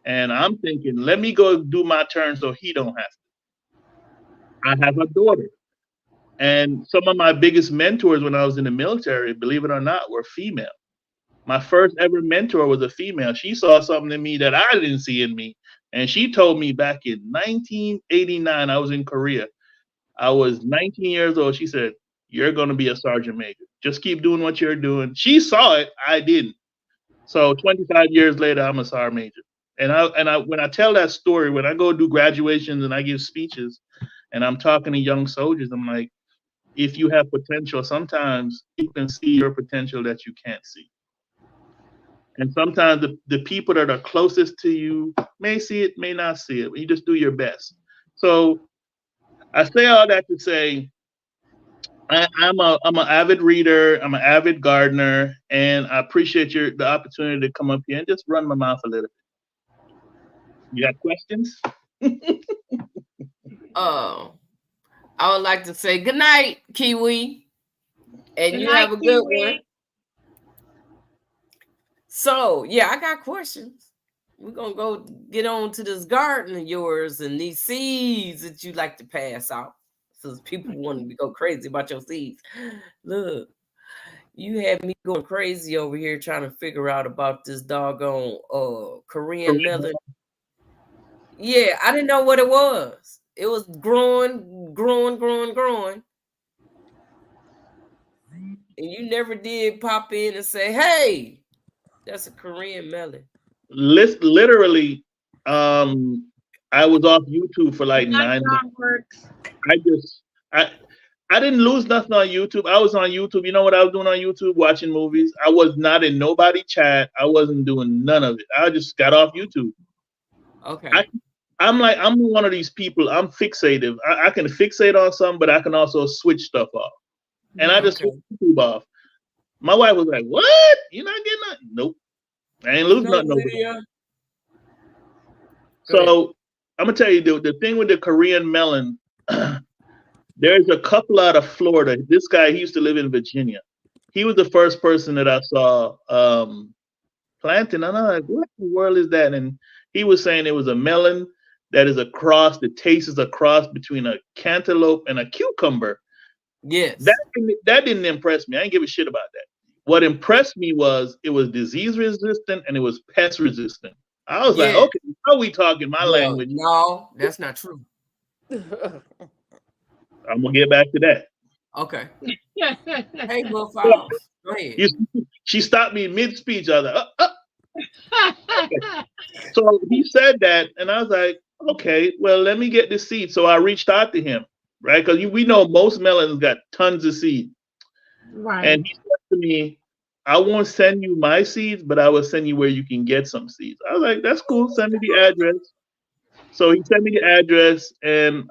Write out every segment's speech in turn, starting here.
And I'm thinking, let me go do my turn so he don't have to. I have a daughter. And some of my biggest mentors when I was in the military, believe it or not, were female. My first ever mentor was a female. She saw something in me that I didn't see in me. And she told me back in 1989, I was in Korea. I was 19 years old. She said, "You're going to be a sergeant major. Just keep doing what you're doing." She saw it. I didn't. So 25 years later, I'm a sergeant major. And I when I tell that story, when I go do graduations and I give speeches and I'm talking to young soldiers, I'm like, if you have potential, sometimes you can see your potential that you can't see. And sometimes the people that are closest to you may see it, may not see it. You just do your best. So I say all that to say I'm an avid reader, I'm an avid gardener, and I appreciate the opportunity to come up here and just run my mouth a little bit. You got questions? Oh, I would like to say good night, Kiwi, and Good you night, have a good one. Kiwi. So, yeah, I got questions. We're gonna go get on to this garden of yours and these seeds that you like to pass out. So people want to go crazy about your seeds. Look, you had me going crazy over here trying to figure out about this doggone Korean melon. Yeah, I didn't know what it was. It was growing. And you never did pop in and say, "Hey, that's a Korean melon." Literally, I was off YouTube for like Night 9 months. works. I just I didn't lose nothing on YouTube. I was on YouTube. You know what I was doing on YouTube? Watching movies. I was not in nobody chat. I wasn't doing none of it. I just got off YouTube. Okay. I'm one of these people. I'm fixative. I can fixate on something, but I can also switch stuff off. And I just switched YouTube off. My wife was like, "What? You're not getting nothing?" Nope. I ain't losing nothing over there. So I'm gonna tell you the thing with the Korean melon. There's a couple out of Florida. This guy, he used to live in Virginia. He was the first person that I saw planting. And I'm like, what in the world is that? And he was saying it was a melon that is a cross. The taste is a cross between a cantaloupe and a cucumber. Yes. That didn't impress me. I didn't give a shit about that. What impressed me was it was disease resistant and it was pest resistant. I was like, okay, how are we talking my language? No, that's not true. I'm gonna get back to that. Okay. Hey, Bullfowls, go ahead. She stopped me mid speech. I was like, okay. So he said that, and I was like, okay, well, let me get the seed. So I reached out to him, right? Because we know most melons got tons of seed. Right. And he said to me, I won't send you my seeds, but I will send you where you can get some seeds. I was like, that's cool. Send me the address. So he sent me the address, and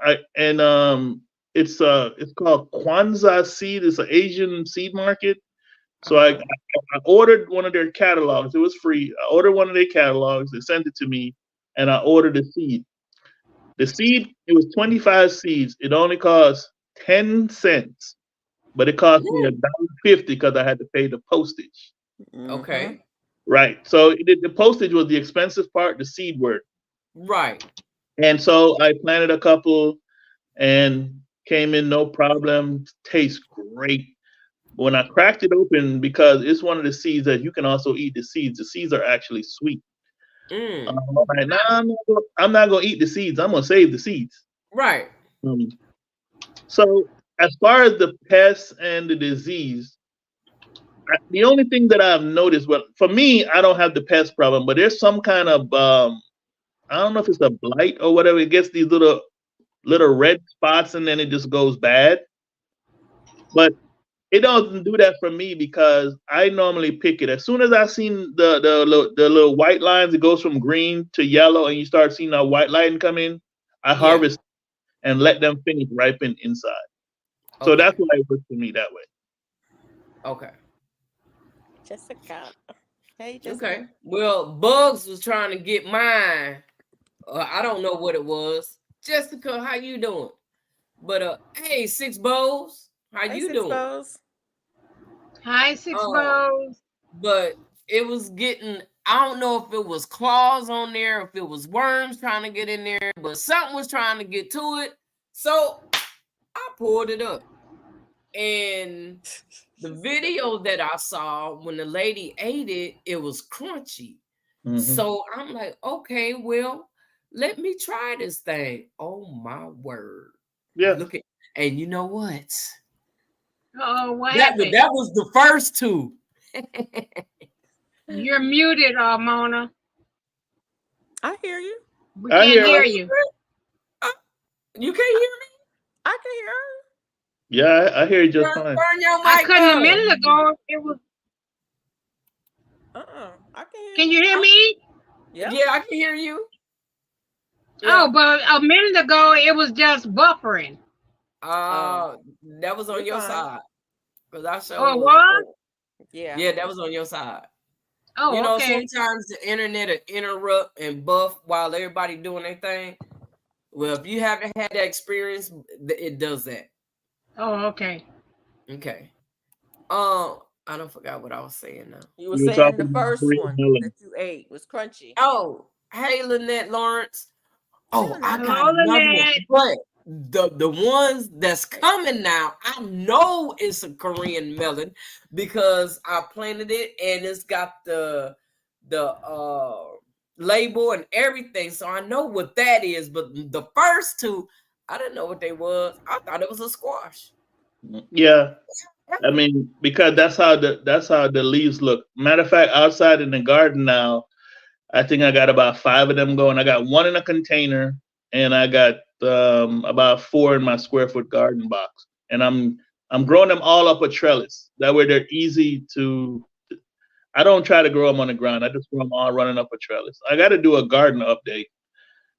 it's called Kwanzaa Seed. It's an Asian seed market. So I ordered one of their catalogs. It was free. I ordered one of their catalogs. They sent it to me, and I ordered the seed. The seed, it was 25 seeds. It only cost 10 cents, but it cost me $1.50 because I had to pay the postage. Okay. Right. So the postage was the expensive part, the seed work. Right. And so I planted a couple and came in no problem. Tastes great. When I cracked it open, because it's one of the seeds that you can also eat the seeds are actually sweet. I'm like, nah, I'm not gonna eat the seeds. I'm gonna save the seeds. Right. So as far as the pests and the disease, the only thing that I've noticed, well, for me, I don't have the pest problem, but there's some kind of I don't know if it's a blight or whatever. It gets these little red spots and then it just goes bad. But it doesn't do that for me because I normally pick it. As soon as I seen the little white lines, it goes from green to yellow, and you start seeing that white line come in, I harvest and let them finish ripen inside. So that's why it works for me that way. Okay. Jessica. Hey, Jessica. Okay. Well, Bugs was trying to get mine. I don't know what it was. Jessica, how you doing? But hey, Six Bows, how you Six doing? Bows. Hi, Six Bows. But it was getting I don't know if it was claws on there, if it was worms trying to get in there, but something was trying to get to it. So I pulled it up. And the video that I saw when the lady ate it, it was crunchy. Mhm. So I'm like, okay, well, let me try this thing. Oh my word. Yeah. Look at, and you know what? Oh, what That happened? was the first two. You're muted, Mona. I hear you. We I can't hear hear her. you. You can't hear me? I can hear her. Yeah, I hear you just fine. Turn your I mic couldn't a on. minute ago. It was. I can hear Can you hear me? Yeah. Yeah, I can hear you. Oh, but a minute ago it was just buffering. That was on You're your fine. side. Because I showed Oh, what? Yeah. Yeah, that was on your side. Oh, You know, okay. sometimes the internet will interrupt and buff while everybody doing their thing. Well, if you haven't had that experience, it does that. Oh, okay. Okay. I don't forgot what I was saying now. You were You were saying talking the about first Korean one melon. that you ate was crunchy. Oh, hey, Lynette Lawrence. Oh, I got Hello, another one. Lynette. But the ones that's coming now, I know it's a Korean melon because I planted it and it's got the label and everything. So I know what that is. But the first two, I didn't know what they was. I thought it was a squash. Yeah. I mean, because that's how the leaves look. Matter of fact, outside in the garden now, I think I got about 5 of them going. I got one in a container, and I got about 4 in my square foot garden box. And I'm growing them all up a trellis. That way they're easy to. I don't try to grow them on the ground. I just grow them all running up a trellis. I got to do a garden update,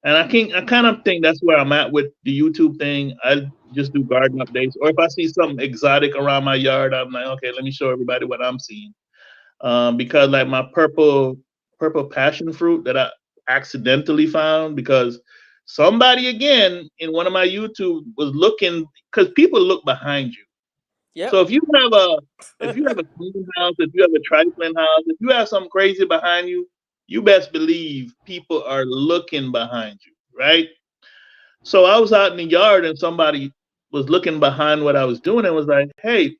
and I kind of think that's where I'm at with the YouTube thing. I just do garden updates, or if I see something exotic around my yard, I'm like, okay, let me show everybody what I'm seeing. Because like my purple passion fruit that I accidentally found because somebody again in one of my YouTube was looking because people look behind you. Yep. So if you have a clean house, if you have a trifling house, if you have something crazy behind you, you best believe people are looking behind you, right? So I was out in the yard and somebody was looking behind what I was doing and was like, "Hey,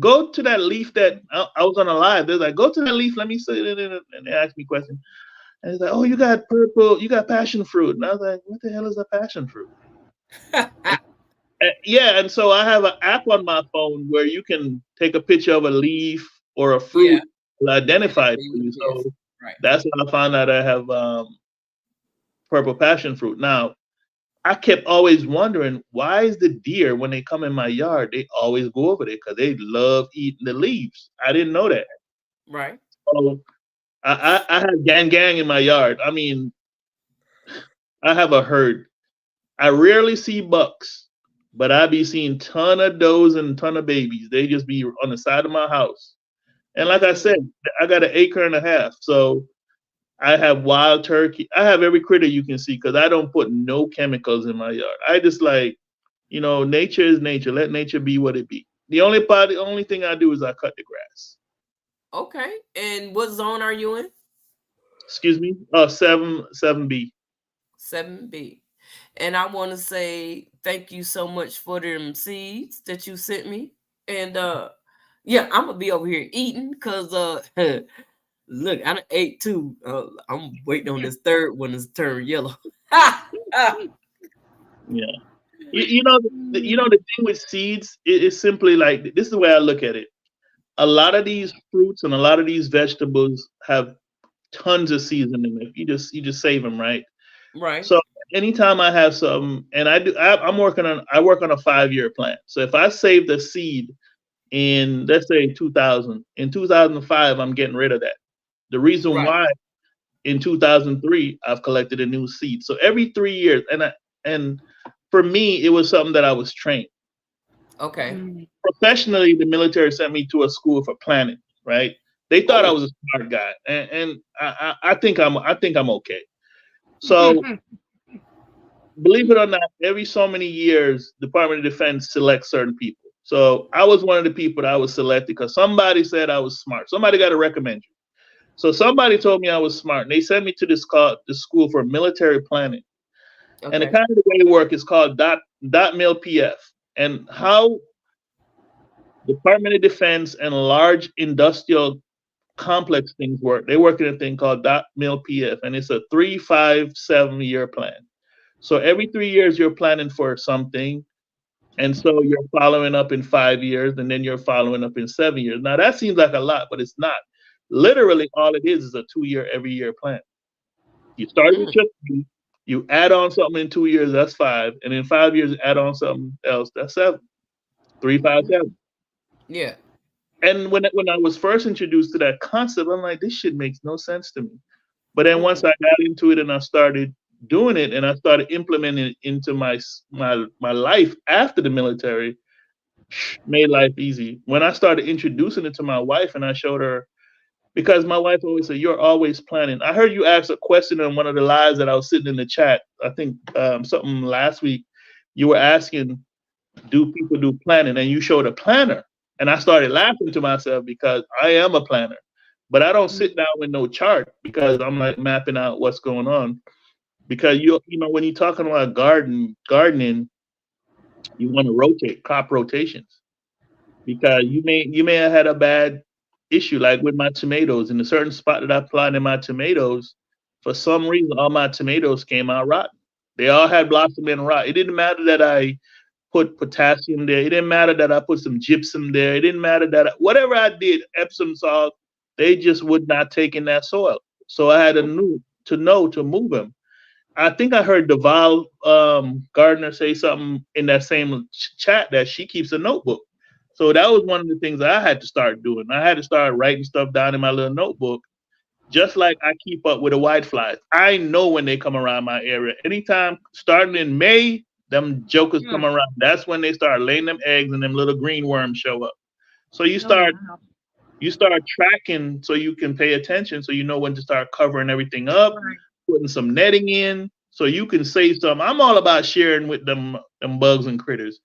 go to that leaf that I was on a live." They're like, "Go to that leaf, let me see it," and they asked me questions. And it's like, "Oh, you got purple, you got passion fruit," and I was like, "What the hell is a passion fruit?" Yeah, and so I have an app on my phone where you can take a picture of a leaf or a fruit, identify it for you. So Right. that's when I found out I have purple passion fruit. Now, I kept always wondering why is the deer when they come in my yard they always go over there because they love eating the leaves. I didn't know that. Right. So I have gang in my yard. I mean, I have a herd. I rarely see bucks, but I be seeing ton of does and ton of babies. They just be on the side of my house. And like I said, I got 1.5 acres, so I have wild turkey. I have every critter you can see because I don't put no chemicals in my yard. I just like, nature is nature. Let nature be what it be. The only thing I do is I cut the grass. Okay. And what zone are you in? Excuse me? 7B. 7B. And I want to say thank you so much for them seeds that you sent me. And yeah, I'm gonna be over here eating because look, I done ate 2. I'm waiting on this third one to turn yellow. Yeah. The thing with seeds is simply like this is the way I look at it. A lot of these fruits and a lot of these vegetables have tons of seeds in them. If you just save them, right? Right. So anytime I have some, and I work on a 5-year plan. So if I save the seed in let's say 2000, in 2005, I'm getting rid of that. The reason why in 2003 I've collected a new seed. So every 3 years, and for me it was something that I was trained. Okay. Professionally, the military sent me to a school for planning. Right? They thought I was a smart guy, and I think I'm okay. So believe it or not, every so many years, Department of Defense selects certain people. So I was one of the people that I was selected because somebody said I was smart. Somebody got to recommend you. So somebody told me I was smart, and they sent me to this school for military planning. And the Okay. kind of the way it work is called dot mil PF. And how Department of Defense and large industrial complex things work. They work in a thing called dot mil PF, and it's a 3, 5, 7 year plan. So every 3 years you're planning for something, and so you're following up in 5 years, and then you're following up in 7 years. Now that seems like a lot, but it's not. Literally, all it is a 2 year every year plan. You start with Mm, your three, you add on something in 2 years, that's 5, and in 5 years, you add on something else, that's 7. 3, 5, 7. yeah. And when I was first introduced to that concept, I'm like, this shit makes no sense to me. But then once Mm, I got into it and I started doing it and I started implementing it into my life after the military, made life easy. When I started introducing it to my wife and I showed her, because my wife always said, "You're always planning." I heard you ask a question on one of the lives that I was sitting in the chat. I think something last week. You were asking, "Do people do planning?" And you showed a planner, and I started laughing to myself because I am a planner, but I don't sit down with no chart because I'm like mapping out what's going on. Because you know when you're talking about gardening, you want to rotate crop rotations because you may have had a bad issue like with my tomatoes in a certain spot that I planted my tomatoes. For some reason, all my tomatoes came out rotten. They all had blossom and rot. It didn't matter that I put potassium there. It didn't matter that I put some gypsum there. It didn't matter that whatever I did, Epsom salt, they just would not take in that soil. So I had to move them. I think I heard Deval Gardner say something in that same chat that she keeps a notebook. So that was one of the things I had to start doing. I had to start writing stuff down in my little notebook, just like I keep up with the whiteflies. I know when they come around my area. Anytime starting in May, them jokers come around. That's when they start laying them eggs and them little green worms show up. So you Oh, start wow. you start tracking so you can pay attention so you know when to start covering everything up, Right. putting some netting in so you can say something. I'm all about sharing with them bugs and critters.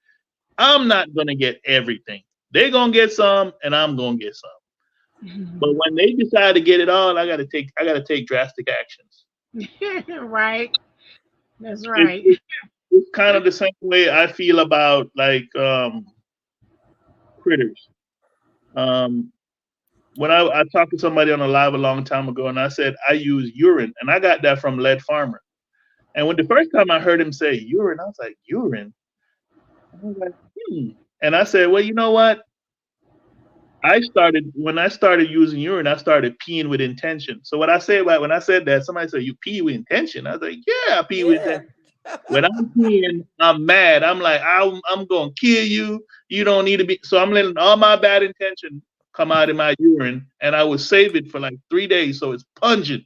I'm not gonna get everything. They're gonna get some and I'm gonna get some. But when they decide to get it all, I gotta take drastic actions. Right. That's It, right. it, it's kind of the same way I feel about like critters. Um, when I talked to somebody on a live a long time ago, and I said I use urine, and I got that from Lead Farmer. And when the first time I heard him say urine, I was like, urine. I was like, hmm. And I said, well, you know what? When I started using urine, I started peeing with intention. So what I said, like when I said that, somebody said you pee with intention. I was like, yeah, I pee with Yeah. intention. When I'm peeing, I'm mad. I'm like, I'm gonna kill you. You don't need to be. So I'm letting all my bad intention come out in my urine, and I would save it for like 3 days, so it's pungent.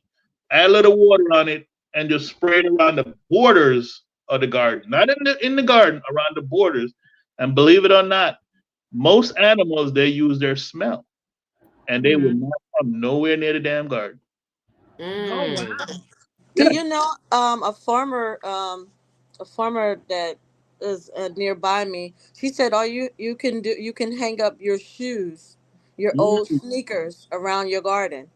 Add a little water on it, and just spray it around the borders of the garden, not in the garden, around the borders. And believe it or not, most animals they use their smell, and they will Mhm. not come nowhere near the damn garden. Oh, mm. wow. Do Yeah, you know a farmer that is nearby me? She said all you can hang up your shoes, your old mm, sneakers around your garden.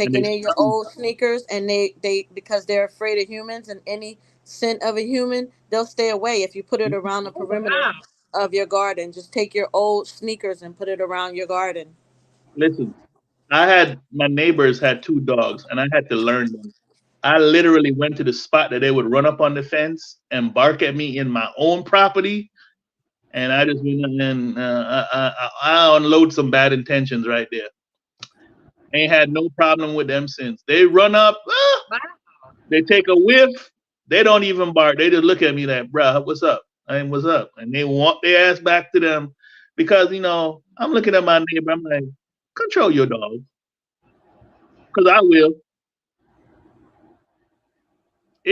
and they Taking in your smell. old sneakers and they because they're afraid of humans and any scent of a human, they'll stay away if you put it around the Oh, perimeter wow. of your garden. Just take your old sneakers and put it around your garden. Listen, I had my neighbors had 2 dogs, and I had to learn them. I literally went to the spot that they would run up on the fence and bark at me in my own property, and I just went in and I unload some bad intentions right there. Ain't had no problem with them since. They run up, Wow. they take a whiff, they don't even bark. They just look at me like, bruh, what's up? And what's up? And they walk their ass back to them because I'm looking at my neighbor. I'm like, control your dog, because I will.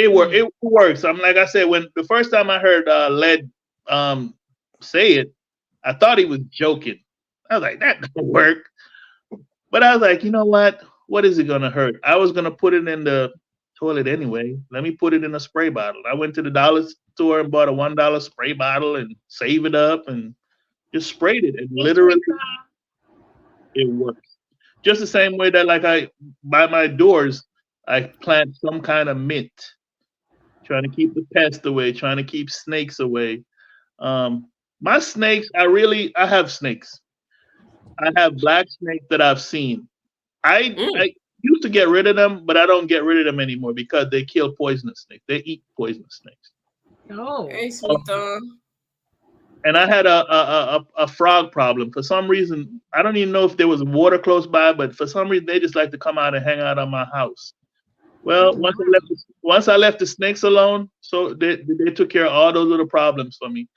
Mm. It works. I'm like I said, when the first time I heard Led um say it, I thought he was joking. I was like, that don't work. But I was like, you know what? What is it gonna hurt? I was gonna put it in the toilet anyway. Let me put it in a spray bottle. I went to the dollar store and bought a $1 spray bottle and save it up and just sprayed it. And Every literally time. it works. Just the same way that like I by my doors, I plant some kind of mint, trying to keep the pests away, trying to keep snakes away. My snakes, I have snakes. I have black snakes that I've seen. I used to get rid of them, but I don't get rid of them anymore because they kill poisonous snakes. They eat poisonous snakes. Oh, Hey, sweet thumb. And I had a frog problem. For some reason, I don't even know if there was water close by, but for some reason they just like to come out and hang out on my house. Well, once I left the snakes alone, so they took care of all those little problems for me.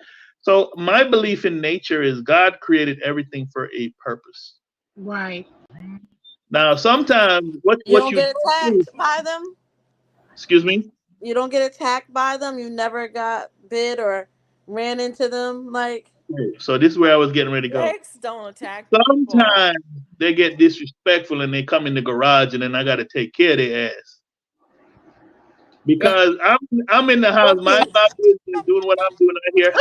So my belief in nature is God created everything for a purpose. right. Now, sometimes what You don't you get do, attacked by them. excuse me. You don't get attacked by them. You never got bit or ran into them. Like, So this is where I was getting ready to go. Snakes don't attack people. Sometimes they get disrespectful and they come in the garage, and then I got to take care of their ass. Because I'm in the house, my business, doing what I'm doing out here.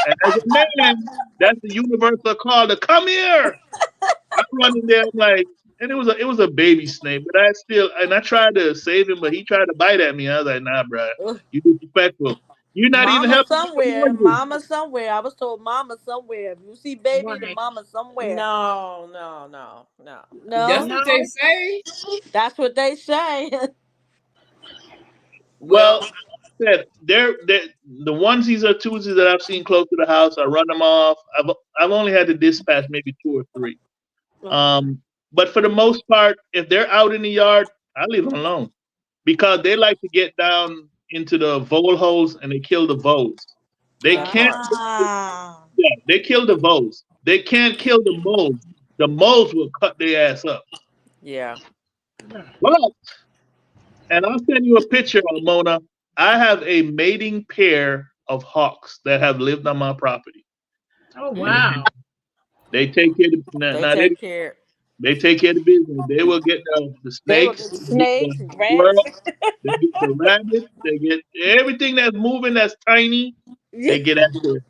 And as a man, that's the universal call to come here. I'm running there like, and it was a baby snake, but I tried to save him, but he tried to bite at me. I was like, nah, bro, you disrespectful. You're not even mama helping. somewhere. Mama somewhere. I was told mama somewhere. If you see baby, the Right. mama somewhere. No. That's No, what they say. that's what they say. Well, said they're the onesies or twosies that I've seen close to the house. I run them off. I've only had to dispatch maybe 2 or 3. But for the most part, if they're out in the yard, I leave them alone because they like to get down into the vole holes and they kill the voles. They can't. Yeah, they kill the voles. They can't kill the moles. The moles will cut their ass up. Yeah. But, and I'll send you a picture, Mona. I have a mating pair of hawks that have lived on my property. Oh, wow. They take care of they take care of the business. They will get the snakes, Snakes, rats. rats. They get the rabbits. They get everything that's moving that's tiny. They get after it.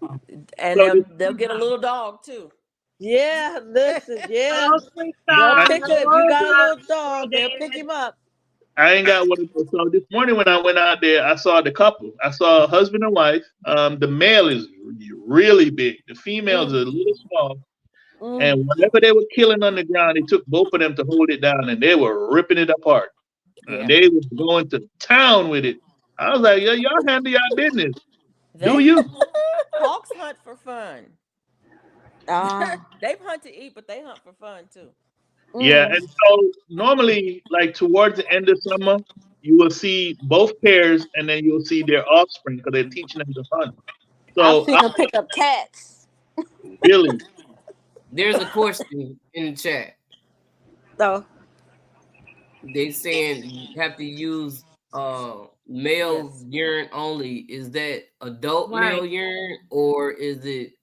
And So they'll get a little dog too. Yeah, listen, yeah. Oh, sweet They'll thumb. pick it. If you got a little dog, they'll pick him up. I ain't got one of those. So this morning when I went out there, I saw the couple. I saw a husband and wife. The male is really big. The female is a little small. And whatever they were killing on the ground, it took both of them to hold it down, and they were ripping it apart. And they were going to town with it. I was like, y'all handle your business. Do you? Hawks hunt for fun. They hunt to eat, but they hunt for fun too. Yeah, and so normally, like towards the end of summer, you will see both pairs, and then you'll see their offspring because they're teaching them to hunt. So I've seen them pick up cats. Really, There's a question in the chat. So They saying you have to use male urine only. Is that adult male urine or is it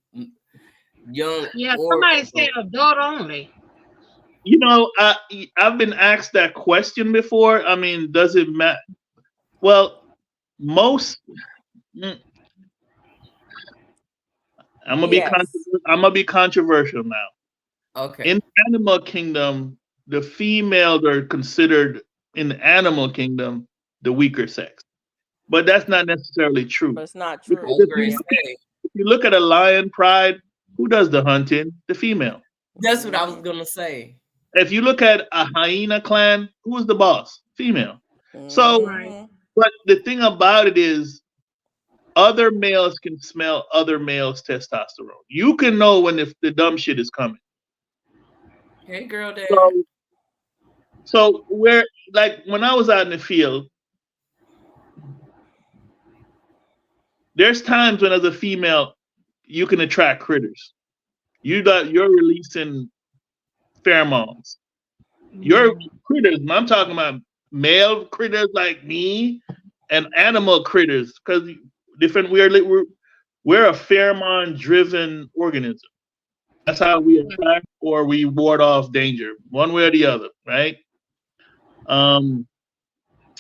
young? Yeah, somebody said adult only. you know, I've been asked that question before. I mean, does it matter? Well, most. I'm gonna be controversial now. Okay. In the animal kingdom, the females are considered in the animal kingdom the weaker sex, but that's not necessarily true. But it's not true. If you look at a lion pride, who does the hunting? The female. That's what I was gonna say. If you look at a hyena clan, who is the boss? Female. So, but the thing about it is, other males can smell other males' testosterone. You can know when the dumb shit is coming. Hey, girl, dad. So where, like, when I was out in the field, there's times when, as a female, you can attract critters. You're releasing pheromones. Your critters. I'm talking about male critters like me and animal critters, because different. We're a pheromone-driven organism. That's how we attract or we ward off danger, one way or the other, right?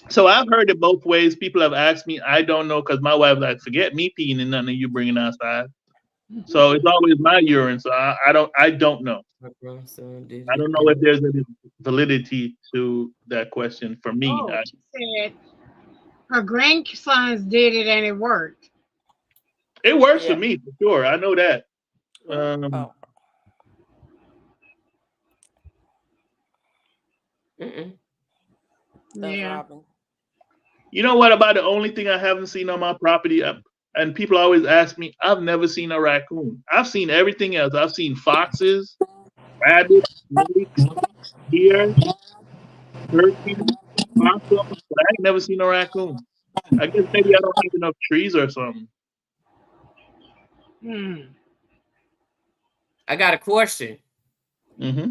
So I've heard it both ways. People have asked me. I don't know, because my wife's like, forget me peeing in nothing you bringing outside. So it's always my urine. So I don't know. My grandson did I it. don't know if there's any validity to that question for me. Oh, she said her grandsons did it and it worked. It works Yeah. for me for sure. I know that. Oh, Mm-mm. that's Yeah. Robin. You know what? About the only thing I haven't seen on my property, and people always ask me, I've never seen a raccoon. I've seen everything else. I've seen foxes, rabbits, snakes, deer, turkeys, possums, but I ain't never seen a raccoon. I guess maybe I don't have enough trees or something. Hmm. I got a question. Hmm.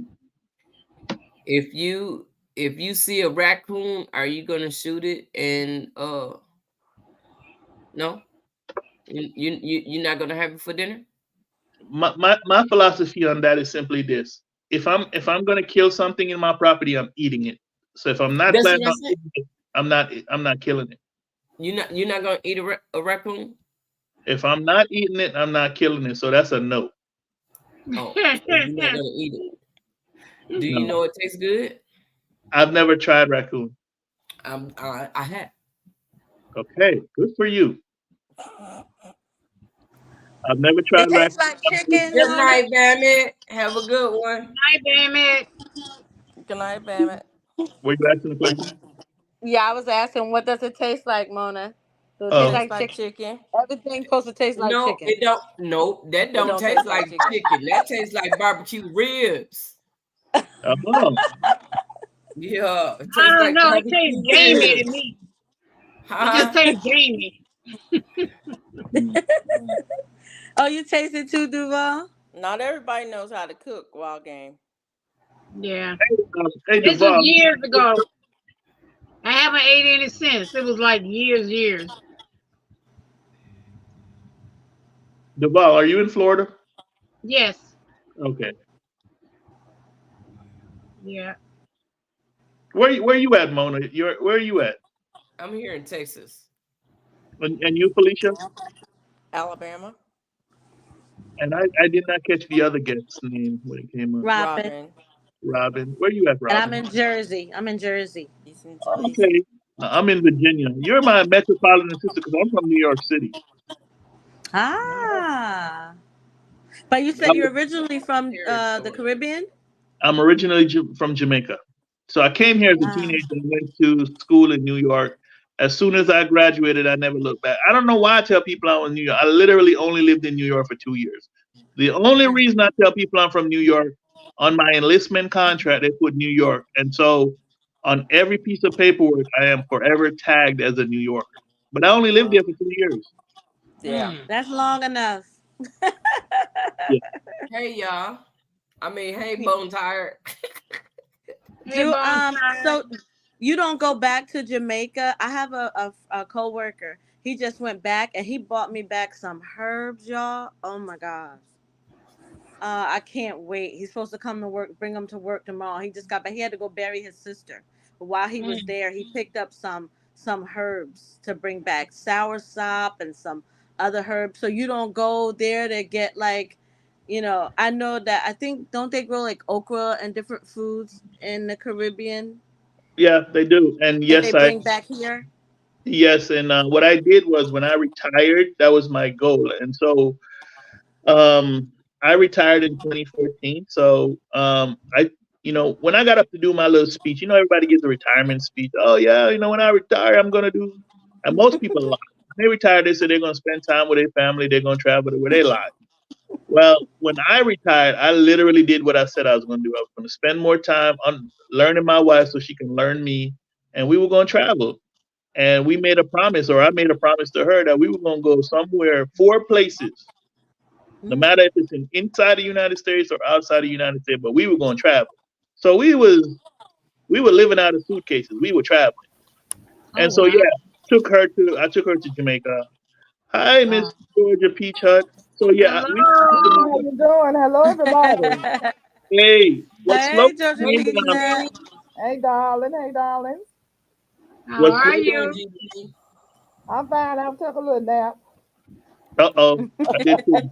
If you see a raccoon, are you gonna shoot it? And no, you're not gonna have it for dinner. My philosophy on that is simply this: if I'm gonna kill something in my property, I'm eating it. So if I'm not That's planning what I on said. eating it, I'm not killing it. You're not gonna eat a raccoon. If I'm not eating it, I'm not killing it. So that's a no. Oh, so you're not gonna eat it. Do you No, know it tastes good? I've never tried raccoon. I have. Okay, good for you. I've never tried It tastes raccoon. like chicken, Good Mona. night, Bammy. Have a good one. Hi, damn it. Good night, Bammit. Were you asking the question? Yeah, I was asking, what does it taste like, Mona? Does it taste Oh, Tastes like like chicken? chicken. Everything supposed to taste like No, chicken. it don't. No, that It don't don't taste taste like like chicken. chicken. That tastes like barbecue ribs. oh, Yeah, it I tastes don't like know. It tastes barbecue gamey to ribs. me. It just Huh? tastes gamey. Oh, you taste it too, Duval? Not everybody knows how to cook wild game. Yeah. hey This was Duval. years ago. I haven't ate any since. It was like years. Duval, are you in Florida? Yes. Okay. Yeah. Where you at, Mona? Where are you at? I'm here in Texas. And you, Felicia? Alabama. And I did not catch the other guest's name when it came up. Robin. Robin. Robin. Where you at, And I'm Robin? in Jersey. He's in Jersey. Okay. I'm in Virginia. You're my metropolitan sister because I'm from New York City. Ah. But you said I'm you're originally from the Territory. Caribbean? I'm originally from Jamaica. So I came here as a Ah. teenager and went to school in New York. As soon as I graduated, I never looked back. I don't know why I tell people I was in New York. I literally only lived in New York for 2 years. The only reason I tell people I'm from New York, on my enlistment contract, they put New York. And so on every piece of paperwork, I am forever tagged as a New Yorker. But I only lived there for 2 years. Yeah. Hmm. That's long enough. Yeah. Hey y'all. Hey Bone Tired. Hey, Do Bone so you don't go back to Jamaica? I have a coworker. He just went back and he bought me back some herbs, y'all. Oh my gosh. I can't wait. He's supposed to come to work, bring him to work tomorrow. He just got back. He had to go bury his sister. But while he was there, he picked up some herbs to bring back, sour sop and some other herbs. So you don't go there to get like, I know that I think don't they grow like okra and different foods in the Caribbean Yeah, they do. And that they yes, bring back here? yes, and what I did was when I retired, that was my goal. And so Um, I retired in 2014. So when I got up to do my little speech, everybody gives a retirement speech. Oh yeah, when I retire, I'm gonna do. And most people lie. When they retire, they say they're gonna spend time with their family. They're gonna travel to where they lie. Well, when I retired, I literally did what I said I was gonna do. I was gonna spend more time on learning my wife so she can learn me, and we were gonna travel. And we made a promise, or I made a promise to her that we were gonna go somewhere, 4 places, no matter if it's inside the United States or outside the United States, but we were going to travel. So we were living out of suitcases. We were traveling. Oh, And so wow. yeah, I took her to Jamaica. Hi, Miss Georgia Peach Hut. So yeah, Hello. How you doing? Hello, everybody. hey, what's slow Hey, Georgia Hey, down? Pizza. Hey, darling. Hey, darling. How What's are how slow? you doing, you? GG? I'm fine. I took a little nap. Uh-oh, I did too.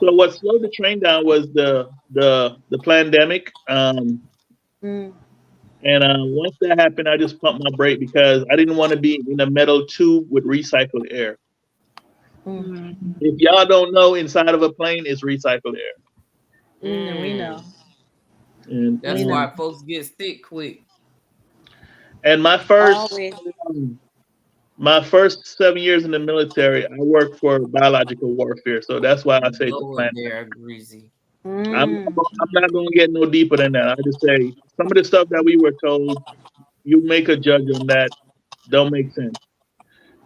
So what slowed the train down was the pandemic. Mm, And once that happened, I just pumped my brake because I didn't want to be in a metal tube with recycled air. mm, Mm. If y'all don't know, inside of a plane is recycled air. we know. And That's We know. why folks get sick quick. and Always. my first 7 years in the military, I worked for biological warfare. So that's why I say the Lord, plant. they're greasy. Mm, I'm not going to get no deeper than that. I just say some of the stuff that we were told, you make a judge on that, don't make sense.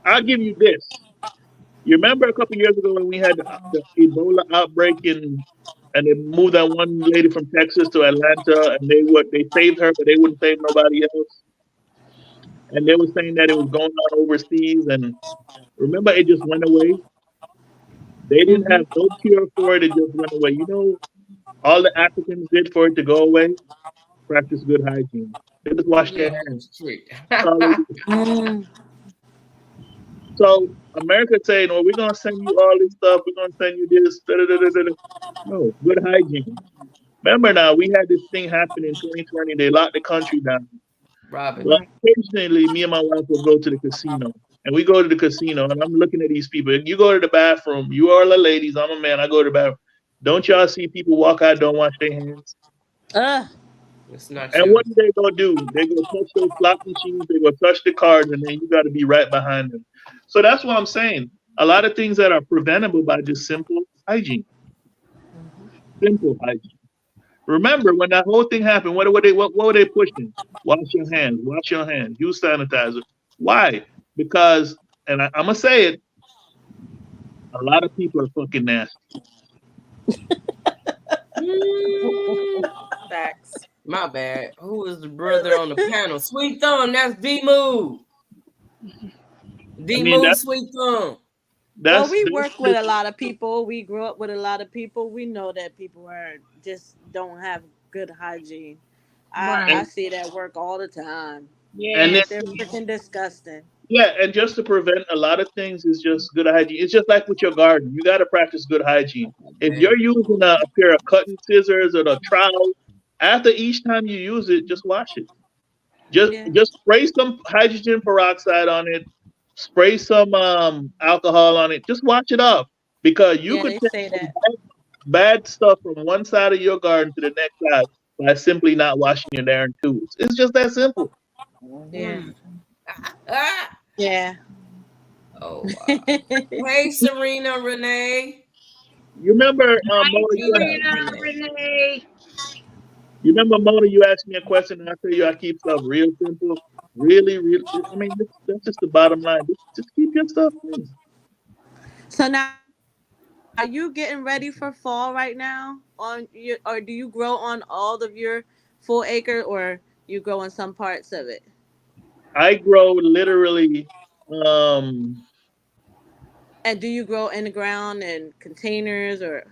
I'll give you this. You remember a couple years ago when we had the Ebola outbreak and they moved that one lady from Texas to Atlanta and they saved her but they wouldn't save nobody else. And they were saying that it was going on overseas and remember it just went away. They didn't have no cure for it, it just went away. You know all the Africans did for it to go away? Practice good hygiene. They just wash their hands. Strict. That's all they do. mm, So America saying, "Oh, we're gonna send you all this stuff. We're gonna send you this." Da, da, da, da, da. No, good hygiene. Remember now, we had this thing happen in 2020. They locked the country down. Robin. But occasionally, me and my wife will go to the casino, and we go to the casino, and I'm looking at these people. And you go to the bathroom. You are the ladies. I'm a man. I go to the bathroom. Don't y'all see people walk out, don't wash their hands? It's not And you. what do they go do? They go touch those slot machines. They go touch the cards, and then you got to be right behind them. So that's what I'm saying. A lot of things that are preventable by just simple hygiene. Simple hygiene. Remember when that whole thing happened? What were they pushing? Wash your hands. Wash your hands. Use sanitizer. Why? Because, and I'm gonna say it. A lot of people are fucking nasty. Facts. My bad. Who is the brother on the panel? Sweet Thumb. That's D Move. D mean, Move, that's- Sweet Thumb. Well, we work with a lot of people. We grew up with a lot of people. We know that people don't have good hygiene. I Right. see that work all the time. And Yeah. then, They're freaking disgusting. yeah, and just to prevent a lot of things is just good hygiene. It's just like with your garden. You got to practice good hygiene. If you're using a pair of cutting scissors or a trowel, after each time you use it, just wash it. Just spray some hydrogen peroxide on it. Spray some alcohol on it. Just wash it off because you could they say that. bad stuff from one side of your garden to the next side by simply not washing your darn tools. It's just that simple. Yeah. Ah. Yeah. Oh, wow. Hey, Serena Renee. You remember, Serena, Renee. you remember, Mona, you asked me a question and I tell you I keep stuff real simple. Really, really. I mean, that's just the bottom line. Just keep your stuff clean. So now, are you getting ready for fall right now? Or do you grow on all of your full acre, or you grow on some parts of it? I grow literally. And do you grow in the ground in containers, or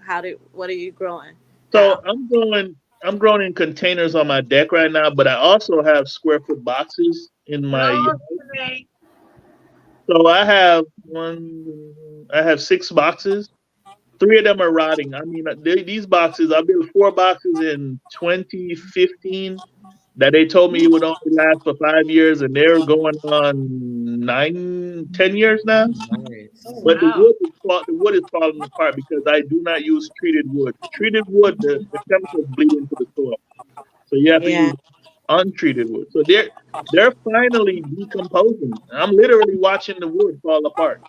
what are you growing? So I'm growing in containers on my deck right now, but I also have square foot boxes in my yard. Renee. So I have 6 boxes. 3 of them are rotting. I mean, these boxes, I built 4 boxes in 2015 that they told me it would only last for 5 years, and they're going on 10 years now. Nice. But the wood is falling apart because I do not use treated wood. Treated wood, the chemicals bleed into the soil, so you have to use untreated wood. So they're finally decomposing. I'm literally watching the wood fall apart.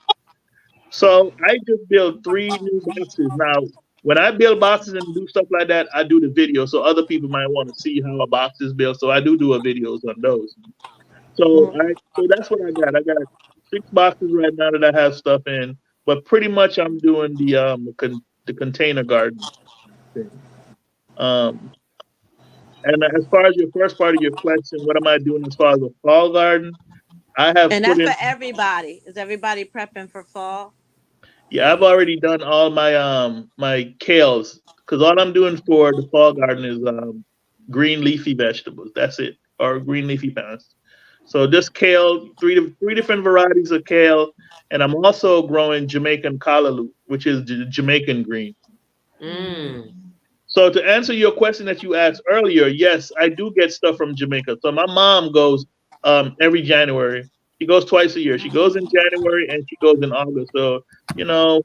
So I just built 3 new boxes. Now, when I build boxes and do stuff like that, I do the video so other people might want to see how a box is built. So I do a videos on those. So that's what I got. I got 6 boxes right now that I have stuff in, but pretty much I'm doing the container garden thing. And as far as your first part of your question, what am I doing as far as a fall garden? And that's for everybody. Is everybody prepping for fall? Yeah, I've already done all my my kales because all I'm doing for the fall garden is green leafy vegetables. That's it, or green leafy plants. So just kale, three different varieties of kale, and I'm also growing Jamaican callaloo, which is Jamaican green. Mm. So to answer your question that you asked earlier, yes, I do get stuff from Jamaica. So my mom goes every January. She goes twice a year. She goes in January and she goes in August. So you know,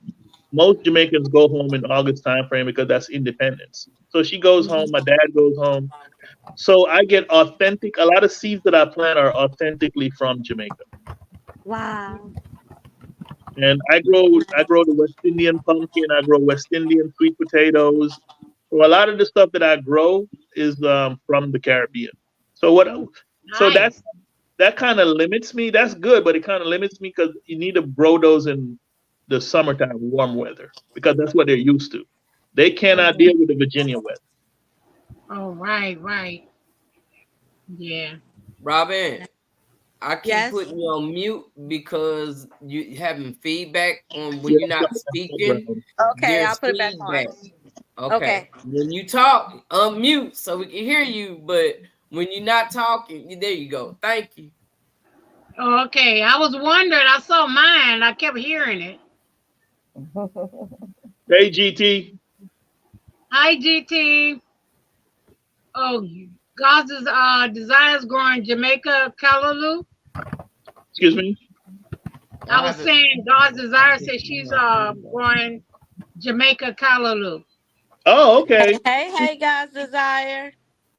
most Jamaicans go home in August time frame because that's independence. So she goes home. My dad goes home. So I get authentic. A lot of seeds that I plant are authentically from Jamaica, Wow. and I grow the West Indian pumpkin. I grow West Indian sweet potatoes. So a lot of the stuff that I grow is from the Caribbean. So what? So Nice. that kind of limits me. That's good, but it kind of limits me because you need to grow those in the summertime, warm weather, because that's what they're used to. They cannot deal with the Virginia weather. Oh, right. Yeah. Robin, I keep Yes. putting you on mute because you having feedback on when Yeah, you're not speaking. Okay, There's I'll put it back feedback. on. Okay. Okay. When you talk, unmute so we can hear you. But when you're not talking, there you go. Thank you. Oh, okay. I was wondering. I saw mine. I kept hearing it. Hey, GT. Hi, GT. Oh, God's desires growing Jamaica callaloo. Excuse me. I was saying God's desire said she's growing Jamaica callaloo. Oh, okay. Hey, guys, Desire.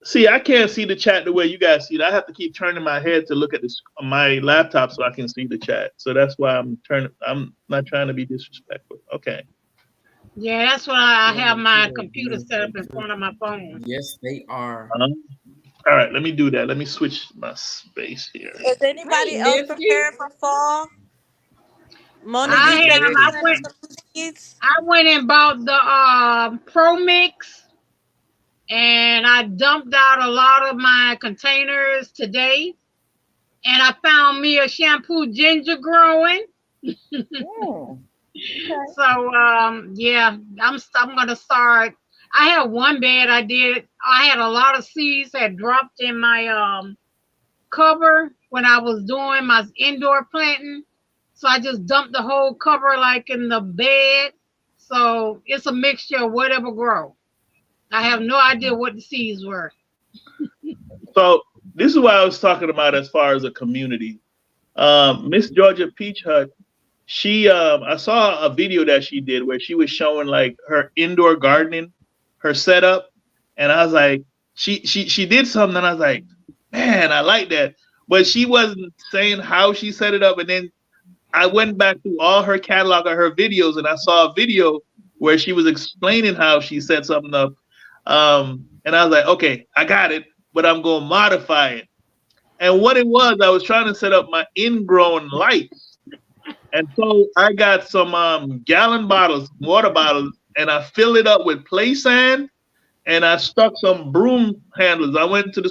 See, I can't see the chat the way you guys see it. I have to keep turning my head to look at this my laptop so I can see the chat. So that's why I'm not trying to be disrespectful. Okay. Yeah, that's why I have my computer set up in front of my phone. Yes, they are. All right, let me do that. Let me switch my space here. Is anybody else Nifty. prepared for fall? Monique, I you said am. you I planted went. some seeds. I went and bought the Pro Mix, and I dumped out a lot of my containers today. And I found me a shampoo ginger growing. So yeah, I'm gonna start. I had one bed I had a lot of seeds that dropped in my cover when I was doing my indoor planting. So I just dumped the whole cover like in the bed. So it's a mixture of whatever grow. I have no idea what the seeds were. So this is what I was talking about as far as a community. Miss Georgia Peach Hut, she I saw a video that she did where she was showing like her indoor gardening, her setup, and I was like, she did something, and I was like, man, I like that. But she wasn't saying how she set it up, and then I went back through all her catalog of her videos, and I saw a video where she was explaining how she set something up. And I was like, okay, I got it, but I'm going to modify it. And what it was, I was trying to set up my ingrown lights. And so I got some gallon bottles, water bottles, and I filled it up with play sand, and I stuck some broom handles. I went to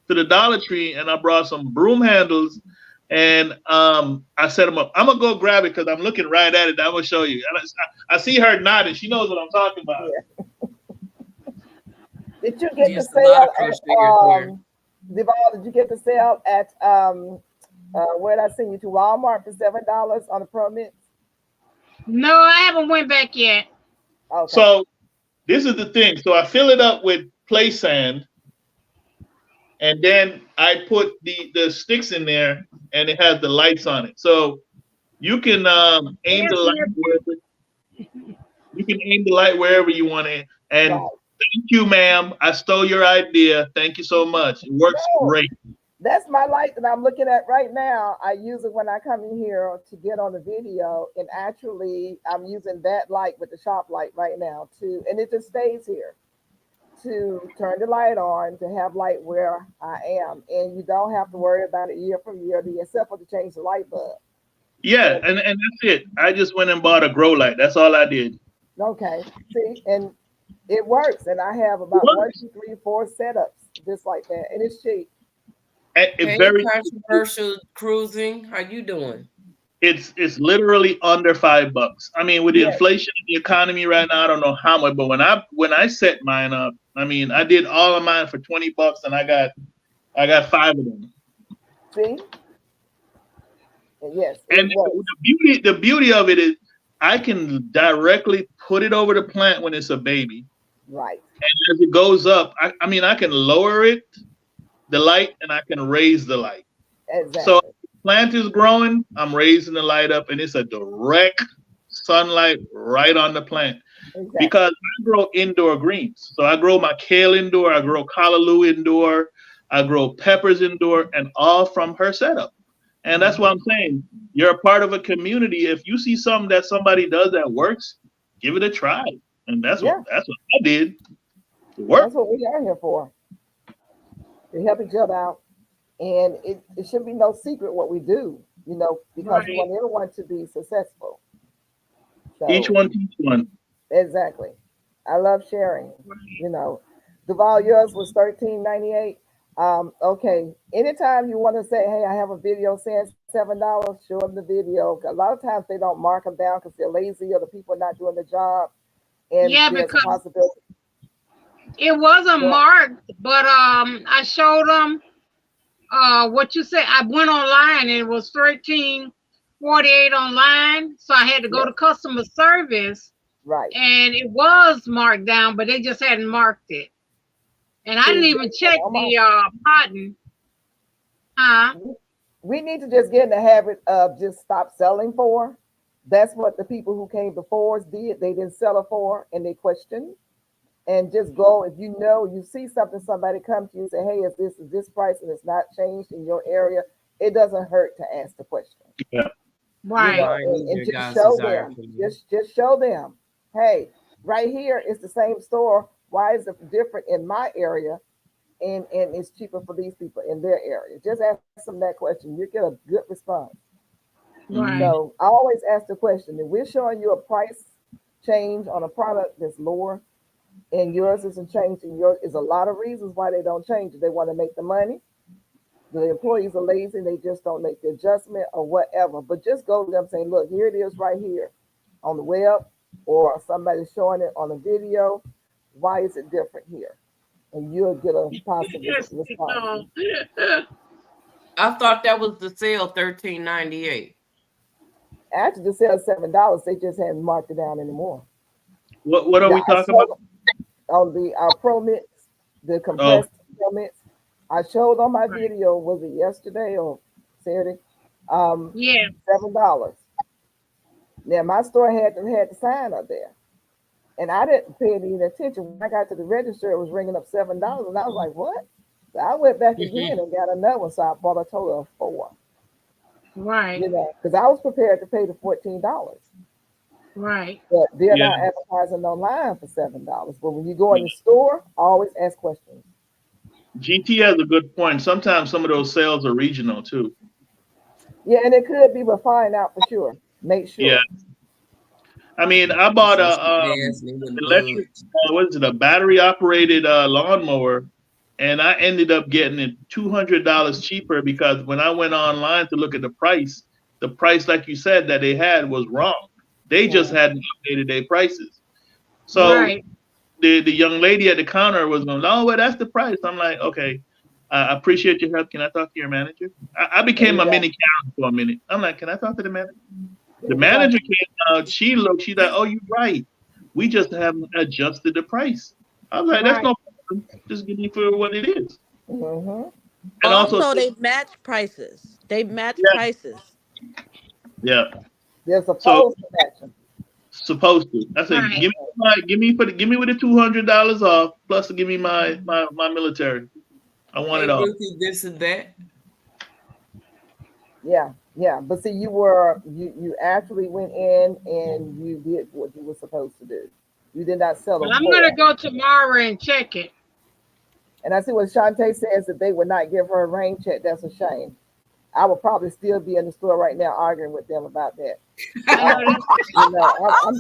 the Dollar Tree, and I brought some broom handles, and I set them up. I'm going to go grab it because I'm looking right at it. I'm going to show you. I see her nodding. She knows what I'm talking about. Yeah. Did you get Yes, to a lot sell of crush at figures there. Duval, did you get to sell at where did I send you to Walmart for $7 on the Pro Mix? No, I haven't went back yet. Okay. So this is the thing. So I fill it up with play sand, and then I put the sticks in there, and it has the lights on it. So you can aim the light wherever you want it. And Right. thank you, ma'am. I stole your idea. Thank you so much. It works No. great. That's my light that I'm looking at right now. I use it when I come in here to get on the video, and actually I'm using that light with the shop light right now too, and it just stays here to turn the light on to have light where I am, and you don't have to worry about it year from year except for to change the light bulb. Yeah, and that's it. I just went and bought a grow light. That's all I did. Okay, see, and it works, and I have about 1, 2, 3, 4 setups just like that, and it's cheap. It's Hey, very controversial cruising. How you doing? it's literally under $5. I mean, with the inflation in the economy right now, I don't know how much, but when I set mine up, I mean, I did all of mine for $20, and I got 5 of them. See? And yes, And it works. the beauty of it is I can directly put it over the plant when it's a baby. Right. And as it goes up, I mean, I can lower it, the light, and I can raise the light. Exactly. So plant is growing, I'm raising the light up, and it's a direct sunlight right on the plant. Exactly. Because I grow indoor greens. So I grow my kale indoor, I grow callaloo indoor, I grow peppers indoor, and all from her setup. And that's what I'm saying. You're a part of a community. If you see something that somebody does that works, give it a try. And that's what I did. It worked. That's what we are here for. To help each other out. And it should be no secret what we do, you know, because we want everyone to be successful. So, Each one teach one. Exactly. I love sharing. You know, Duval, yours was $13.98. Okay. Anytime you want to say, hey, I have a video saying $7, show them the video. A lot of times they don't mark them down because they're lazy or the people are not doing the job. And Yeah, there's a because possibility. it wasn't marked, but I showed them what you said. I went online and it was $13.48 online, so I had to go to customer service. Right. And it was marked down, but they just hadn't marked it. And I didn't even check the cotton. We need to just get in the habit of just stop selling for. That's what the people who came before us did. They didn't sell it for, and they questioned. And just go, if you know, you see something, somebody come to you and say, hey, is this price and it's not changed in your area, it doesn't hurt to ask the question. Yeah. Right. You know, and just show them, just show them, hey, right here is the same store. Why is it different in my area? And it's cheaper for these people in their area. Just ask them that question. You get a good response. Right. So I always ask the question, if we're showing you a price change on a product that's lower and yours isn't changing, yours is a lot of reasons why they don't change it. They want to make the money. The employees are lazy. They just don't make the adjustment or whatever. But just go to them saying, look, here it is right here on the web, or somebody showing it on a video. Why is it different here? And you'll get a positive response. I thought that was the sale, $13.98. Actually, the sale is $7. They just hadn't marked it down anymore. What are we talking about? On the Pro Mix, the compressed Pro Mix. I showed on my video, was it yesterday or Saturday? Yeah. $7. Now my store had the sign up there. And I didn't pay any attention. When I got to the register, it was ringing up $7. And I was like, what? So I went back again and got another one. So I bought a total of 4. Right. You know, because I was prepared to pay the $14. Right. But they're not advertising online for $7. But when you go in the store, always ask questions. GT has a good point. Sometimes some of those sales are regional too. Yeah, and it could be, but find out for sure. Make sure. Yeah. I mean, I bought a electric, a battery operated lawnmower, and I ended up getting it $200 cheaper because when I went online to look at the price, like you said, that they had was wrong. They just hadn't updated their prices. So the young lady at the counter was going, oh, well, that's the price. I'm like, okay, I appreciate your help. Can I talk to your manager? I became a mini Karen for a minute. I'm like, can I talk to the manager? The manager came out. She's like, oh, you're right. We just haven't adjusted the price. I was like, that's no problem. Just give me for what it is. Mm-hmm. And also they match prices. They match prices. Yeah. They're supposed to match them. Supposed to. I said, give me with the $200 off, plus give me my military. I want it all. This and that. Yeah. But see, you actually went in and you did what you were supposed to do. You did not sell them. I'm gonna go tomorrow and check it. And I see what Shantae says, that they would not give her a rain check. That's a shame. I would probably still be in the store right now arguing with them about that. I'm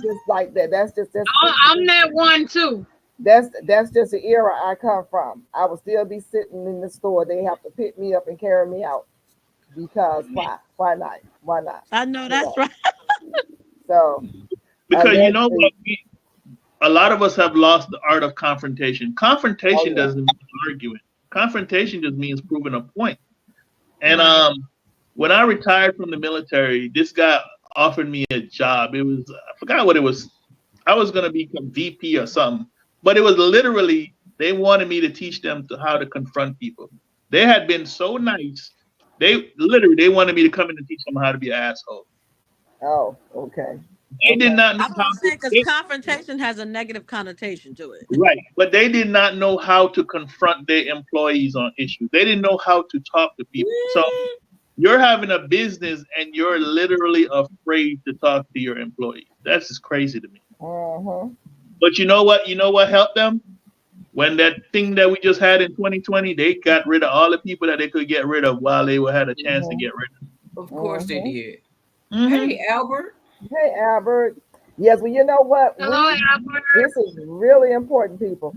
just like that. That's I'm that one too. That's just the era I come from. I would still be sitting in the store. They have to pick me up and carry me out. Because why? Why not? Why not? I know that's right. So because you know what, a lot of us have lost the art of confrontation. Confrontation doesn't mean arguing. Confrontation just means proving a point. And Right. when I retired from the military, this guy offered me a job. It was I forgot what it was. I was gonna become VP or something, but it was literally they wanted me to teach them to how to confront people. They had been so nice. They wanted me to come in and teach them how to be an asshole. Oh, okay. They did Okay. not know I was how gonna say because to. confrontation has a negative connotation to it. Right. But they did not know how to confront their employees on issues. They didn't know how to talk to people. So you're having a business and you're literally afraid to talk to your employees. That's just crazy to me. Mm-hmm. But you know what? You know what helped them? When that thing that we just had in 2020, they got rid of all the people that they could get rid of while they had a chance to Mm-hmm. get rid of. Of course they Mm-hmm. did. Mhm. Hey, Albert. Hey, Albert. Yes, well, you know what? Hello, Albert. This is really important, people.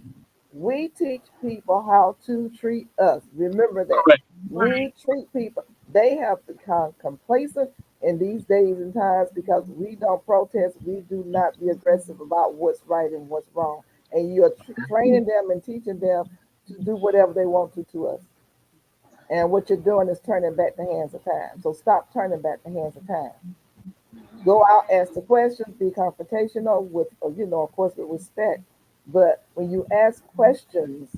We teach people how to treat us. Remember that. Correct. We treat people. They have become complacent in these days and times because we don't protest. We do not be aggressive about what's right and what's wrong. And you're training them and teaching them to do whatever they want to us. And what you're doing is turning back the hands of time. So stop turning back the hands of time. Go out, ask the questions, be confrontational with, of course, with respect. But when you ask questions,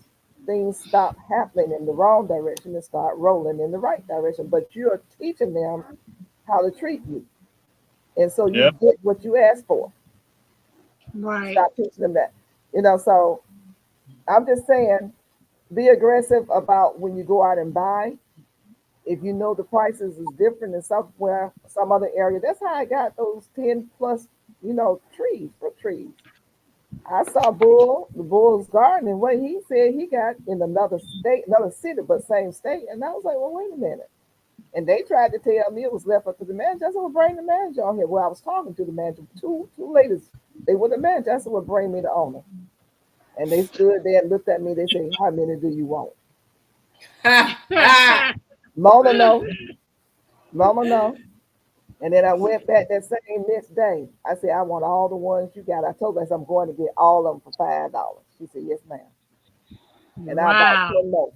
things stop happening in the wrong direction and start rolling in the right direction. But you're teaching them how to treat you. And so you Yep. get what you ask for. Right. Stop teaching them that. So I'm just saying, be aggressive about when you go out and buy. If you know the prices is different in somewhere, some other area. That's how I got those 10 plus, trees, fruit trees. I saw the Bull's garden, and what he said he got in another state, another city, but same state. And I was like, well, wait a minute. And they tried to tell me it was left up to the manager. I said, well, bring the manager on here. Well, I was talking to the manager. Two ladies, they were the manager. I said, well, bring me the owner. And they stood there and looked at me. They said, how many do you want? Mona, no. Mama, no. And then I went back that same next day. I said, I want all the ones you got. I told her I said, I'm going to get all of them for $5. She said, yes, ma'am. And I bought Wow. 10 more.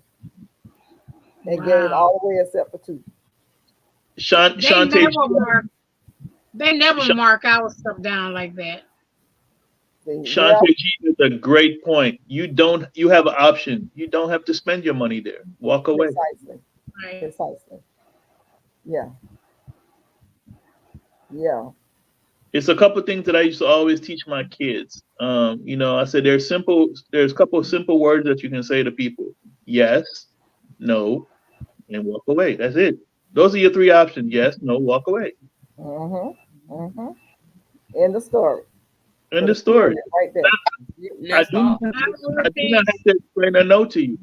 And gave all the way except for 2. They Shantae, never mark our stuff down like that. See, Shantae G is a great point. You have an option. You don't have to spend your money there. Walk away. precisely. Right. Precisely. Yeah. Yeah. It's a couple of things that I used to always teach my kids. I said there's a couple of simple words that you can say to people. Yes, no, and walk away. That's it. Those are your 3 options. Yes, no, walk away. Mm-hmm. Mm-hmm. End the story. End Put a the story. period right there. I That's do, all. I do not have to explain a no to you.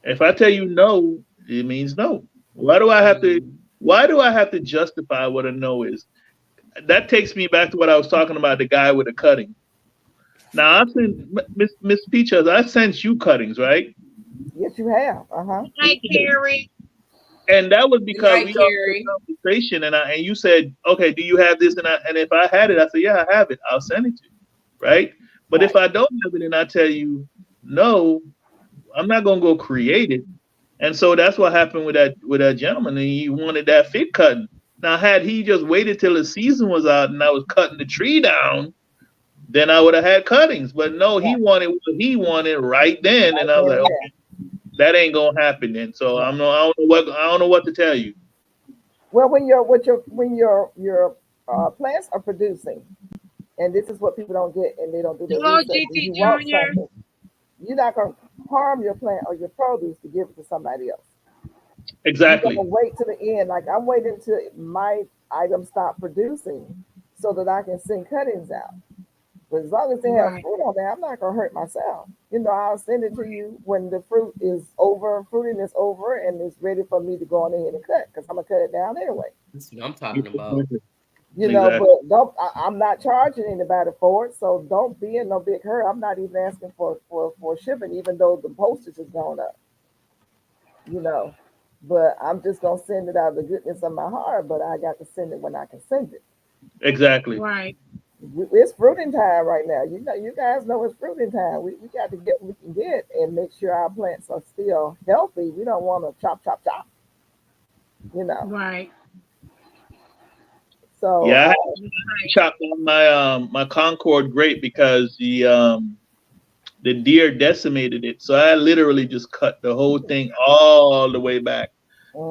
If I tell you no, it means no. Why do I have to justify what a no is? That takes me back to what I was talking about, the guy with the cutting. Now I've seen Miss Peaches, I sent you cuttings, right? Yes, you have. Uh-huh. Hi, Carrie. And that was because Right, we all had Carrie. a conversation, and you said, okay, do you have this? And if I had it, I said, yeah, I have it. I'll send it to you, right? But if I don't have it and I tell you no, I'm not gonna go create it. And so that's what happened with that gentleman. And he wanted that fig cutting. Now, had he just waited till the season was out and I was cutting the tree down, then I would have had cuttings. But no, he wanted what he wanted right then, and I was like, okay, that ain't gonna happen then. So I don't know what to tell you. Well, when your plants are producing, and this is what people don't get, and they don't do their Hello, research. GT You want Junior. something, you're not gonna harm your plant or your produce to give it to somebody else. Exactly. You're gonna wait to the end. Like I'm waiting till my items stop producing so that I can send cuttings out. But as long as they have fruit on there, I'm not gonna hurt myself. I'll send it to you when the fruiting is over and it's ready for me to go on ahead and cut because I'm gonna cut it down anyway. That's what I'm talking about. But I'm not charging anybody for it, so don't be in no big hurry. I'm not even asking for shipping, even though the postage has gone up. But I'm just gonna send it out of the goodness of my heart. But I got to send it when I can send it. Exactly. Right. It's fruiting time right now. You guys know it's fruiting time. We got to get what we can get and make sure our plants are still healthy. We don't want to chop. you know. Right. So Yeah, I had Right. chopped on my Concord grape because the deer decimated it. So I literally just cut the whole thing all the way back.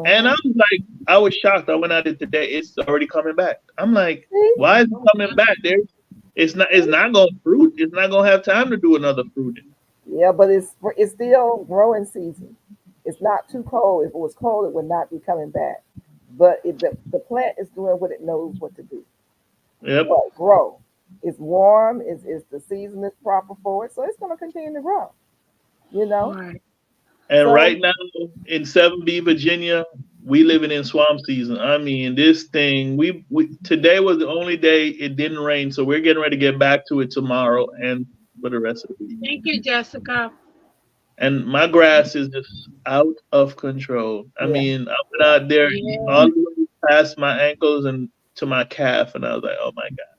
And I mhm. was like, I was shocked. I went at it today. It's already coming back. I'm like, See? why is it coming back? It's not gonna fruit. It's not gonna have time to do another fruiting. Yeah, but it's still growing season. It's not too cold. If it was cold, it would not be coming back. But the plant is doing what it knows what to do. Yep. But grow. It's warm. It's the season is proper for it, so it's going to continue to grow. You know. Right. And So right now in 7B, Virginia, we living in swamp season. I mean, this thing, we today was the only day it didn't rain, so we're getting ready to get back to it tomorrow and for the rest of the week. Thank you, Jessica. And my grass is just out of control. I yeah, mean, I went out there Yeah. all the way past my ankles and to my calf, and I was like, oh my God.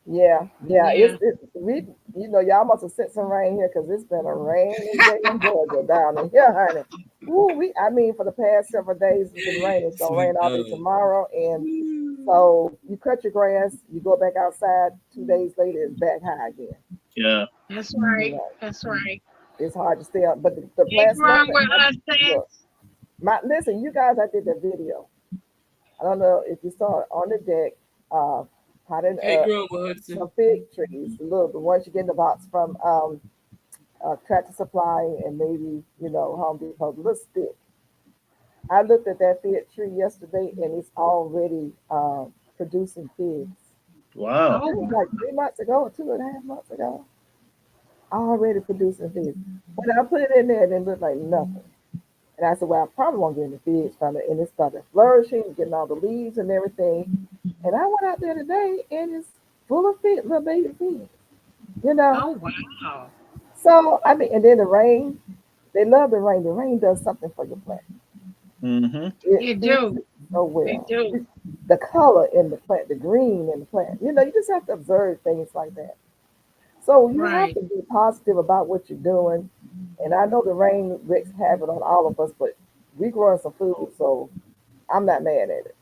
yeah. Yeah. We y'all must have sent some rain here because it's been a rainy day in Georgia down in here, honey. Ooh, I mean, for the past several days it's been raining. It's gonna rain all day tomorrow, and so you cut your grass, you go back outside. 2 days later, it's back high again. Yeah. That's You right. know, That's right. it's hard to stay up, but the Hey, plants love Ron, it. what I said? Look, listen, you guys, I did the video. I don't know if you saw it on the deck. Potted Hey, up girl, what's some fig trees, the ones you get in the box from Tractor Supply and maybe Home Depot. The little stick. I looked at that fig tree yesterday, and it's already producing figs. Wow. It was Oh, like 3 months ago or 2.5 months ago. Already producing figs. When I put it in there, it didn't look like nothing. And I said, well, I probably won't get any figs from it. And it started flourishing, getting all the leaves and everything. And I went out there today, and it's full of figs, little baby figs. You know. oh, wow. So I mean, and then the rain. They love the rain. The rain does something for your plant. Mm-hmm. It They feeds do. it so They well. do. The color in the plant, the green in the plant. You just have to observe things like that. So you have Right. to be positive about what you're doing. And I know the rain wreaks havoc on all of us, but we growing some food, so I'm not mad at it.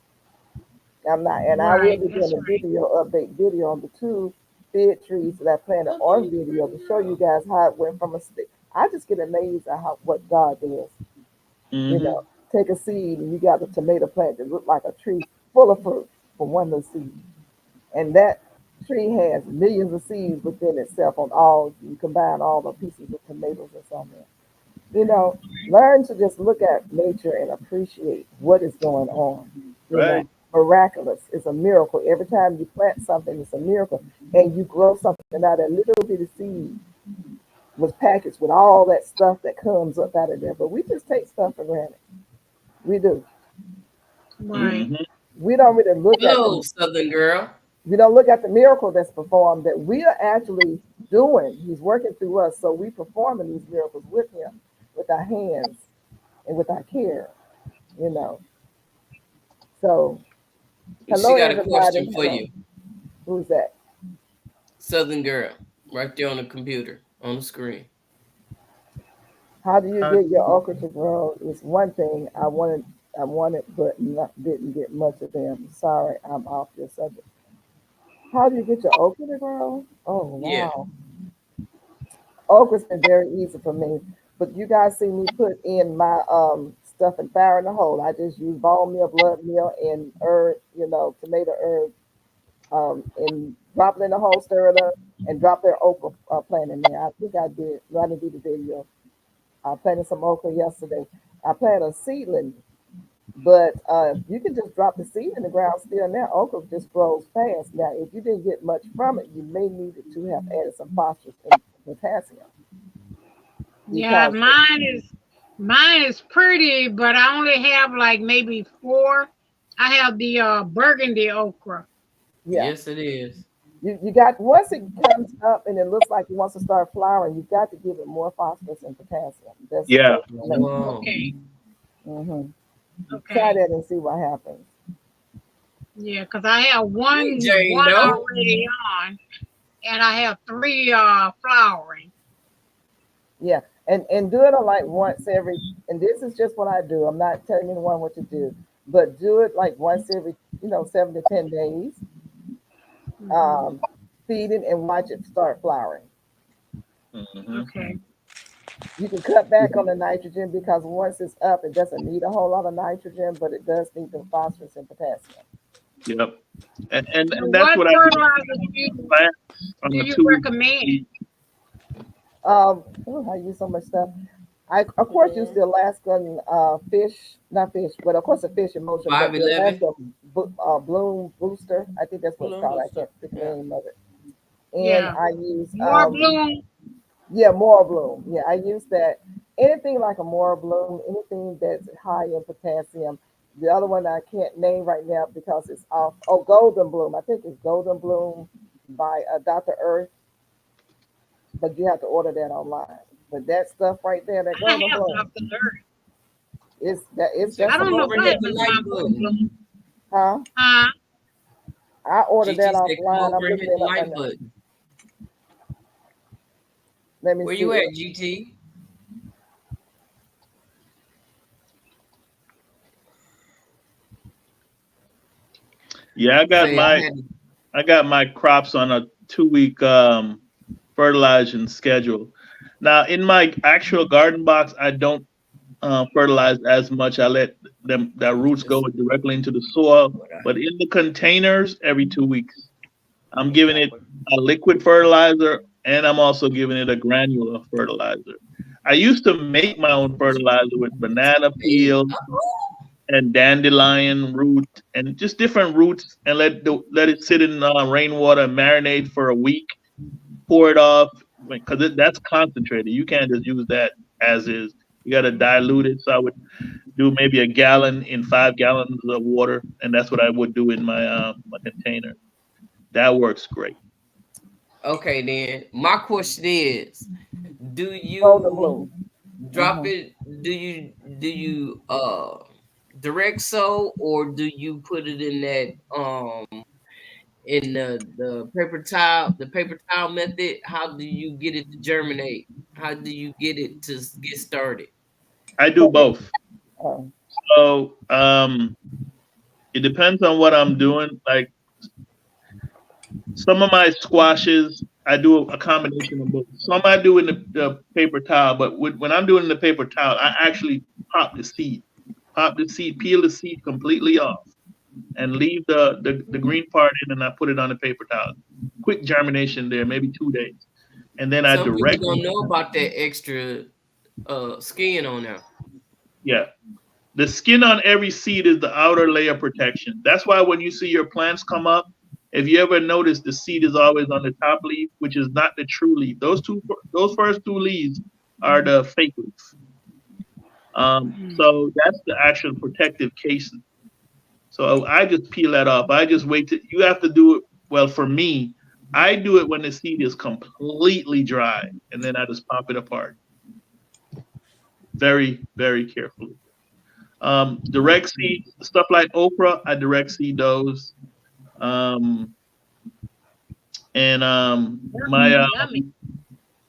I'm not, and I will Right. be doing That's a right. video update video on the two fig trees that I planted on video to show you guys how it went from a stick. I just get amazed at what God does. You Mm-hmm. know, take a seed and you got a tomato plant that looked like a tree full of fruit from one little seed, and that tree has millions of seeds within itself. On all you combine all the pieces of tomatoes that's on there. Learn to just look at nature and appreciate what is going on. Right. Miraculous. It's a miracle. Every time you plant something, it's a miracle. And you grow something out of that little bitty seed was packaged with all that stuff that comes up out of there. But we just take stuff for granted. We do. Right. Mm-hmm. We don't really look at Hello, the Southern girl. we don't look at the miracle that's performed that we are actually doing. He's working through us. So we performing these miracles with him, with our hands and with our care, you know. So She hello got a everybody. question for Hello. you, Who's that? Southern girl, right there on the computer, on the screen. How do you Uh, get your okra to grow? Is one thing I wanted, but didn't get much of them. Sorry, I'm off your subject. How do you get your okra to grow? Oh Yeah. wow, okra's been very easy for me. But you guys see me put in my stuff and fire in the hole. I just use bone meal, blood meal, and herb, tomato herb, and drop it in the hole, stir it up, and drop their okra plant in there. I think I did. I didn't do the video. I planted some okra yesterday. I planted a seedling, but you can just drop the seed in the ground still now. Okra just grows fast. Now, if you didn't get much from it, you may need to have added some phosphorus and potassium Yeah, because mine is pretty, but I only have like maybe four. I have the burgundy okra. yeah, Yes, it is. you got once it comes up and it looks like it wants to start flowering, you've got to give it more phosphorus and potassium. yeah. That's the main Whoa. Okay. hmm Try Okay. that and see what happens. Yeah, because I have Hey, one Jane Doe. already on, and I have three flowering. Yeah, And do it like once every. And this is just what I do. I'm not telling anyone what to do, but do it like once every 7 to 10 days. Feeding and watch it start flowering. Mhm. Okay. You can cut back on the nitrogen because once it's up, it doesn't need a whole lot of nitrogen, but it does need the phosphorus and potassium. Yep. And So that's what what I fertilizer do plant on you a 2 recommend? I use so much stuff. I of course use the Alaskan not fish, but of course a fish emulsion, but the 511? Alaskan bloom booster. I think that's what it's Bloom called. I booster. can't think of the Yeah. name of it. And Yeah. I use More bloom. yeah, more bloom. Yeah, I use that. Anything like a more bloom, anything that's high in potassium. The other one I can't name right now because it's off. Oh, Golden Bloom. I think it's Golden Bloom by Dr. Earth, but you have to order that online. But that stuff right there, that I Golden have Bloom, Dr. Earth. it's Check that's I a don't know over what here happened the to my like button. bloom. huh? Huh? I ordered GT that said come offline. I'm over and looking hit it the up right like now. button. Let me Where see you at, it. GT? Yeah, Say I had I got my crops on a 2 week fertilizing schedule. Now in my actual garden box, I don't fertilize as much. I let them the roots go directly into the soil. But in the containers, every 2 weeks, I'm giving it a liquid fertilizer and I'm also giving it a granular fertilizer. I used to make my own fertilizer with banana peel and dandelion root and just different roots and let it sit in rainwater and marinate for a week. Pour it off because that's concentrated. You can't just use that as is. You got to dilute it. So I would do maybe a gallon in 5 gallons of water, and that's what I would do in my container. That works great. Okay, then my question is, do Golden you Bloom. drop Mhm. it? Do you direct sow or do you put it in that in the paper towel method? How do you get it to germinate? How do you get it to get started? I do both. Uh, So it depends on what I'm doing. Like some of my squashes, I do a combination of both. Some I do in the paper towel, but when I'm doing the paper towel, I actually pop the seed, peel the seed completely off, and leave the green part in, and I put it on the paper towel. Quick germination there, maybe 2 days, and then I Some people direct. don't know about that extra skin on there. Yeah, the skin on every seed is the outer layer protection. That's why when you see your plants come up, if you ever notice, the seed is always on the top leaf, which is not the true leaf. Those first two leaves are the fake leaf. So that's the actual protective casing. So I just peel that off. I just wait till you have to do it. Well, for me, I do it when the seed is completely dry, and then I just pop it apart very, very carefully. Direct seed stuff like okra, I direct seed those. Um, and Yummy.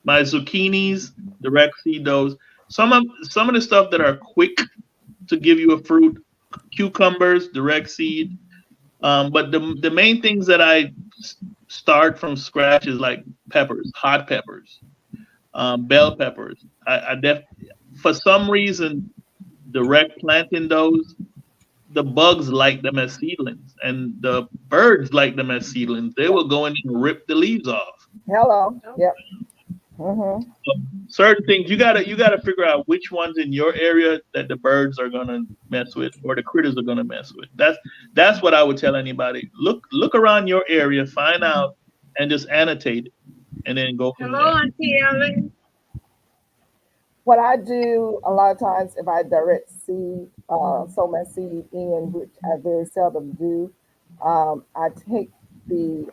my zucchinis, direct seed those. Some of the stuff that are quick to give you a fruit, cucumbers, direct seed. But the main things that I start from scratch is like peppers, hot peppers, bell peppers. For some reason, direct planting those, the bugs like them as seedlings, and the birds like them as seedlings. They will go in and rip the leaves off. Hello. Yep. Mm-hmm. Certain things you gotta figure out which ones in your area that the birds are gonna mess with or the critters are gonna mess with. That's what I would tell anybody. Look around your area, find out, and just annotate it, and then go from Hello, there. Auntie Ellen. What I do a lot of times, if I direct seed, sow my seed in, which I very seldom do, I take the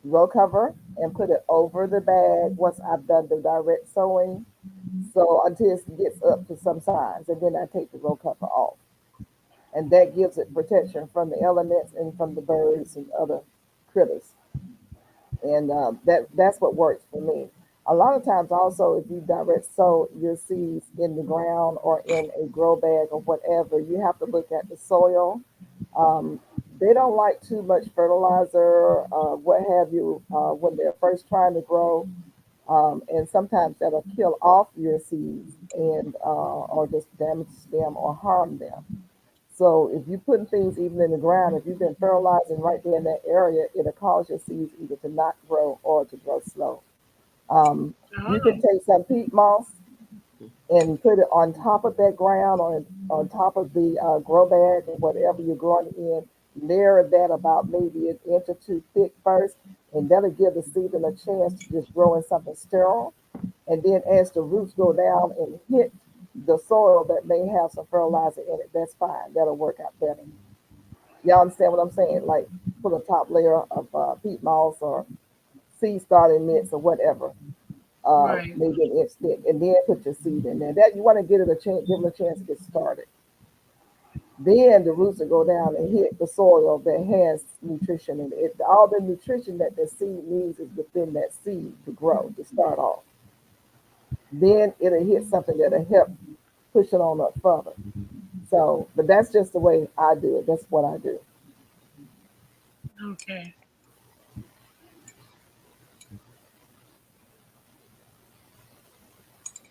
row cover and put it over the bag once I've done the direct sowing. So until it gets up to some size, and then I take the row cover off, and that gives it protection from the elements and from the birds and other critters. And that's what works for me. A lot of times also, if you direct sow your seeds in the ground or in a grow bag or whatever, you have to look at the soil. Um, they don't like too much fertilizer, what have you, when they're first trying to grow. And sometimes that'll kill off your seeds and or just damage them or harm them. So if you're putting things even in the ground, if you've been fertilizing right there in that area, it'll cause your seeds either to not grow or to grow slow. You can take some peat moss and put it on top of that ground or on top of the grow bag or whatever you're growing in. Layer that about maybe an inch or two thick first, and that'll give the seed a chance to just grow in something sterile. And then as the roots go down and hit the soil that may have some fertilizer in it, that's fine. That'll work out better. Y'all understand what I'm saying? Like put a top layer of peat moss or seed starting mix or whatever, Right. maybe an inch thick, and then put your seed in there. That you want to get it a chance, give them a chance to get started. Then the roots will go down and hit the soil that has nutrition in it. All the nutrition that the seed needs is within that seed to grow, to start off. Then it'll hit something that'll help push it on up further. So, but that's just the way I do it. That's what I do. Okay.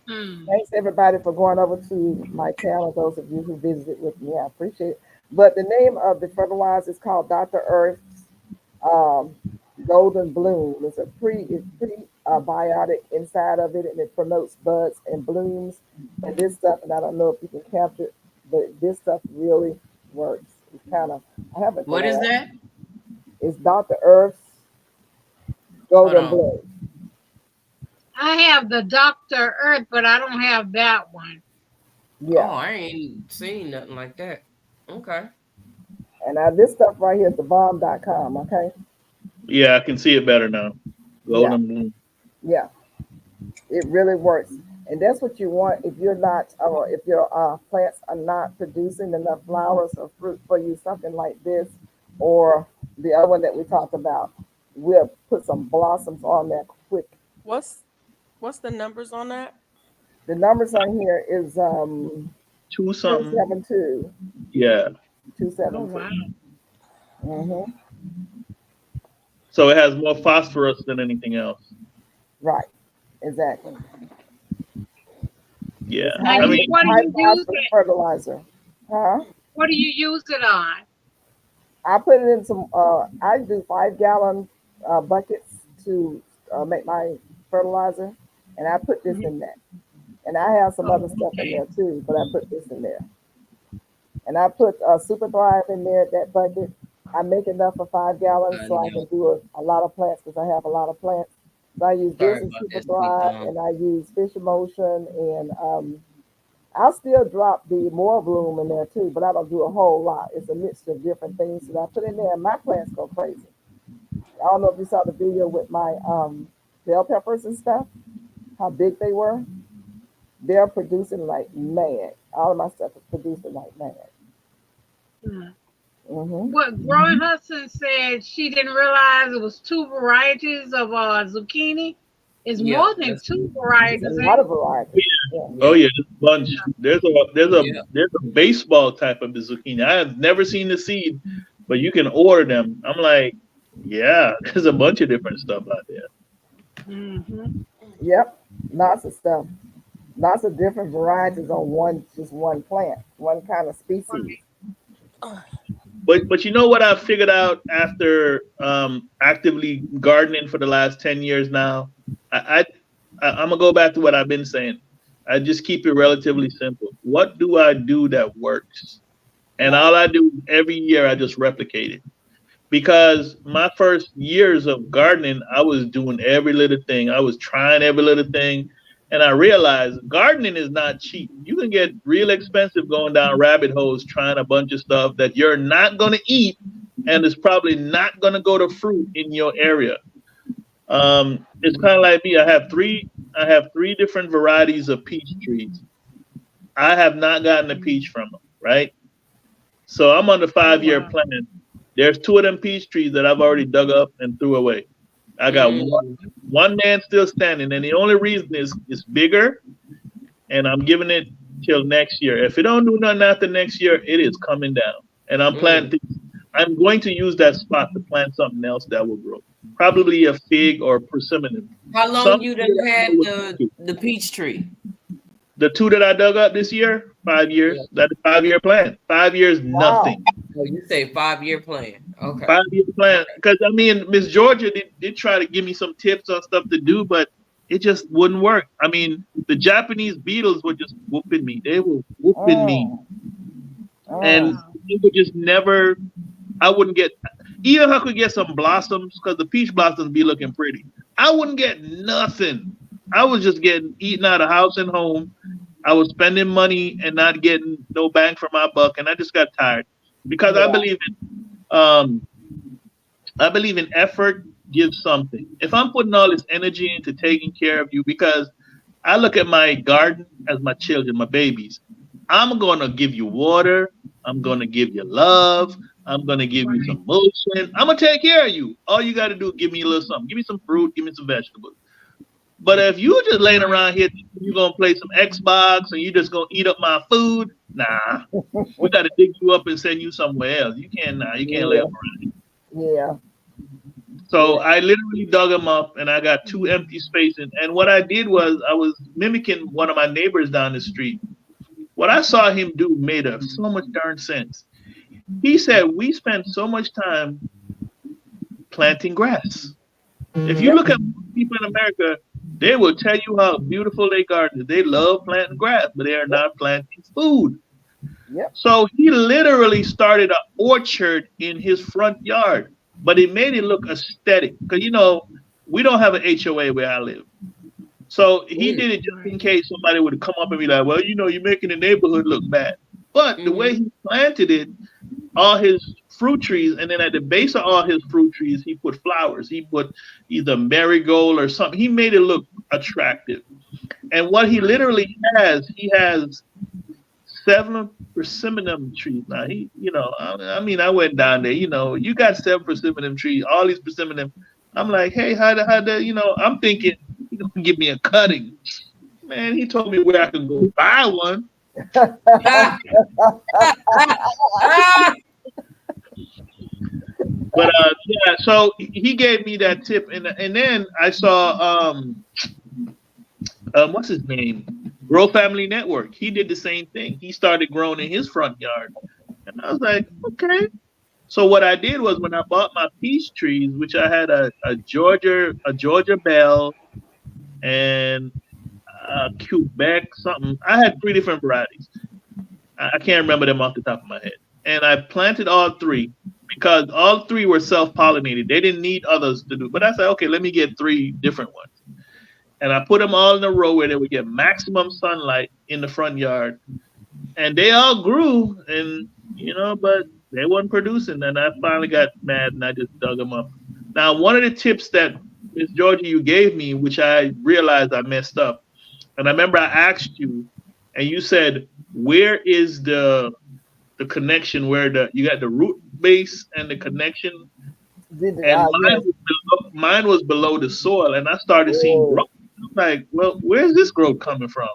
Hmm. Thanks everybody for going over to my channel. Those of you who visited with me, I appreciate it. But the name of the fertilizer is called Dr. Earth's um, Golden Bloom. It's prebiotic inside of it, and it promotes buds and blooms. And this stuff, and I don't know if you can capture it, but this stuff really works. It's kind of, I haven't. What is that? It's Dr. Earth's Hold Golden on. Bloom. I have the Dr. Earth, but I don't have that one. Yeah. Oh, I ain't seen nothing like that. Okay. And this stuff right here is thebomb.com, okay? Yeah, I can see it better now. Yeah. Golden bloom. Yeah. It really works. And that's what you want if you're not, or if your plants are not producing enough flowers or fruit for you, something like this, or the other one that we talked about. We'll put some blossoms on there quick. What's the numbers on that? The numbers on here is 2 something. 272. Yeah. Oh, 272. wow. Mm-hmm. So it has more phosphorus than anything else. Right. Exactly. Yeah. It's Now, I high, mean, what do high you use phosphorus it? fertilizer. Huh? What do you use it on? I put it in some, I do 5-gallon buckets to make my fertilizer, and I put this in that. And I have some Oh, other stuff in okay. there too, but I put this in there. And I put Super Thrive in there, that bucket. I make enough for 5 gallons so I can do a lot of plants because I have a lot of plants. So I use this Sorry and about Super that, sweet Thrive, tongue. and I use Fish Emotion, and I'll still drop the more bloom in there too, but I don't do a whole lot. It's a mixture of different things that I put in there, and my plants go crazy. I don't know if you saw the video with my bell peppers and stuff, how big they were. They're producing like mad. All of my stuff is producing like mad. Hmm. Hmm. What Growing Hudson said she didn't realize it was 2 varieties of zucchini. It's Yeah, more than that's 2 There's a varieties. lot of variety. Yeah. oh yeah. yeah, there's a bunch. Yeah. There's a baseball type of zucchini. I have never seen the seed, but you can order them. I'm like, yeah, there's a bunch of different stuff out there. Mm-hmm. Yep. Lots of stuff. Lots of different varieties on just one plant, one kind of species. Right. But you know what I've figured out after actively gardening for the last 10 years now? I'm gonna go back to what I've been saying. I just keep it relatively simple. What do I do that works? And all I do every year, I just replicate it. Because my first years of gardening, I was doing every little thing. I was trying every little thing. And I realized gardening is not cheap. You can get real expensive going down rabbit holes trying a bunch of stuff that you're not going to eat, and it's probably not going to go to fruit in your area. It's kind of like me. I have three different varieties of peach trees. I have not gotten a peach from them, right? So I'm on the 5-year Wow. plan. There's 2 of them peach trees that I've already dug up and threw away. I got Mm. One man still standing, and the only reason is it's bigger, and I'm giving it till next year. If it don't do nothing after next year, it is coming down. And I'm planting. I'm going to use that spot to plant something else that will grow. Probably a fig or persimmon. How long you done had the peach tree? The two that I dug up this year, 5 years. Yeah. That's a 5-year plan. 5 years, nothing. Oh, you say 5-year plan. Okay. 5-year plan. Because I mean, Miss Georgia did try to give me some tips on stuff to do, but it just wouldn't work. I mean, the Japanese beetles were just whooping me. They were whooping me. And it would just never, I wouldn't get, even if I could get some blossoms, because the peach blossoms be looking pretty, I wouldn't get nothing. I was just getting eaten out of house and home. I was spending money and not getting no bang for my buck, and I just got tired. Because I believe in effort gives something. If I'm putting all this energy into taking care of you, because I look at my garden as my children, my babies. I'm going to give you water. I'm going to give you love. I'm going to give you some motion. I'm going to take care of you. All you got to do is give me a little something. Give me some fruit. Give me some vegetables. But if you're just laying around here, you're going to play some Xbox and you're just going to eat up my food, nah. We got to dig you up and send you somewhere else. You can't lay up around here. Yeah. So I literally dug them up and I got 2 empty spaces. And what I did was I was mimicking one of my neighbors down the street. What I saw him do made so much darn sense. He said, we spend so much time planting grass. If you look at people in America, they will tell you how beautiful their garden is. They love planting grass, but they are not planting food. Yep. So he literally started an orchard in his front yard, but it made it look aesthetic. Because, you know, we don't have an HOA where I live. So he did it just in case somebody would come up and be like, well, you know, you're making the neighborhood look bad. But the way he planted it, all his fruit trees, and then at the base of all his fruit trees, he put flowers. He put either marigold or something. He made it look attractive. And what he literally has, he has 7 persimmon trees. Now, he, you know, I mean, I went down there, you know, you got 7 persimmon trees, all these persimmon. I'm like, hey, how the, you know, I'm thinking, he's going to give me a cutting. Man, he told me where I could go buy one. But yeah, so he gave me that tip, and then I saw what's his name, Grow Family Network. He did the same thing. He started growing in his front yard, and I was like, okay. So what I did was when I bought my peach trees, which I had a Georgia Belle and Quebec something. I had 3 different varieties. I can't remember them off the top of my head. And I planted all 3 because all 3 were self-pollinated. They didn't need others to do. But I said, okay, let me get 3 different ones. And I put them all in a row where they would get maximum sunlight in the front yard. And they all grew, and you know, but they weren't producing. And I finally got mad and I just dug them up. Now, one of the tips that Miss Georgia you gave me, which I realized I messed up, and I remember I asked you, and you said, where is the connection where you got the root base and the connection? And mine was below the soil, and I started seeing growth. I'm like, well, where's this growth coming from?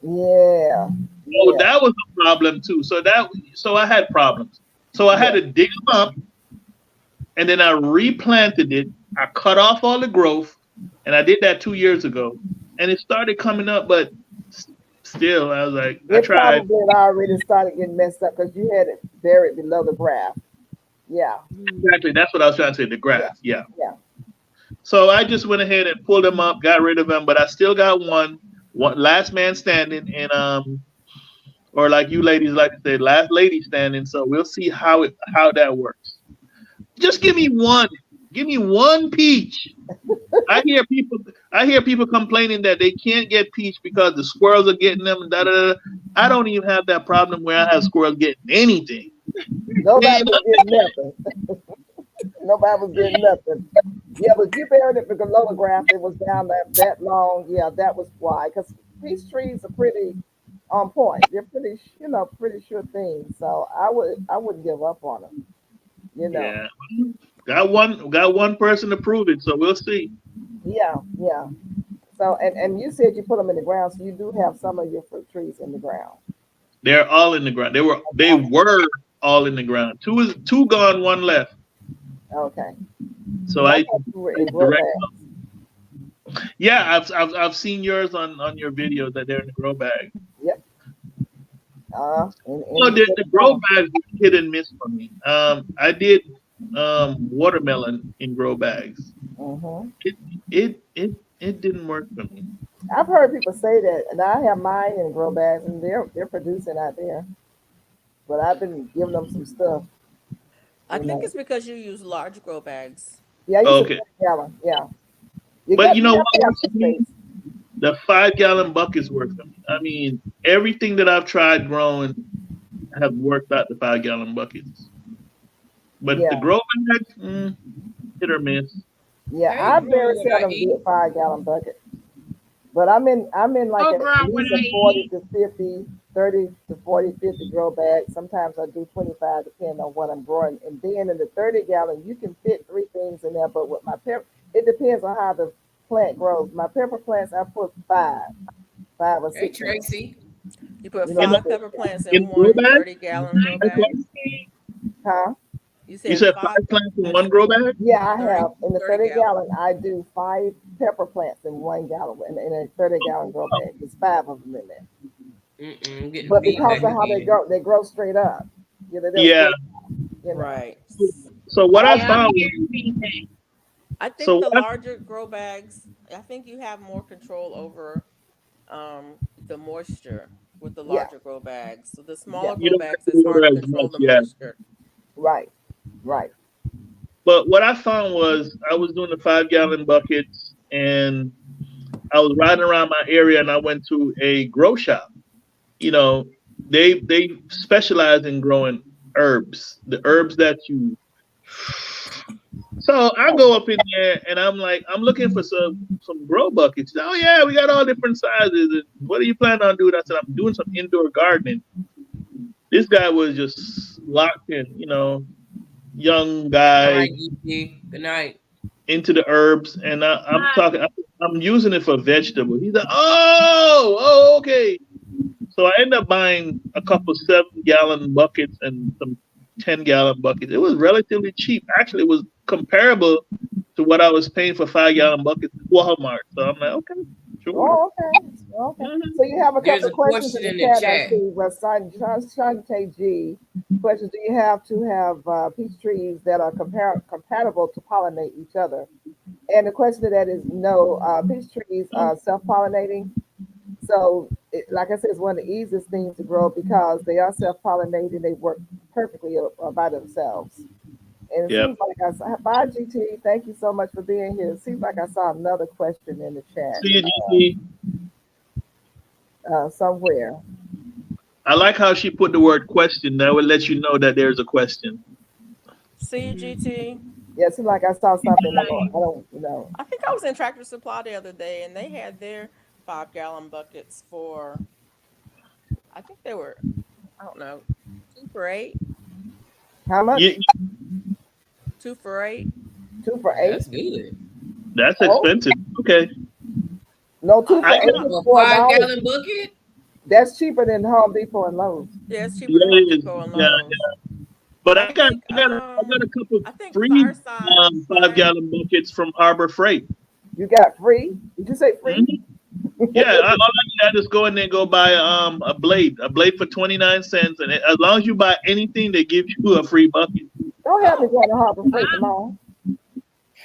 Yeah. So that was a problem too. So I had problems. So I had to dig them up, and then I replanted it. I cut off all the growth, and I did that 2 years ago, and it started coming up, but still, I was like, I tried. Probably already started getting messed up because you had it buried below the grass. Yeah. Exactly. That's what I was trying to say. The grass. Yeah. Yeah. So I just went ahead and pulled them up, got rid of them, but I still got one last man standing, and or like you ladies like to say, last lady standing. So we'll see how that works. Just give me one. Give me one peach. I hear people complaining that they can't get peach because the squirrels are getting them. I don't even have that problem where I have squirrels getting anything. Nobody was getting nothing. Nobody was getting nothing. Yeah, but you buried it below the grass. It was down that long. Yeah, that was why. Because peach trees are pretty on point. They're pretty sure things. So I wouldn't give up on them. You know. Yeah. Got one person to prove it, so we'll see. Yeah, yeah. So, and you said you put them in the ground, so you do have some of your fruit trees in the ground. They're all in the ground. They were all in the ground. Two gone, one left. Okay. So I I thought you were I in grow direct. bags. Yeah, I've seen yours on your video that they're in the grow bag. Yep. No, the grow bags were hit and miss for me. I did watermelon in grow bags. Mm-hmm. It didn't work for me. I've heard people say that, and I have mine in grow bags, and they're producing out there. But I've been giving them some stuff. I You think know. it's because you use large grow bags. Yeah, I used Okay, 30 gallon. Yeah. but you know what got works some for me? space. The 5 gallon buckets work for me. I mean, everything that I've tried growing have worked out the 5 gallon buckets. But the Yeah. grow bags, hit or miss. Yeah, Hey, I grow very what I seldom eat. get 5 gallon bucket. But I'm in like Oh, at girl, what least I a 40 eat. to 50, 30 to 40, 50 grow bag. Sometimes I do 25 depending on what I'm growing. And then in the 30 gallon, you can fit 3 things in there. But with my pepper, it depends on how the plant grows. My pepper plants, I put five or Hey, six in. Tracy. You put You know, In 5 pepper plants in in grow one bag? 30-gallon grow bag. huh? You You said said 5 5 plants in plants one grow bag? Yeah, I 30, have. In the 30 30 gallon. gallon, I do 5 pepper plants in 1 gallon. In a 30 gallon grow bag, there's 5 of them in there. Get the But feedback because of how again. they grow straight up. You know, they don't Yeah. you know. Right. So what I Yeah, I'm found, getting feedback. I so think the what I, larger grow bags, I think you have more control over the moisture with the Yeah, larger grow bags. So the yeah, smaller you grow don't have bags, to it's hard water to as control much, the yeah. moisture. right, right. But what I found was I was doing the 5 gallon buckets and I was riding around my area and I went to a grow shop. You know, they specialize in growing herbs, the herbs that you. So I go up in there and I'm like, I'm looking for some grow buckets. Oh yeah, we got all different sizes. And what are you planning on doing? I said, I'm doing some indoor gardening. This guy was just locked in, young All guy right, GT. Good night. into the herbs, and I'm Hi. talking. I'm using it for vegetables. He's like, oh, okay. So I ended up buying a couple 7 gallon buckets and some 10 gallon buckets. It was relatively cheap. Actually, it was comparable to what I was paying for 5 gallon buckets at Walmart. So I'm like, okay, sure. Oh, okay. Okay. Mhm. So you have a There's couple a of questions question in in the the chat. I chat. see. Well, Shante G questions: do you have to have peach trees that are compatible to pollinate each other? And the question to that is no. Peach trees are self-pollinating. So, like I said, it's one of the easiest things to grow because they are self-pollinating. They work perfectly by themselves. And it Yep. seems like I saw, bye GT. Thank you so much for being here. It seems like I saw another question in the chat See you, GT. somewhere. I like how she put the word question. That would let you know that there's a question. See you, GT. Yeah, it seemed like I saw something. I don't know. I think I was in Tractor Supply the other day and they had their 5 gallon buckets for, I think they were, I don't know, 2 for $8. How much? You, 2 for $8. 2 for 8? That's good. that's Oh. expensive. Okay. No, 2 for I 8 got is A $4. 5 gallon bucket? That's cheaper than Home Depot and Lowe's. Yeah, it's cheaper yeah, than Home it is. Depot and Yeah, Lowe's. yeah. But I think I got a couple I think free Fireside 5 gallon buckets from Harbor Freight. You got free? Did you say free? Mhm. Yeah, all I need, I just go in there and go buy a blade for 29 cents, and as long as you buy anything, they give you a free bucket. Don't have me going to Harbor Freight tomorrow.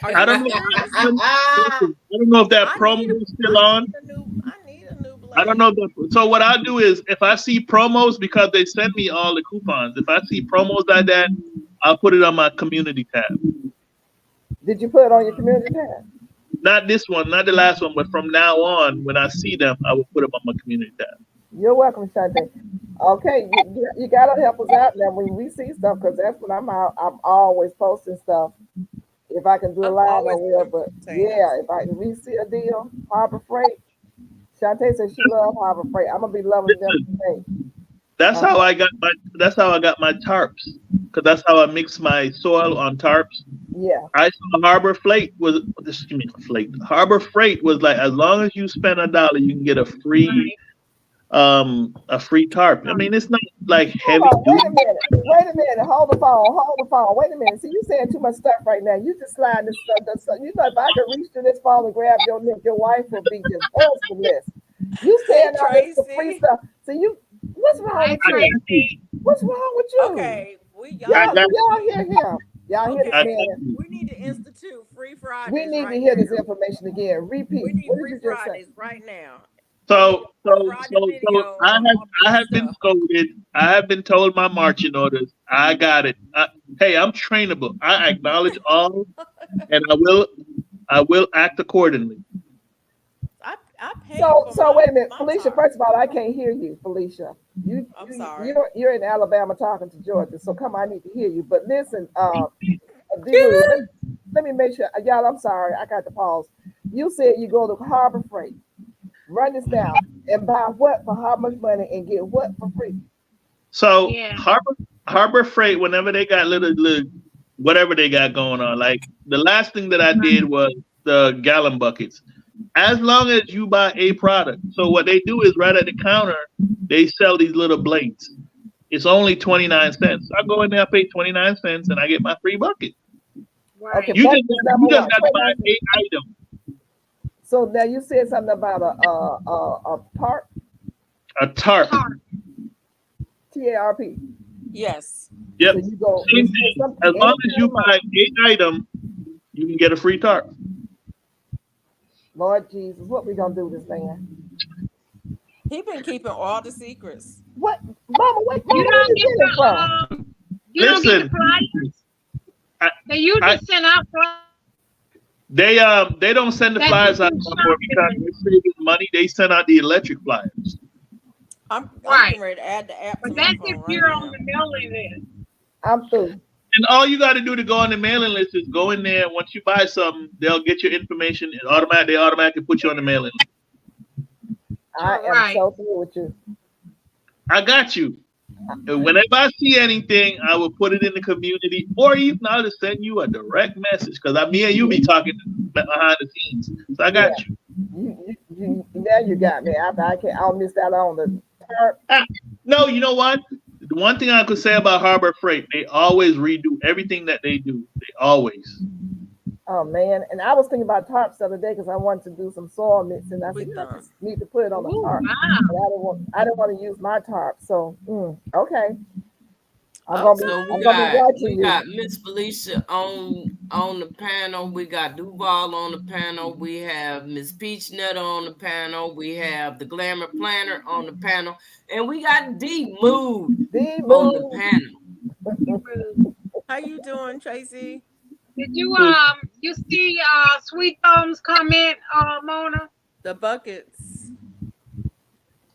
Are I you don't know. serious? I don't know if that promo is still on. I need a new blade. I don't know. So what I do is, if I see promos, because they send me all the coupons, if I see promos like that, I'll put it on my community tab. Did you put it on your community tab? Not this one, not the last one, but from now on, when I see them, I will put them on my community tab. You're welcome, Shante. Okay, you gotta help us out now when we see stuff, because that's when I'm out. I'm always posting stuff. If I can do a I'm live, I always will. But saying yeah, if we see a deal, Harbor Freight. Shante says she loves Harbor Freight. I'm gonna be loving them today. That's how I got my tarps. because that's how I mix my soil on tarps. Yeah. I saw Harbor Freight was excuse me, Freight. Harbor Freight was like, as long as you spend $1, you can get a free tarp. I mean, it's not like Hold heavy on, wait duty. a minute. Wait a minute. Hold the phone. Wait a minute. See, you saying too much stuff right now. You just sliding this stuff. You know, if I could reach through this phone and grab your neck, your wife would be just husbandless. You saying all this the free Tracy. stuff. So you, what's wrong Hi, with you? Tracy. What's wrong with you? Okay, I got Y'all hear him. Y'all hear Okay. this man. we need to institute Free Fridays. We need right to hear now. this information again. Repeat. We need What Free did you just say? Fridays right now. So Friday video I on all have this been stuff. scolded. I have been told my marching orders. I got it. Hey, I'm trainable. I acknowledge all, and I will act accordingly. I paid So for wait a minute, my Felicia. tarp. First of all, I can't hear you, Felicia. I'm sorry. You're in Alabama talking to Georgia, so come on, I need to hear you. But listen, D-Lou, let me make sure, y'all. I'm sorry, I got to pause. You said you go to Harbor Freight. Run this down and buy what for how much money and get what for free? So Yeah. Harbor Freight, whenever they got little whatever they got going on, like the last thing that I did was the gallon buckets. As long as you buy a product, so what they do is right at the counter, they sell these little blades. It's only 29 cents. I go in there, I pay 29 cents, and I get my free bucket. Right. Okay, You bucket just number got one. to buy a item. So now you said something about a tarp, A tarp. TARP. Yes. Yep. So you go. Same thing. As long as you buy a item, you can get a free tarp. Lord Jesus, what we gonna do with this man? He been keeping all the secrets. What, Mama? Where You you don't get get it from? you don't get the Listen, flyers. They usually send out flyers. they don't send the That flyers you out can anymore shop because in. they're saving money. They send out the electric flyers. I'm Right. getting ready to add the app to But my that's if phone right you're now. on the mailing list. I'm through. And all you got to do to go on the mailing list is go in there. Once you buy something, they'll get your information and they automatically put you on the mailing list. I am Right. so through with you. I got you. And whenever I see anything, I will put it in the community, or even I'll just send you a direct message because me and you be talking behind the scenes. So I got you. Now you got me. I'll miss out on the tarp. No, you know what? The one thing I could say about Harbor Freight, they always redo everything that they do. They always. Oh man, and I was thinking about tarps the other day because I wanted to do some soil mixing. I said, I just need to put it on the Ooh, tarp. wow. But I didn't want to use my tarp. So okay. I'm So gonna we be got watching you. Miss Felicia on the panel. We got Duval on the panel. We have Miss Peach Nutter on the panel. We have the Glamour Planner on the panel, and we got D Mood on the panel. How you doing, Tracy? Did you see Sweet Thumb's comment, Mona? The buckets.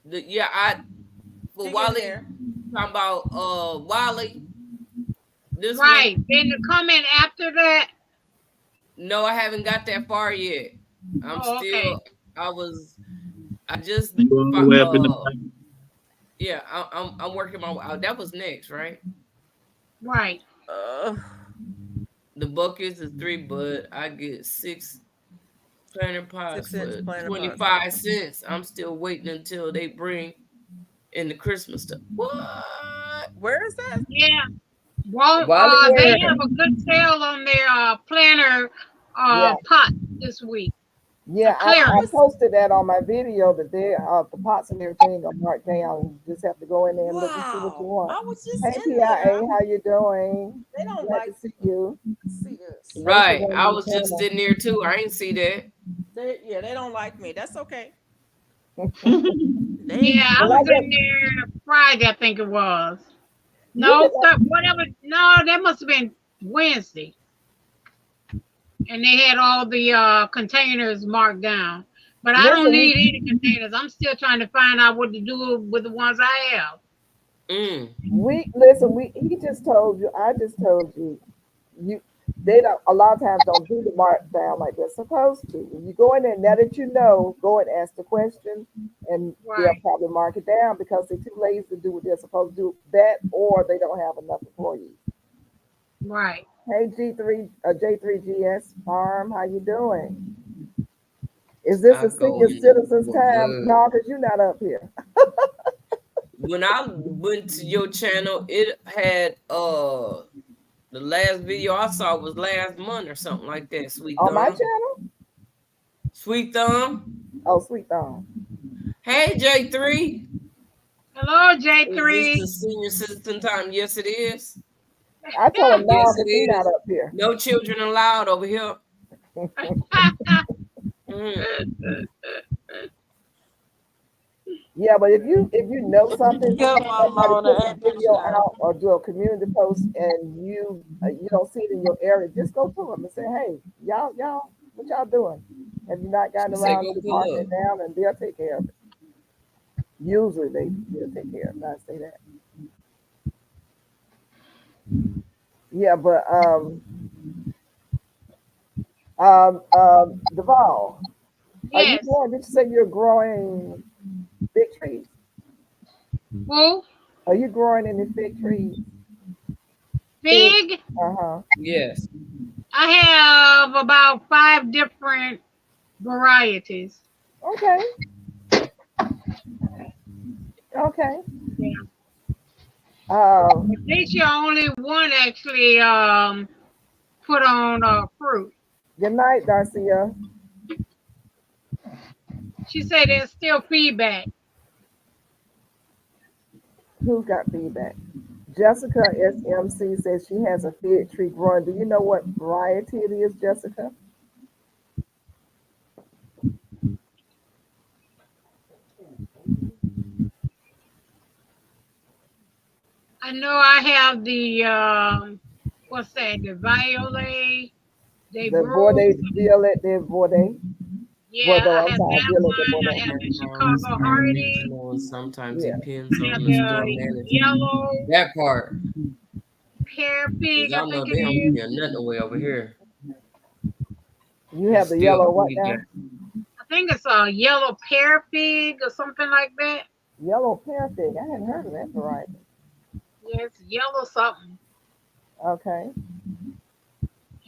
For Dig in Wally, there. talking about Wally. This Right. one, Then the comment after that. no, I haven't got that far yet. I'm Oh, still. okay. I just. You all the way up in the Yeah, I'm working my way out. That was next, right? Right. The buckets is 3, but I get 6 planter pots 6 for planter 25 pots. cents. I'm still waiting until they bring in the Christmas stuff. What? Where is that? Yeah. Well, Wally they Ware. have a good sale on their planter pot this week. Yeah, I posted that on my video that the pots and everything are marked down. You just have to go in there and look and see what you want. I was just Hey in there. PIA, how you doing? They don't Glad like to see you. see us. Right. I was just sitting there too. I ain't see that. They don't like me. That's okay. Yeah, I was in there Friday, I think it was. No, whatever. No, that must have been Wednesday. And they had all the containers marked down. But I don't need any containers. I'm still trying to find out what to do with the ones I have. He just told you, I just told you, they don't a lot of times don't do the markdown like they're supposed to. When you go in there, now that you know, go and ask the question and they'll probably mark it down because they're too lazy to do what they're supposed to do, that or they don't have enough for you. Right. Hey, J3GS Farm, how you doing? Is this I a go senior in citizens for time? good. No, because you're not up here. When I went to your channel, it had the last video I saw was last month or something like that. Sweet On my Thumb. channel? Sweet Thumb. Oh, Sweet Thumb. Hey J3. Hello, Is this J3. the senior citizen time? Yes, it is. I told him no Yes, it because he's not is. up here. No children allowed over here. Mhm. Yeah, but if you know something, Good, somebody Mama. puts a I video appreciate it. out or do a community post, and you don't see it in your area, just go to them and say, hey, y'all, what y'all doing? Have you not gotten She said around go to pull marking up. it down? And they'll take care of it. Usually they'll take care of it. I say that. Yeah, but Deval, are you Yes. growing? Did you say you're growing big trees? Who? Are you growing any fig trees? Big? Uh-huh. Yes. I have about 5 different varieties. Okay. Okay. Yeah. Um, This year only one actually put on fruit. good night, Darcia. She said there's still feedback. Who's got feedback? Jessica SMC says she has a fig tree growing. Do you know what variety it is, Jessica? I know I have the what's that? The violet, they The rose. Bordeaux Violet de Bordeaux. Yeah, Bordeaux, I I'm have sorry, that Violet de one. I Bordeaux. have the Sometimes, Chicago Hardy. sometimes Yeah. it depends I on have the store the manager. yellow That part. pear Because fig, I I know think it they don't give is. me a nothing away over here. You It's have the still yellow what now? feedback. I think it's a yellow pear fig or something like that. Yellow pear fig. I hadn't heard of that variety. Yeah, it's yellow something. Okay.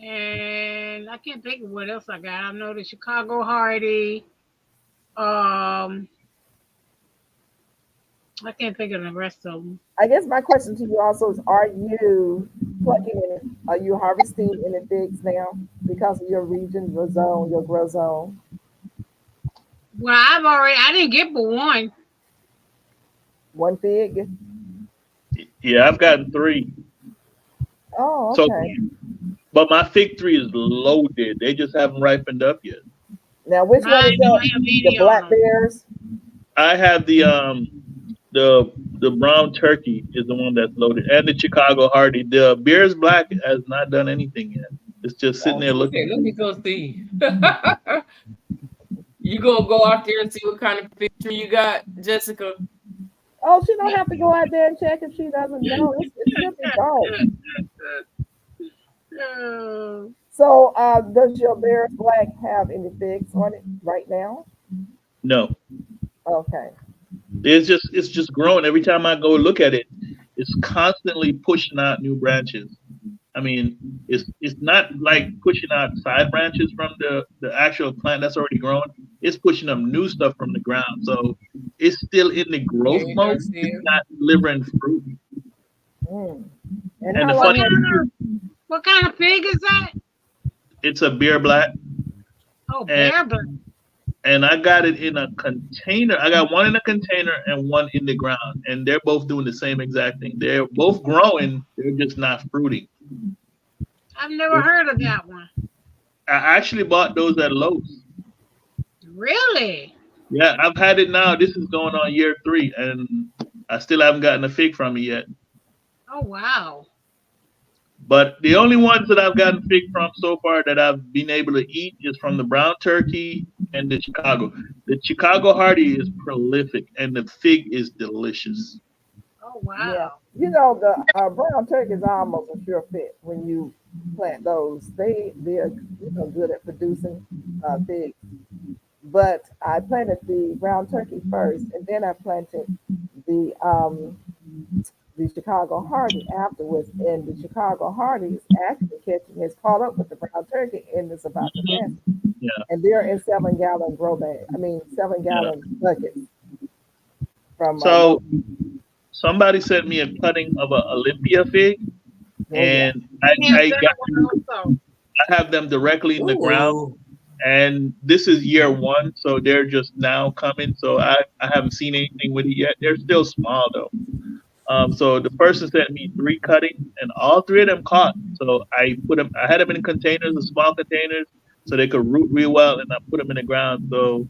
And I can't think of what else I got. I know the Chicago Hardy. Um, I can't think of the rest of them. I guess my question to you also is: are you plucking in? Are you harvesting any figs now because of your region, your zone, your grow zone? Well, I didn't get but one. One fig. Yeah, I've gotten 3 Oh, so okay. but my fig tree is loaded. They just haven't ripened up yet. Now, which one is Mine don't that? have The any on black them. bears? I have the brown turkey is the one that's loaded, and the Chicago Hardy. The Beers Black has not done anything yet. It's just sitting there Okay. Okay, looking. let me go see. You gonna go out there and see what kind of picture you got, Jessica? Oh, she don't have to go out there and check if she doesn't know. It should be gone. Oh, So, does your Bears Black have any figs on it right now? No, Okay. it's just growing. Every time I go look at it, it's constantly pushing out new branches. I mean, it's not like pushing out side branches from the actual plant that's already growing. It's pushing up new stuff from the ground. So it's still in the growth Hey, mode. It's Darcia. not delivering fruit. Mm. And And how the what long funny have kind thing of is, what kind of fig is that? it's a beer black, Oh, and bear black. I got it in a container. I got one in a container and one in the ground, and they're both doing the same exact thing. They're both growing. They're just not fruiting. I've never heard of that one. I actually bought those at Lowe's. Really? Yeah, I've had it now. This is going on year 3, and I still haven't gotten a fig from it yet. Oh, wow. But the only ones that I've gotten fig from so far that I've been able to eat is from the brown turkey and the Chicago. The Chicago Hardy is prolific, and the fig is delicious. Oh, yeah. wow. You know, the brown turkeys are almost a sure fit when you plant those. They're good at producing figs. But I planted the brown turkey first, and then I planted the the Chicago Hardy afterwards, and the Chicago Hardy is actually catching, has caught up with the brown turkey and is about to pass it. Yeah. And they're in 7-gallon grow bag. I mean, 7-gallon buckets. From So somebody sent me a cutting of a Olympia fig, and I have them directly in the ground. Ooh. And this is year one, so they're just now coming. So I haven't seen anything with it yet. They're still small though. So the person sent me 3 cuttings, and all 3 of them caught. So I put them. I had them in containers, the small containers, so they could root real well, and I put them in the ground. So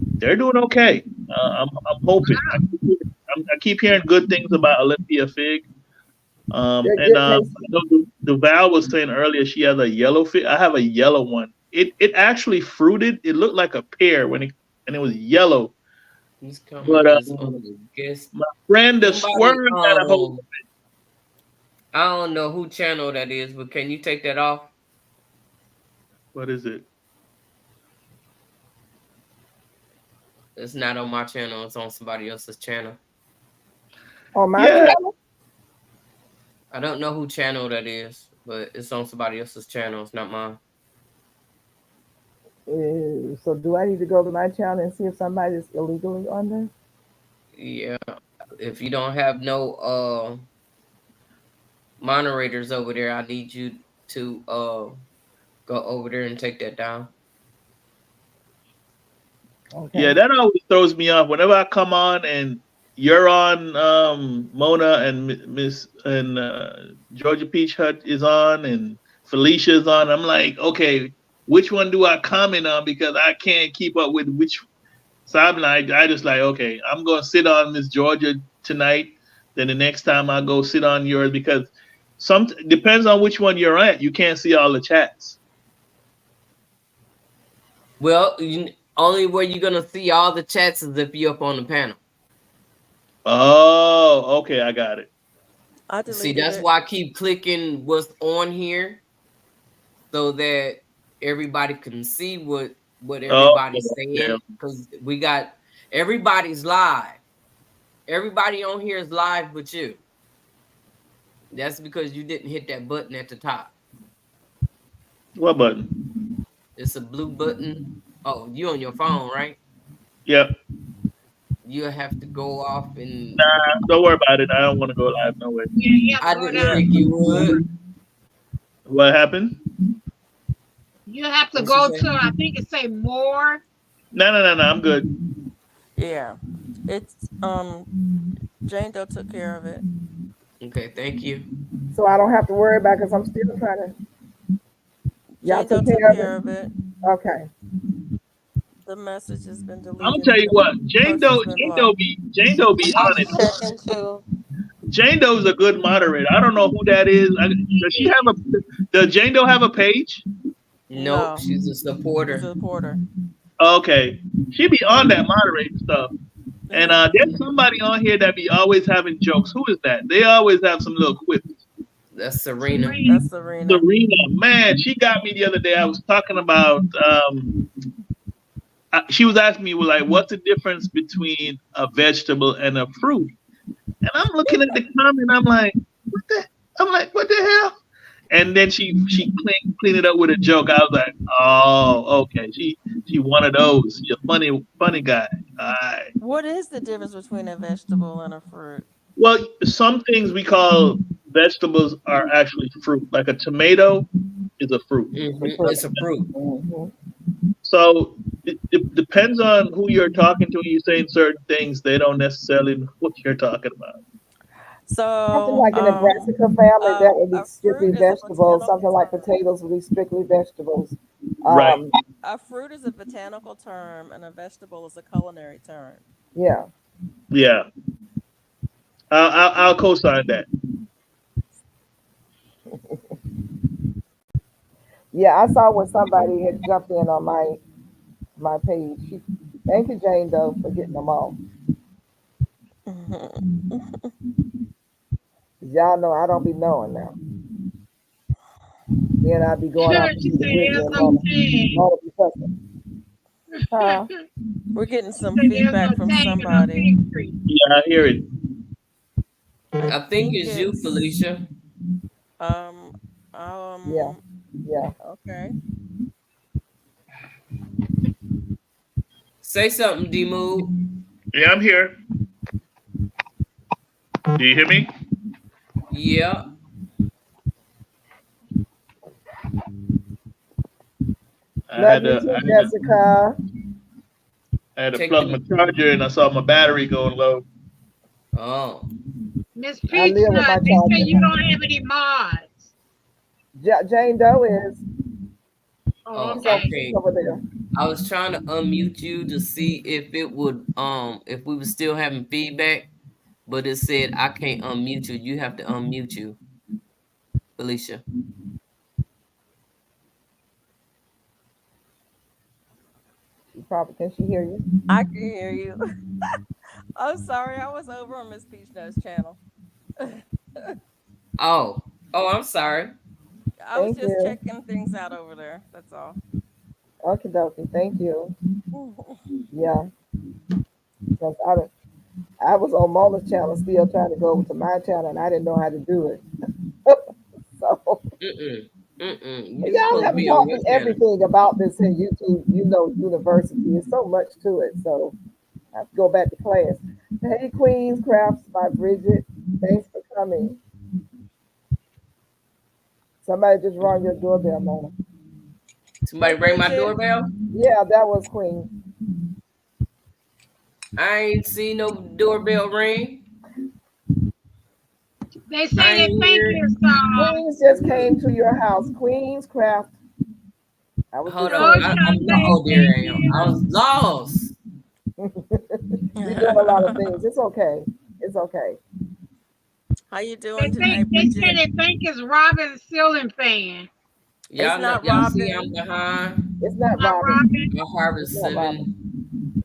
they're doing okay. I'm hoping. I keep hearing good things about Olympia fig. The Val was saying earlier she has a yellow fig. I have a yellow one. It actually fruited. It looked like a pear and it was yellow. But my friend the squirrel got a hold of it. I don't know who channel that is, but can you take that off? What is it? It's not on my channel. It's on somebody else's channel. On my channel? I don't know who channel that is, but it's on somebody else's channel. It's not mine. So do I need to go to my channel and see if somebody's illegally on there? Yeah. If you don't have no moderators over there, I need you to go over there and take that down. Okay. Yeah, that always throws me off. Whenever I come on and you're on, Mona and Miss and Georgia Peach Hut is on and Felicia is on, I'm like, okay, which one do I comment on, because I can't keep up with which. So I'm like, I just like, okay, I'm gonna sit on Miss Georgia tonight. Then the next time I go sit on yours, because depends on which one you're at. You can't see all the chats. Well, only way you're gonna see all the chats is if you're up on the panel. Oh, okay, I got it. See, that's why I keep clicking what's on here, so that everybody can see what everybody's saying. Because we got everybody's live. Everybody on here is live but you. That's because you didn't hit that button at the top. What button? It's a blue button. Oh, you on your phone, right? Yep. You'll have to go off and. Nah, don't worry about it. I don't want to go live no way. I didn't think you would. What happened? You have to go to, I think it say more. No, I'm good. Yeah, it's Jane Doe took care of it. Okay, thank you. So I don't have to worry about, because I'm still trying to. Y'all Jane Doe took care of it. Okay. The message has been deleted. I'm gonna tell you what, Jane Doe be on it. Jane Doe's a good moderator. I don't know who that is. Does Jane Doe have a page? No, she's a supporter. She's a supporter. Okay, she be on that moderating stuff. And there's somebody on here that be always having jokes. Who is that? They always have some little quips. That's Serena. That's Serena. Serena, man, she got me the other day. I was talking about. She was asking me, well, like, what's the difference between a vegetable and a fruit? And I'm looking at the comment. I'm like, what the hell? And then she cleaned it up with a joke. I was like, oh, okay. She one of those. She's a funny guy. All right. What is the difference between a vegetable and a fruit? Well, some things we call vegetables are actually fruit. Like a tomato is a fruit. Mm-hmm. It's a fruit. Mm-hmm. So it depends on who you're talking to. You're saying certain things, they don't necessarily know what you're talking about. So something like in the brassica family, that would be strictly vegetables. Something like potatoes would be strictly vegetables. Right. A fruit is a botanical term, and a vegetable is a culinary term. Yeah. Yeah. I'll co-sign that. Yeah, I saw when somebody had jumped in on my page. Thank you, Jane Doe, for getting them all. Y'all know I don't be knowing now. Then I'll be going out to We're getting some feedback from somebody. Yeah, I hear it. I think it's you, It's Felicia. um Yeah, um yeah. okay. Say something, D Mood. Yeah, I'm here. Do you hear me? Yeah. I Love had you to, too, Jessica. I had to Take plug my the charger and I saw my battery going low. oh. Miss I Peach live with Nut, my they say charger. you don't have any mods. Jane Doe is. Oh, Oh, okay. She's okay. over there. I was trying to unmute you to see if it would if we were still having feedback, but it said I can't unmute you. You have to unmute you, Felicia. Can she hear you? I can hear you. I'm sorry, I was over on Miss Peach Nut's channel. Oh. Oh, I'm sorry. I was Thank just you. checking things out over there. That's all. Okay, dokie. Thank you. Yeah, because I was on Mona's channel still trying to go over to my channel and I didn't know how to do it. So Mm-mm. Mm-mm. You y'all supposed to have be on taught your me channel. everything about this in YouTube, university. There's so much to it. So I have to go back to class. Hey, Queens Crafts by Bridget. Thanks for coming. Somebody just rang your doorbell, Mona. Somebody Hey, ring my Bridget. doorbell? Yeah, that was Queen. I ain't see no doorbell ring. They I say they ain't think hear it. it's Queens just came to your house. Queens Craft. I was Hold just on. saying. I'm Shantae, oh there thank I am. I you. was lost. You're doing a lot of things. It's okay. It's okay. How you They doing think tonight, they say Bridget? they think it's Robin ceiling fan. It's Y'all know not y'all see I'm Robin. behind. It's not Not Robin. Robin. I It's harvest not Robin. 7.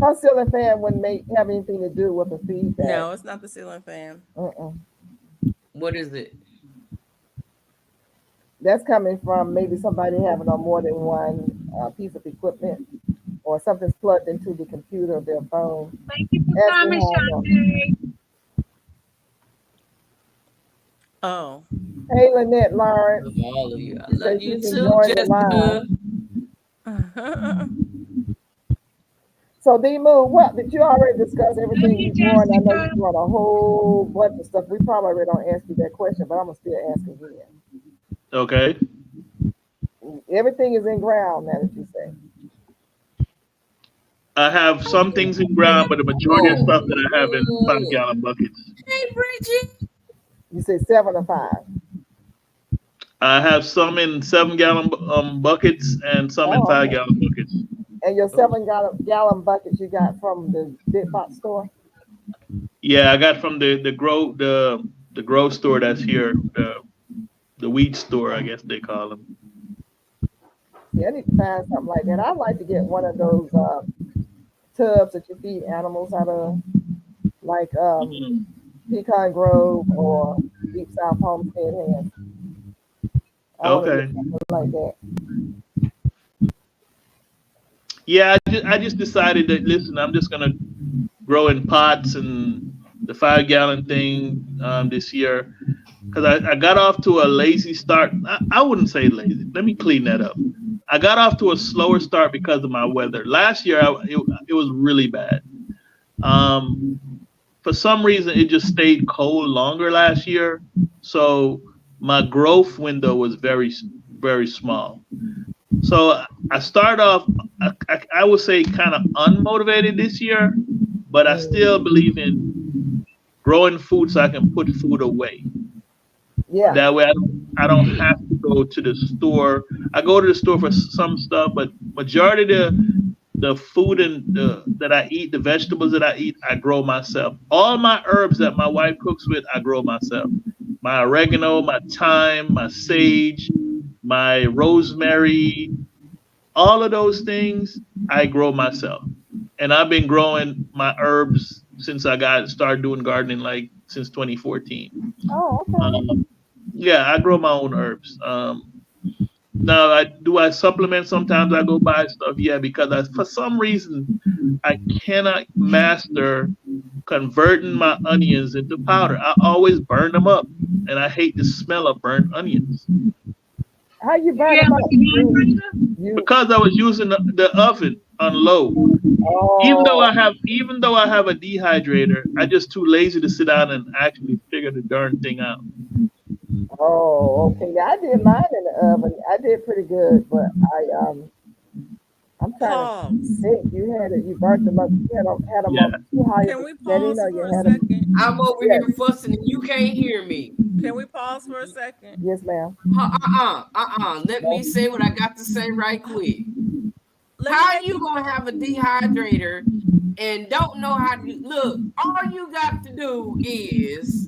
Her ceiling fan wouldn't have anything to do with the feedback. No, it's not the ceiling fan. Uh-uh. What is it? That's coming from maybe somebody having on more than one piece of equipment or something's plugged into the computer or their phone. Thank you for Ask me coming, how I know. Shantae. Oh. Hey, Lynette I Lawrence. love all of you. I She love says you she's too, enjoying the live. Jessica. So, D-Moo, what did you already discuss Love everything you, you're doing? I know Jessica. you're doing a whole bunch of stuff. We probably already don't ask you that question, but I'm gonna still ask again. Okay. Everything is in ground now that you say. I have some things in ground, but the majority of stuff that I have in 5 gallon buckets. Hey, Bridget. You say 7 or 5. I have some in 7 gallon buckets and some in Oh, five okay. gallon buckets. And your 7 gallon buckets you got from the big box store? Yeah, I got from the grow store that's here, the weed store, I guess they call them. Yeah, I need to find something like that. I'd like to get one of those tubs that you feed animals out of, like Pecan Grove or Deep South Homestead has. I want to get Okay. something like that. Yeah, I just decided that listen, I'm just gonna grow in pots and the 5 gallon thing this year because I got off to a lazy start. I wouldn't say lazy. Let me clean that up. I got off to a slower start because of my weather. Last year, it was really bad. For some reason, it just stayed cold longer last year. So my growth window was very, very small. So I start off, I would say, kind of unmotivated this year, but I still believe in growing food so I can put food away. Yeah. That way, I don't have to go to the store. I go to the store for some stuff, but majority of the food that I eat, the vegetables that I eat, I grow myself. All my herbs that my wife cooks with, I grow myself. My oregano, my thyme, my sage, my rosemary, all of those things I grow myself. And I've been growing my herbs since I started doing gardening, like since 2014. Oh, okay. Yeah, I grow my own herbs. Now, I supplement sometimes. I go buy stuff, yeah, because for some reason I cannot master converting my onions into powder. I always burn them up, and I hate the smell of burnt onions. How you burn You them have up? a dehydrator? You Because I was using the oven on low. Even though I have a dehydrator, I just too lazy to sit down and actually figure the darn thing out. Oh, okay. Yeah, I did mine in the oven. I did pretty good, but I'm trying to Pause. think. You had it. You burnt them up. You had them Yeah. on too high Can of we a setting, pause or for you a had them. second? I'm over Yes. here fussing and you can't hear me. Can we pause for a second? Yes, ma'am. Let me say what I got to say right quick. Let How me you gonna have a dehydrator and don't know how to look? All you got to do is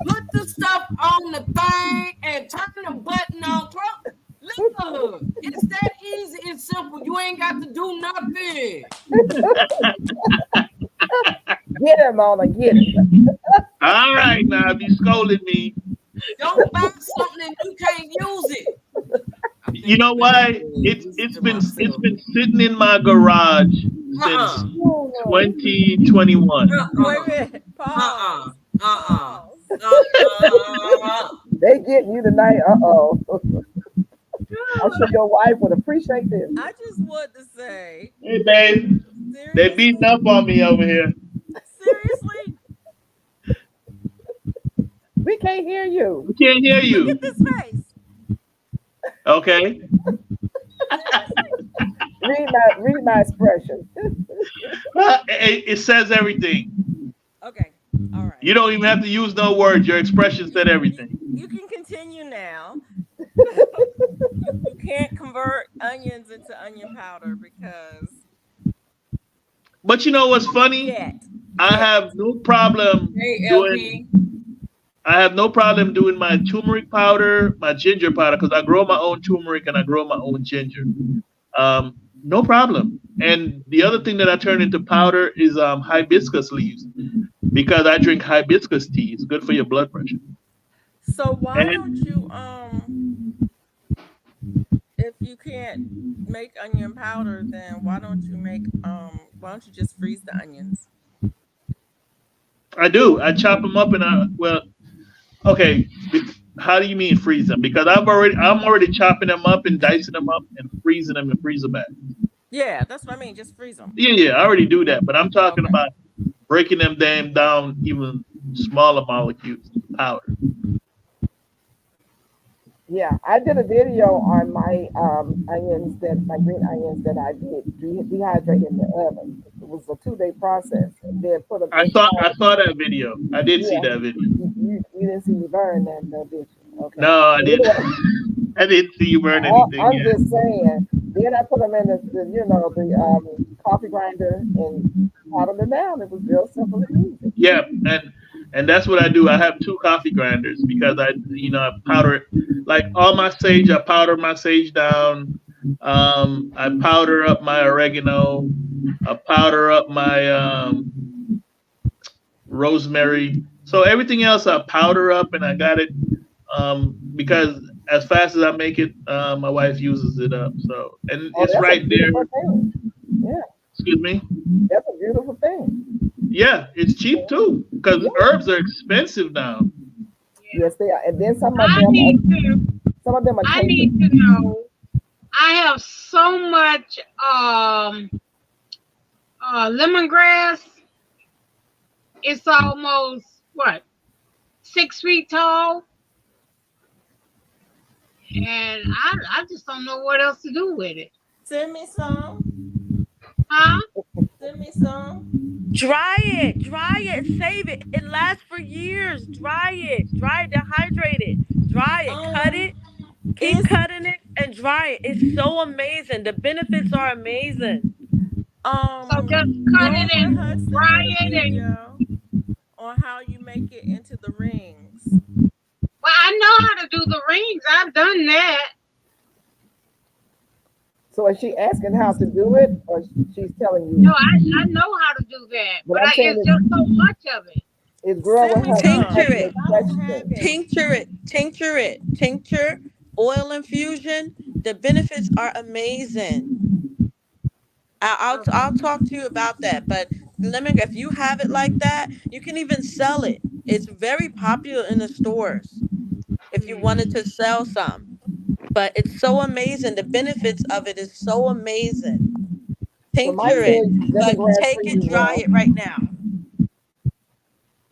put the stuff on the thing and turn the button on. Look, it's that easy and simple. You ain't got to do nothing. Get him, Mama. Get him. All right, now if you scolded me, Don't buy something and you can't use it. you know why? It's been sitting in my garage since 2021. Wait a minute. Pause. Pause. They getting you tonight. Uh-oh. I'm sure your wife would appreciate this. I just want to say, Hey, babe, they seriously, beating up on me over here. seriously, We can't hear you. We can't hear you. look at his face. Okay. Read my expression. It says everything. Okay, all right. You don't even have to use no words. Your expression said everything. You can continue now. You can't convert onions into onion powder because But you know what's funny? yet. I have no problem Hey, doing. LP. I have no problem doing my turmeric powder, my ginger powder, because I grow my own turmeric and I grow my own ginger. No problem. And the other thing that I turn into powder is hibiscus leaves, because I drink hibiscus tea. It's good for your blood pressure. So why And- don't you if you can't make onion powder, then why don't you just freeze the onions? I do. I chop them up and okay. How do you mean freeze them? Because I'm already chopping them up and dicing them up and freezing them in freezer bags. Yeah, that's what I mean. Just freeze them. Yeah, I already do that. But I'm talking Okay. about breaking them down even smaller molecules, powder. Yeah, I did a video on my my green onions that I did dehydrate in the oven. It was a 2-day process. And then put them. I saw that video. I did see that video. You didn't see me burn that, no, did you? Okay. No, I didn't. Anyway, I didn't see you burn anything I'm yet. just saying. Then I put them in the coffee grinder and powder them down. It was real simple and easy. Yeah, and that's what I do. I have 2 coffee grinders because I powder it. Like all my sage, I powder my sage down. I powder up my oregano. I powder up my rosemary. So everything else I powder up, and I got it because as fast as I make it, my wife uses it up. So and it's that's right a there. beautiful thing. Yeah, Excuse me. that's a beautiful thing. Yeah, it's cheap too because herbs are expensive now. Yes, they are. And then some of I them are I tasty. need to know. I have so much lemongrass. It's almost 6 feet tall, and I just don't know what else to do with it. Send me some. Huh? Send me some. Dry it, save it. It lasts for years. Dry it, dehydrate it, dry it, cut it, keep cutting it, and dry it. It's so amazing. The benefits are amazing. So just cut it and Hudson dry did a it and. video on how you make it into the rings. Well, I know how to do the rings. I've done that. So is she asking how to do it, or she's telling you? No, I know how to do that, But but I'm saying it's just so much of it. It's growing Send me her some. Tincture it. I don't have it. Tincture it. Tincture, oil infusion. The benefits are amazing. I'll talk to you about that, but lemongrass. If you have it like that, you can even sell it. It's very popular in the stores if you wanted to sell some. But it's so amazing. The benefits of it is so amazing. So Mike Tincture it, said but lemongrass take it, freezes dry well. it right now.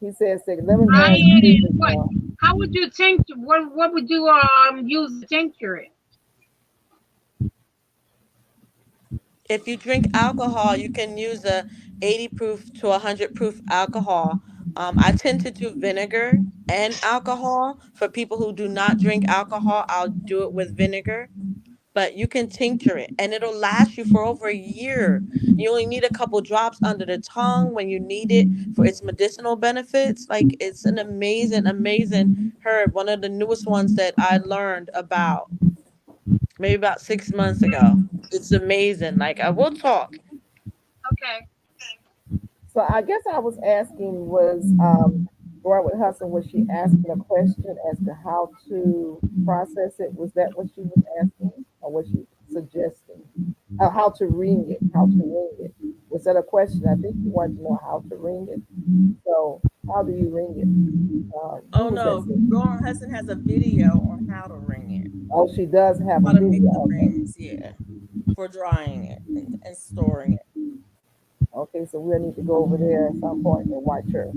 He says Dry lemongrass it freezes and what? well. How would you tincture? What would you use to tincture it? If you drink alcohol, you can use a 80 proof to 100 proof alcohol. I tend to do vinegar and alcohol. For people who do not drink alcohol, I'll do it with vinegar. But you can tincture it and it'll last you for over a year. You only need a couple drops under the tongue when you need it for its medicinal benefits. Like, it's an amazing, amazing herb. One of the newest ones that I learned about maybe about 6 months ago. It's amazing. Like, I will talk. Okay. So I guess I was asking was Growing with Hustle, was she asking a question as to how to process it? Was that what she was asking, or was she suggesting how to ring it? How to ring it? Was that a question? I think you wanted to know how to ring it. So how do you ring it? Oh who was no, that? Lauren Hudson has a video on how to ring it, Oh, she does have how a to make video. the Okay. rings, yeah, for drying it and storing it. Okay, so we'll need to go over there at some point and watch her.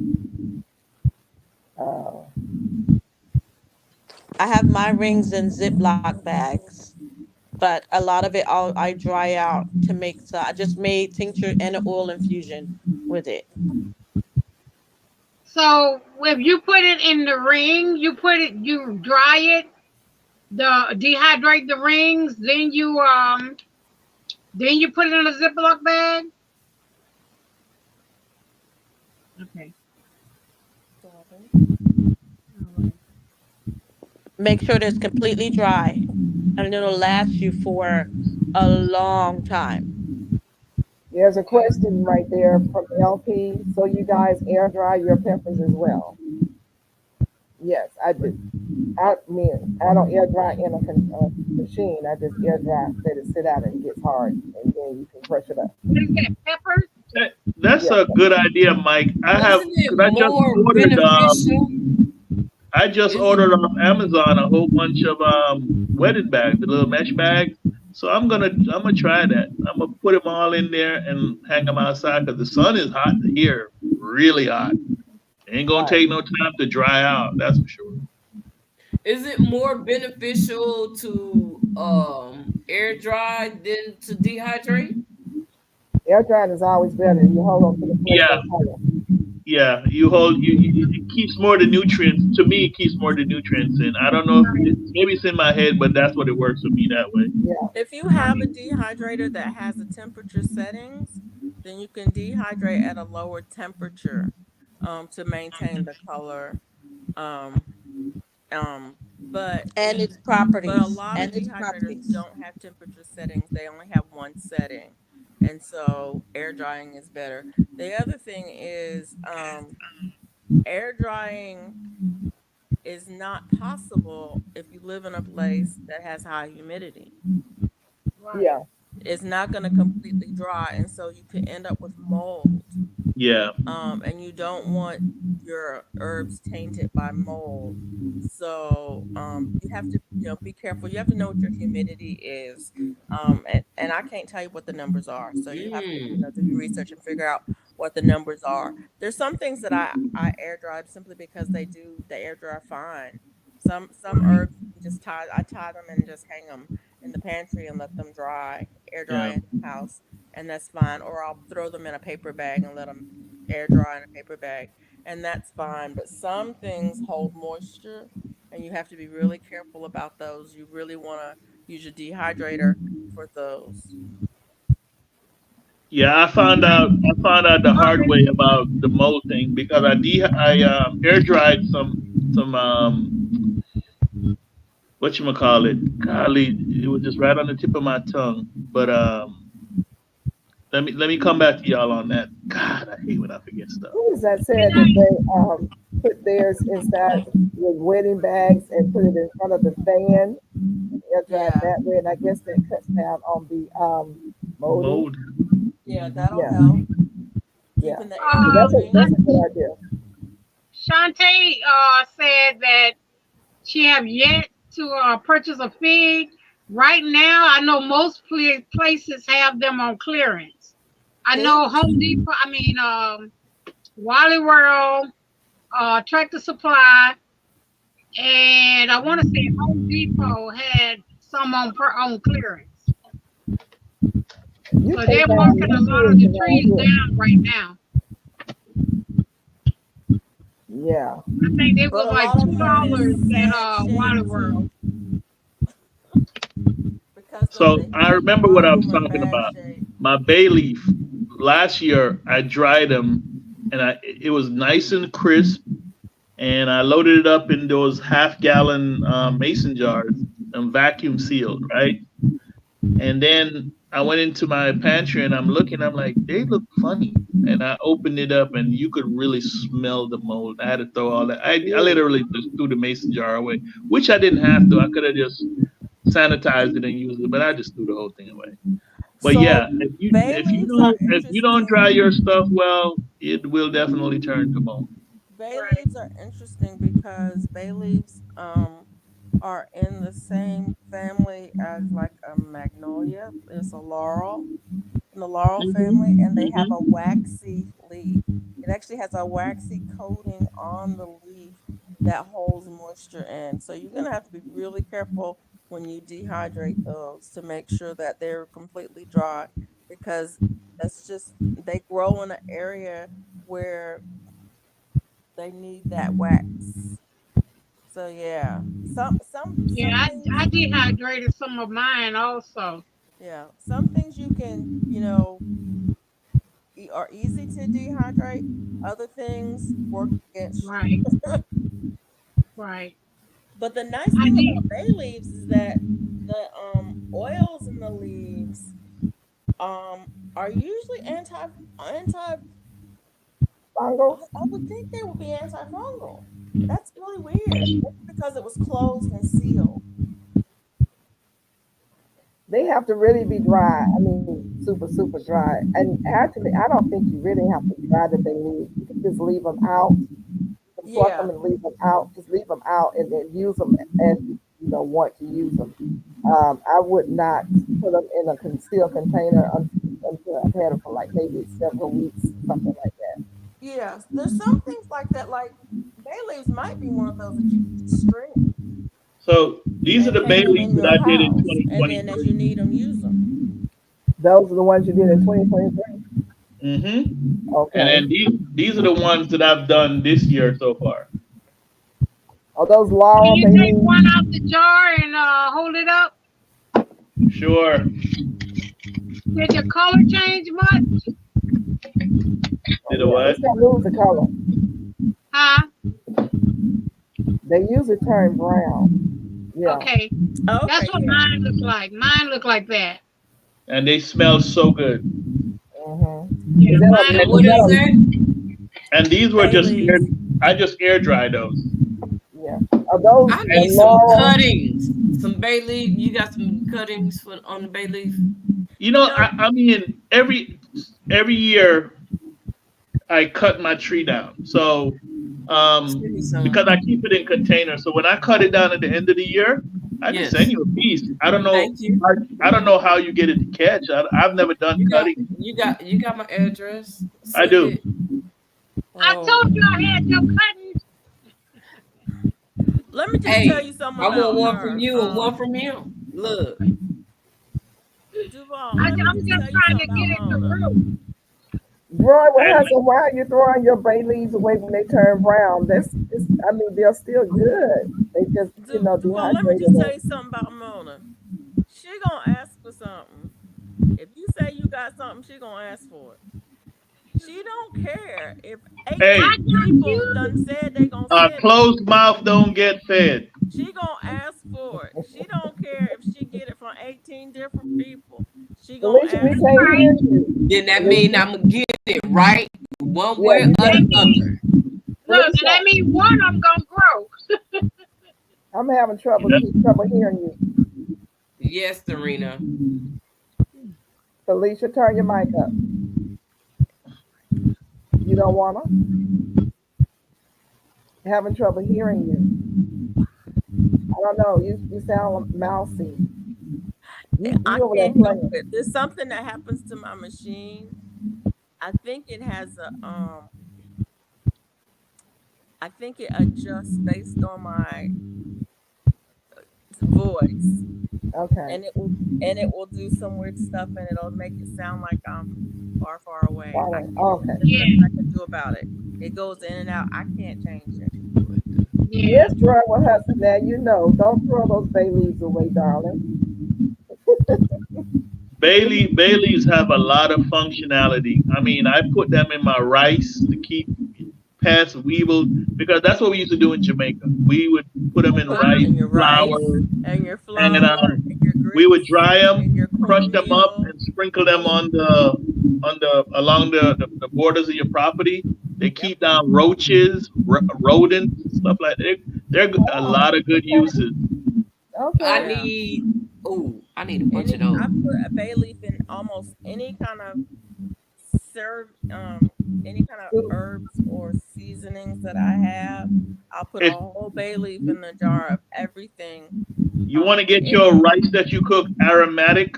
I have my rings in Ziploc bags, but a lot of it I dry out to make. So I just made tincture and an oil infusion with it. So if you put it in the ring, you dry it, dehydrate the rings, then you put it in a Ziploc bag. Okay. Make sure that it's completely dry, and it'll last you for a long time. There's a question right there from LP. So you guys air dry your peppers as well? Yes, I do. I mean, I don't air dry in a machine. I just air dry, let it sit out and it gets hard, and then you can crush it up. What is that? Peppers? That's a good idea, Mike. Isn't it beneficial? I just ordered off Amazon a whole bunch of wedding bags, the little mesh bags. So I'm gonna try that. I'm gonna put them all in there and hang them outside because the sun is hot here, really hot. Ain't gonna take no time to dry out. That's for sure. Is it more beneficial to air dry than to dehydrate? Air drying is always better. You hold on to the flavor. Yeah, it keeps more of the nutrients. To me, it keeps more of the nutrients in. I don't know if maybe it's in my head, but that's what it works for me that way. Yeah. If you have a dehydrator that has the temperature settings, then you can dehydrate at a lower temperature to maintain the color. But its properties. But a lot of dehydrators don't have temperature settings. They only have one setting. And so air drying is better. The other thing is air drying is not possible if you live in a place that has high humidity. Yeah. It's not going to completely dry, and so you can end up with mold. Yeah. And you don't want your herbs tainted by mold. So you have to be careful. You have to know what your humidity is. And I can't tell you what the numbers are. So you have to do your research and figure out what the numbers are. There's some things that I air dried simply because they air dry fine. Some herbs I tie them and just hang them in the pantry and let them air dry in the house, and that's fine. Or I'll throw them in a paper bag and let them air dry in a paper bag, and that's fine. But some things hold moisture, and you have to be really careful about those. You really want to use your dehydrator for those. Yeah, I found out the hard way about the mold thing because I air dried some whatchamacallit. Golly, it was just right on the tip of my tongue. But let me come back to y'all on that. God, I hate when I forget stuff. Who was that said that they put theirs inside with wedding bags and put it in front of the fan, air dry that way, and I guess that cuts down on the mold. Yeah, that'll help. Yeah. keeping the So air that's moving. a good idea. Shantae said that she have yet to purchase a fig. Right now, I know most places have them on clearance. I know Figs? Home Depot. I mean, Wally World, Tractor Supply, and I want to say Home Depot had some on clearance. You So take they're down marking a these lot of the trees around trees here. down right now. Yeah. I think they But was a like lot of them are in $2 sad at shape Wally too. World. Because So the I heat, a remember lot what of I was them are in talking bad about. shape. My bay leaf. Last year I dried them, and it was nice and crisp. And I loaded it up in those half-gallon mason jars and vacuum sealed, right? And then I went into my pantry and I'm looking. I'm like, they look funny. And I opened it up, and you could really smell the mold. I had to throw all that. I literally just threw the mason jar away, which I didn't have to. I could have just sanitized it and used it, but I just threw the whole thing away. But So yeah, bay leaves are if you don't dry interesting. your stuff well, it will definitely turn to mold. Bay Right. leaves are interesting because bay leaves are in the same family as like a magnolia. It's a laurel in the laurel family, and they have a waxy leaf. It actually has a waxy coating on the leaf that holds moisture in. So you're gonna have to be really careful when you dehydrate those to make sure that they're completely dry, because they grow in an area where they need that wax. So yeah, some Yeah, things, I dehydrated some of mine also. yeah, some things you can, are easy to dehydrate. Other things work against you. Right, right. But the nice I thing did. about bay leaves is that the oils in the leaves are usually anti. Fungal. I would think they would be antifungal. That's really weird. Maybe because it was closed and sealed. They have to really be dry. I mean, super, super dry. And actually, I don't think you really have to dry the bay leaves. You can just leave them out, pluck them Yeah, and leave them out. Just leave them out and then use them as you know want to use them. I would not put them in a concealed container until I've had them for like maybe several weeks, something like that. yeah. There's some things like that. Like bay leaves might be one of those that you can just string So these are and the hang bay them leaves in that your I did in house, and then as you 2023. need them, use them. Those are the ones you did in 2023. Mm-hmm. And Okay. then these are the ones that I've done this year so far. Are those Can Laurel you bay take leaves? one out the jar and hold it up? Sure. Did your color change much? Oh Did a yeah, what? it's gonna lose the color. Huh? They usually turn brown. Yeah. Okay. Okay, That's what yeah. mine look like. Mine look like that. And they smell so good. Mm-hmm. Yeah, Is mine And that what look is like that? And these were Bay just leaves. I just air dried those. yeah? Are those I the need some Laurel? cuttings. Some bay leaf. You got some cuttings on the bay leaf? You know, You know, I mean, every year I cut my tree down. So Send me because some. I keep it in containers, so when I cut it down at the end of the year, I can send Yes. you a piece. I don't know. Thank you. I don't know how you get it to catch. I've never done You got cutting. you got my address. I Send do. it. I Oh, told you I had your cuttings. let me just tell hey, you something I want about one from her. you and one from him. Look, Duval, let me I'm just just tell you trying to something about get it to Mona. root. Roy, what And happened? Why are you throwing your bay leaves away when they turn brown? I mean, they're still good. They just, Duval, let me dehydrated just tell them. you something about Mona. She gonna ask for something. If you say you got something, she gonna ask for it. She don't care if hey, 18 people done said they gonna a send it. closed mouth don't get fed. She gonna ask for it. She don't care if she get it from 18 different people. She gonna Felicia, we ask can't for it. hear you. then that mean Felicia, I'm gonna get it right one yeah, way you or That the did. means, other. look, and Felicia, that means one of them gonna grow. I'm having trouble hearing you. Yes, Serena. Felicia, turn your mic up. You don't wanna? Having trouble hearing you. I don't know. You sound mousy. I You over there can't help playing. it. There's something that happens to my machine. I think it has a I think it adjusts based on my voice, Okay. and it will do some weird stuff, and it'll make it sound like I'm far, far away. Following. Okay. There's Yeah, nothing I can do about it. It goes in and out. I can't change it. yeah. Yes, Troy, what husband? Now you know. Don't throw those bay leaves away, darling. Bay leaves have a lot of functionality. I mean, I put them in my rice to keep pests, weevils, because that's what we used to do in Jamaica. We would put them in Put it rice, in your rice flour, and your and flour and your we would grits dry and them, your crush them up, cornmeal. and sprinkle them on the along the borders of your property. They Yep. keep down roaches, rodents, stuff like that. They're a Oh, lot of good okay. uses. I Okay. Yeah. need. Oh, I need a bunch of I those. put a bay leaf in almost any kind of serve any kind of Soup. herbs or seasonings that I have. I'll put a If whole bay leaf in the jar of everything. you want to get It your rice that you cook aromatic,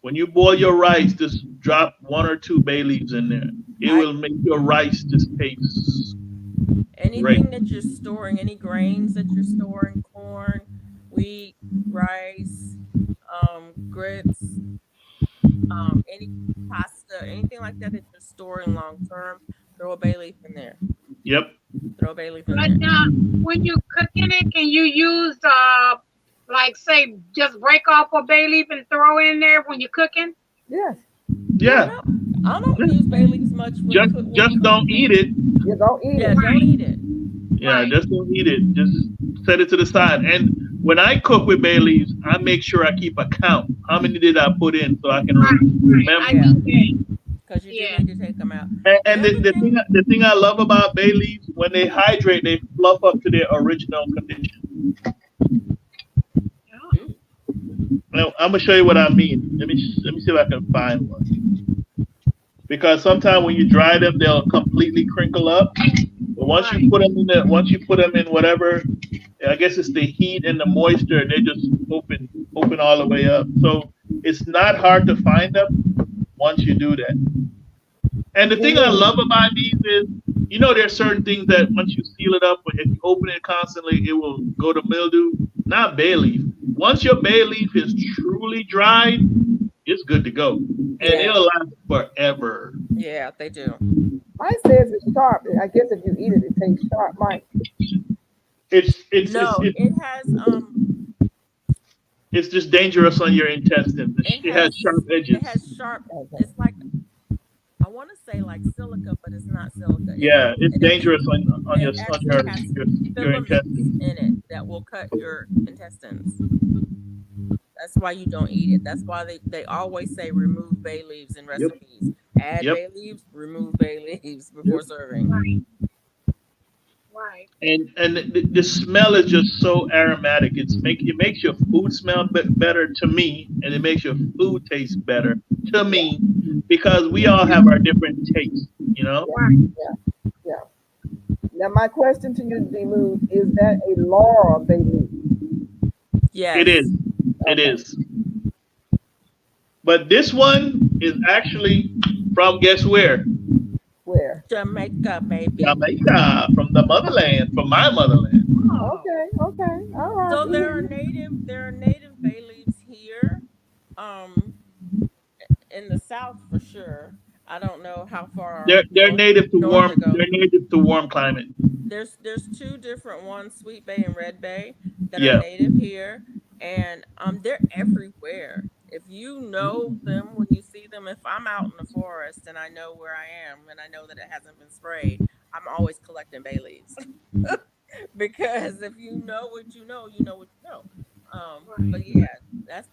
when you boil your rice, just drop 1 or 2 bay leaves in there. It I will make your rice just taste great. anything that you're storing, any grains that you're storing, corn, wheat, rice, grits, any pasta, anything like that that you're storing long term, throw a bay leaf in there. Yep. Throw a bay leaf in But there. now, when you cooking it, can you use like say just break off a bay leaf and throw in there when you're cooking? Yes. Yeah. I don't use bay leaves much when Just don't eat it. You don't eat Yeah, it. don't eat it. Yeah, Right. just don't eat it. Just set it to the side. And when I cook with bay leaves, I make sure I keep a count. How many did I put in so I can Right, right. remember? I Yeah, do that. because you Yeah. do need to take them out. And The the, other the thing, thing the thing I love about bay leaves, when they hydrate, they fluff up to their original condition. Yeah. Now, I'm gonna show you what I mean. Let me see if I can find one. Because sometimes when you dry them, they'll completely crinkle up. But once you Right. put them in whatever, I guess it's the heat and the moisture, they just open all the way up. So it's not hard to find them once you do that. And the thing I love about these is, there's certain things that once you seal it up, if you open it constantly, it will go to mildew. Not bay leaf. Once your bay leaf is truly dried, it's good to go, and yeah, it'll last forever. yeah, they do. Mine says it's sharp. I guess if you eat it, it tastes sharp, Mike. No, It's just dangerous on your intestines. It has sharp it edges. has sharp. Okay. It's like, I want to say like silica, but it's not silica. Yeah, it's It dangerous on your it on actually your has your, your filaments intestines. in it that will cut your intestines. That's why you don't eat it. That's why they always say remove bay leaves in Yep. recipes. Add Yep. bay leaves, remove bay leaves before serving. Right. Right. And the smell is just so aromatic. It makes your food smell better to me, and it makes your food taste better to me, because we all have our different tastes. Right. Yeah. Now my question to you, D-Move, is that a Laura bay leaf? Yes. It is. It Okay. is. But this one is actually from, guess where? Where? Jamaica, baby. Jamaica, from the motherland, from my motherland. Oh. Okay. All right. So there are native bay leaves here, in the south for sure. I don't know how far They're native to north to go. They're native to warm climate. There's 2 different ones, Sweet Bay and Red Bay, that Yeah. are native here, and they're everywhere. If you know them when you see them, if I'm out in the forest and I know where I am and I know that it hasn't been sprayed, I'm always collecting bay leaves. Because if you know what you know, you know what you know. But yeah,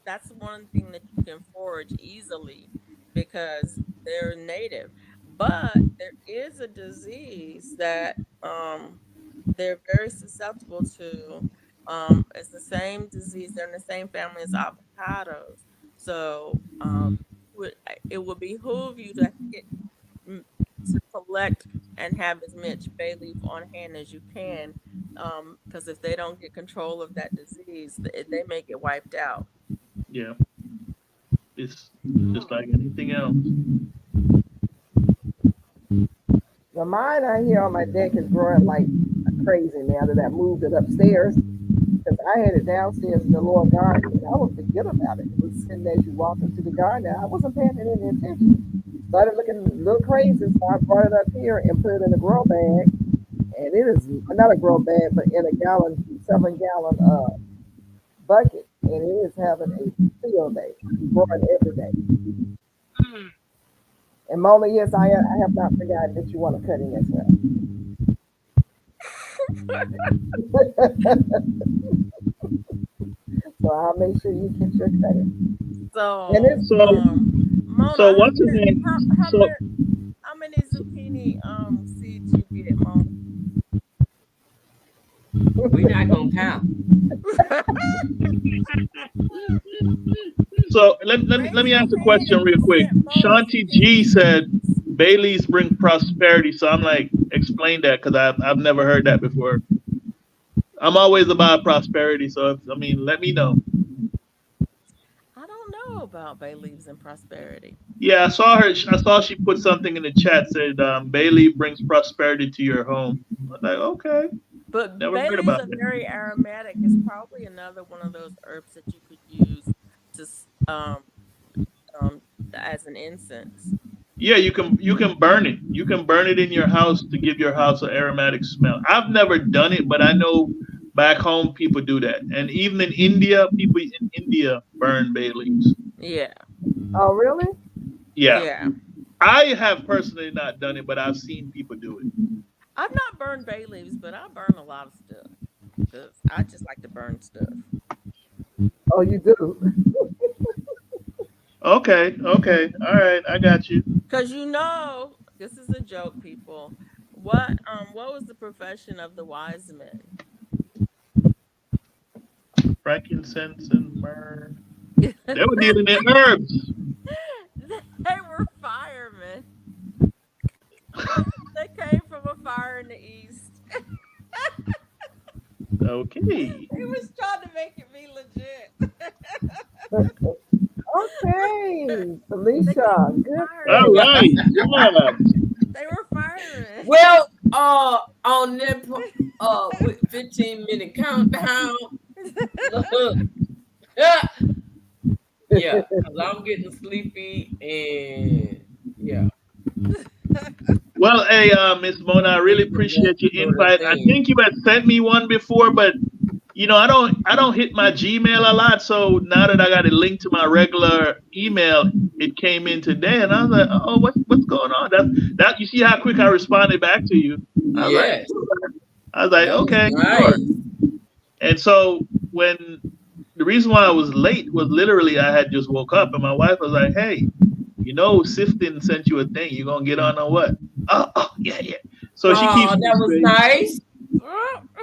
that's one thing that you can forage easily because they're native. But there is a disease that they're very susceptible to. It's the same disease. They're in the same family as avocados. So it would behoove you to collect and have as much bay leaf on hand as you can, because if they don't get control of that disease, they may get wiped out. Yeah, it's just like anything else. Well, mine out here on my deck is growing like crazy now that I moved it upstairs. Because I had it downstairs in the lower garden, and I would forget about it. It was sitting as you walk into the garden. I wasn't paying it any attention. Started looking a little crazy, so I brought it up here and put it in a grow bag. And it is not a grow bag, but in a 7-gallon bucket. And it is having a field day, growing every day. Mm. And Mona, yes, I have not forgotten that you want to cut in as well. So I'll make sure you get your cutting. So, And it's So, Mona, so what's her name? So, how many zucchini seeds you get, Mona? We're not gonna count. so let me ask a question real quick. Shanti G said bay leaves bring prosperity. So I'm like, explain that because I've never heard that before. I'm always about prosperity. So let me know. I don't know about bay leaves and prosperity. Yeah, I saw she put something in the chat said bay leaf brings prosperity to your home. I was like, okay. But Never bay heard leaves about are that. very aromatic. It's probably another one of those herbs that you could use to as an incense. Yeah, you can burn it. You can burn it in your house to give your house an aromatic smell. I've never done it, but I know back home people do that. And even in India, people in India burn bay leaves. Yeah. Oh, really? Yeah. Yeah. I have personally not done it, but I've seen people do it. I've not burned bay leaves, but I burn a lot of stuff because I just like to burn stuff. Oh, you do? Okay. All right, I got you. Because this is a joke, people. What was the profession of the wise men? Frankincense and myrrh. They were dealing in herbs. They were firemen. They came from a fire in the east. Okay. He was trying to make it be legit. Okay, Felicia, good. All right. Yeah. They were firemen. Well, on that with 15-minute countdown. Yeah, because I'm getting sleepy and yeah. Well, hey, Miss Mona, I really appreciate your invite. I think you had sent me one before, but I don't hit my Gmail a lot. So now that I got it linked to my regular email, it came in today, and I was like, oh, what's going on? That you see how quick I responded back to you? Yes. I was like, okay, sure. And so when the reason why I was late was literally I had just woke up, and my wife was like, hey, Sifton sent you a thing. You gonna get on what? Oh, yeah. So she keeps. That was nice.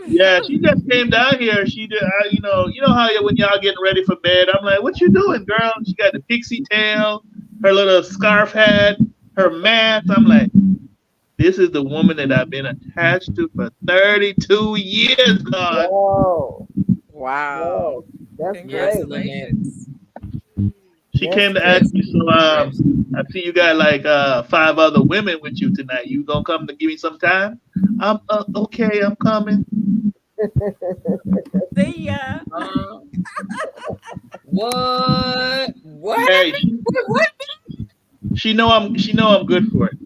Yeah, she just came down here. She did, you know how when y'all getting ready for bed, I'm like, what you doing, girl? She got the pixie tail, her little scarf hat, her mask. I'm like, this is the woman that I've been attached to for 32 years, God. Whoa. Wow. That's great. Congratulations. She came to ask me, so I see you got like 5 other women with you tonight. You gonna come to give me some time? I'm okay. I'm coming. See ya. What? Hey, What? she know I'm good for it.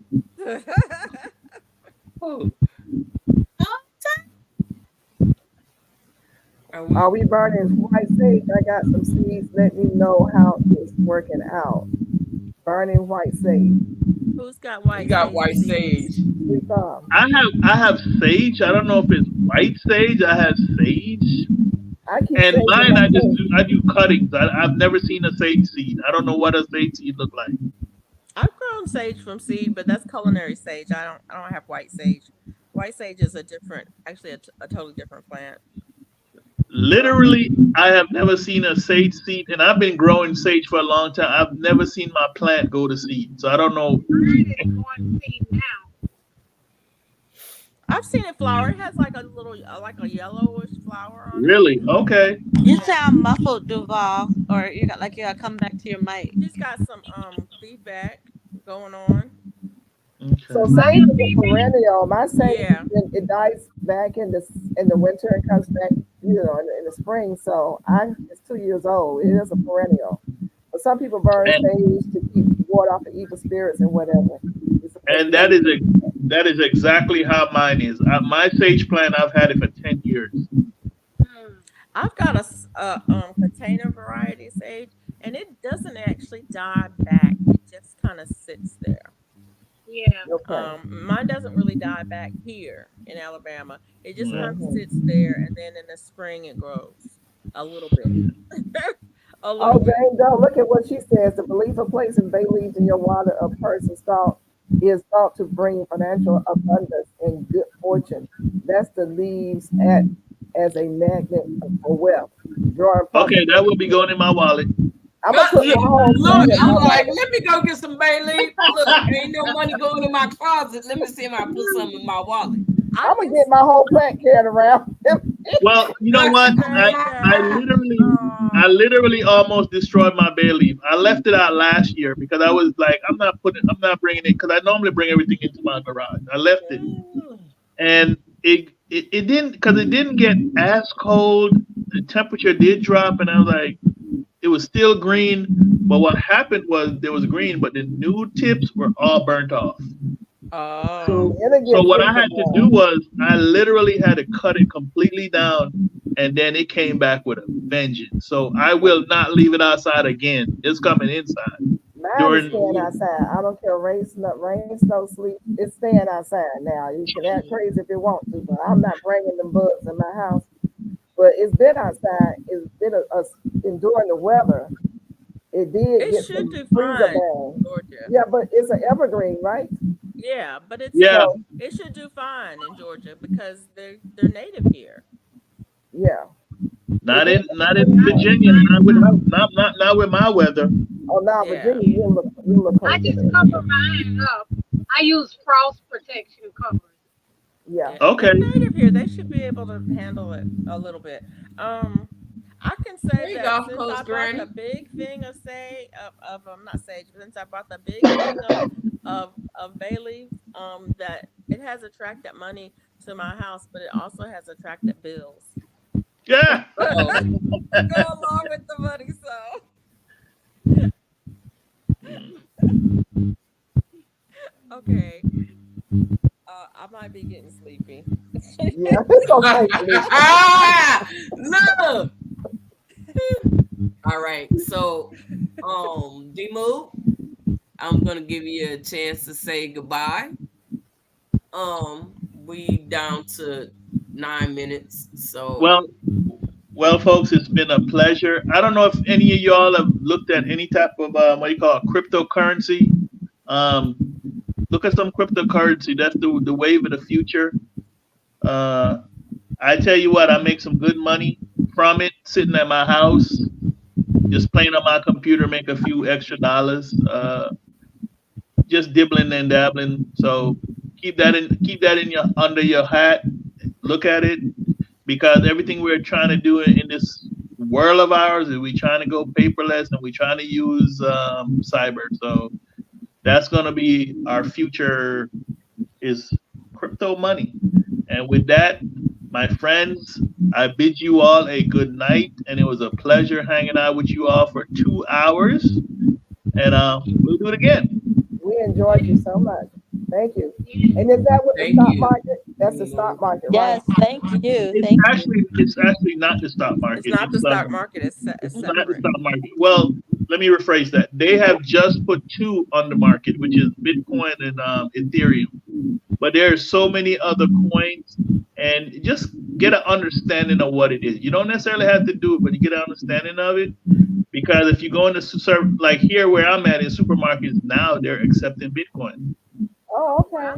Oh. Are we burning white sage? I got some seeds. Let me know how it's working out. Burning white sage. Who's got white? You got white sage. I have sage. I don't know if it's white sage. I have sage. And mine, I do cuttings. I've never seen a sage seed. I don't know what a sage seed look like. I've grown sage from seed, but that's culinary sage. I don't have white sage. White sage is a totally different plant. Literally, I have never seen a sage seed, and I've been growing sage for a long time. I've never seen my plant go to seed, so I don't know. Mine is going seed now. I've seen it flower. It has like a little, like a yellowish flower on it. Really? Okay. You sound muffled, Duval, or you gotta come back to your mic. She's got some feedback going on. So Okay. sage is a perennial. My sage, Yeah. it dies back in the winter and comes back, in the spring. So it's 2 years old. It is a perennial. But some people burn And sage to keep ward off the evil spirits and whatever. It's supposed and to that is exactly how mine is. My sage plant, I've had it for 10 years. I've got a container variety sage, and it doesn't actually die back. It just kind of sits there. Yeah. Okay. Mine doesn't really die back here in Alabama. It just kind of Mhm. sits there, and then in the spring it grows a little bit. A Oh, little bit. Jane Doe, look at what she says. The belief of placing bay leaves in your water of person's thought is thought to bring financial abundance and good fortune. That's the leaves act as a magnet for wealth. Drawing Okay, that will be going in my wallet. I'm gonna put Look, the whole look, thing in I'm my like, wallet. let me go get some bay leaf. Look, ain't no money going in my closet. Let me see if I put some in my wallet. I'm gonna get my whole plant carried around. Well, you know what? I literally almost destroyed my bay leaf. I left it out last year because I was like, I'm not bringing it because I normally bring everything into my garage. I left it, and it didn't, because it didn't get as cold. The temperature did drop, and I was like, it was still green. But what happened was there was green, but the new tips were all burnt off. Oh, So what I had to do was I literally had to cut it completely down, and then it came back with a vengeance. So I will not leave it outside again. It's coming inside. Mine is staying outside. I don't care rain, snow, sleep. It's staying outside now. You can act crazy if you want to, but I'm not bringing them bugs in my house. But it's been outside. It's been enduring the weather. It did it get should some do freezer fine, burn. Georgia. Yeah, but it's an evergreen, right? Yeah, but it's Yeah. it should do fine in Georgia because they're native here. Yeah. Not in Virginia. Not with my weather. Oh, no, Yeah. Virginia, you look I crazy. just cover mine up. I use frost protection covers. Yeah. Okay. They're native here. They should be able to handle it a little bit. I can There say you that go, since Coach I bought Granny. the big thing of not sage, but since I bought the big thing of bay leaf, that it has attracted money to my house, but it also has attracted bills. Yeah. Oh, Go along with the money, so okay. I might be getting sleepy. Yeah. It's okay. ah, look. All right, so D-Move, I'm gonna give you a chance to say goodbye. We down to 9 minutes, so Well, folks, it's been a pleasure. I don't know if any of y'all have looked at any type of what you call cryptocurrency. Look at some cryptocurrency. That's the wave of the future. I tell you what, I make some good money from it, sitting at my house, just playing on my computer, make a few extra dollars, just dibbling and dabbling. So keep that in your under your hat. Look at it, because everything we're trying to do in this world of ours is we trying to go paperless, and we trying to use cyber. So that's going to be our future, is crypto money. And with that, my friends, I bid you all a good night, and it was a pleasure hanging out with you all for 2 hours, and we'll do it again. We enjoyed you so much. Thank you. And is that what the Thank stock you. market? That's the stock market, right? Yes, thank you. Thank you. It's actually not the stock market. It's not the stock market. It's It's not the separate. stock market. Well, let me rephrase that. They have just put two on the market, which is Bitcoin and Ethereum. But there are so many other coins, and just get an understanding of what it is. You don't necessarily have to do it, but you get an understanding of it. Because if you go into like here where I'm at in supermarkets now, they're accepting Bitcoin Oh, okay.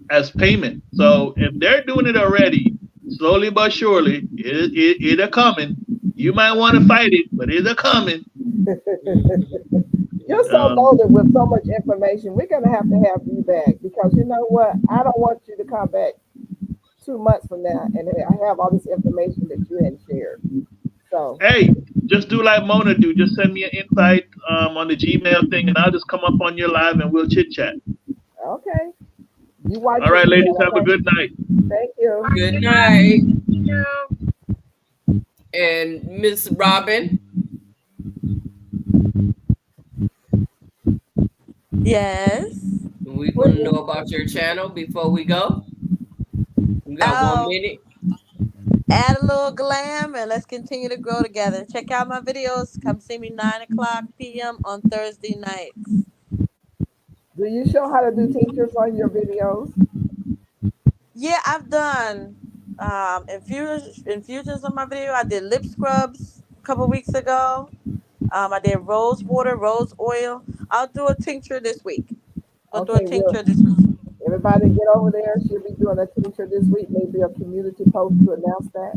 as payment. So if they're doing it already, slowly but surely, it's coming. You might want to fight it, but it's coming. You're so loaded with so much information. We're gonna have to have you back, because you know what? I don't want you to come back 2 months from now, and I have all this information that you hadn't shared. So Hey, just do like Mona do. Just send me an invite on the Gmail thing, and I'll just come up on your live and we'll chit chat. okay, you watch All right, your ladies, email, have a okay? good night. Thank you. Good night. Thank you. And Miss Robin, Yes. we want to know about your channel before we go. We got 1 minute. Add a little glam and let's continue to grow together. Check out my videos. Come see me 9 o'clock p.m. on Thursday nights. Do you show how to do tinctures on your videos? Yeah, I've done infusions on my video. I did lip scrubs a couple weeks ago. I did rose water, rose oil. I'll do a tincture this week. We'll do a Okay, tincture well, this week. everybody get over there. She'll be doing a tincture this week. Maybe a community post to announce that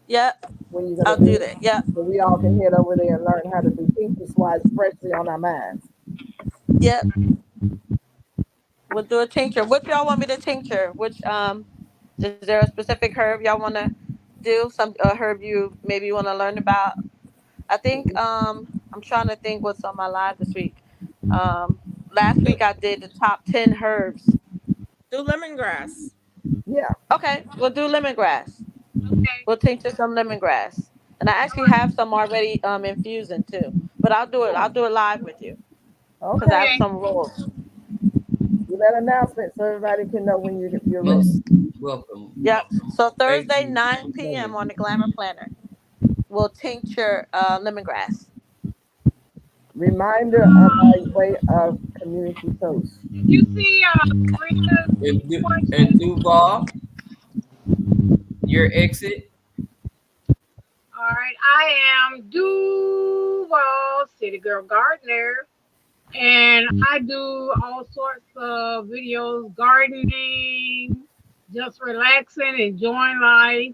Yep, when you're I'll gonna do do it. that. Yep, So we all can head over there and learn how to do tinctures while it's freshly on our minds. yep. We'll do a tincture. What y'all want me to tincture? Which is there a specific herb y'all want to do? Some herb you maybe want to learn about? I think I'm trying to think what's on my live this week. Last week I did the top 10 herbs. Do lemongrass. Yeah. Okay, we'll do lemongrass. Okay. We'll tincture some lemongrass, and I actually have some already infusing too. But I'll do it. I'll do it live with you because I have Okay. some rolls. Do that announcement so everybody can know when you're ready. Most welcome. Yep. So Thank Thursday, you. 9 p.m. on the Glamour Planner, we'll tincture lemongrass. Reminder of our way of community posts. You see, Brenda's And Duval, your exit. all right, I am Duval City Girl Gardener, and I do all sorts of videos, gardening, just relaxing, enjoying life,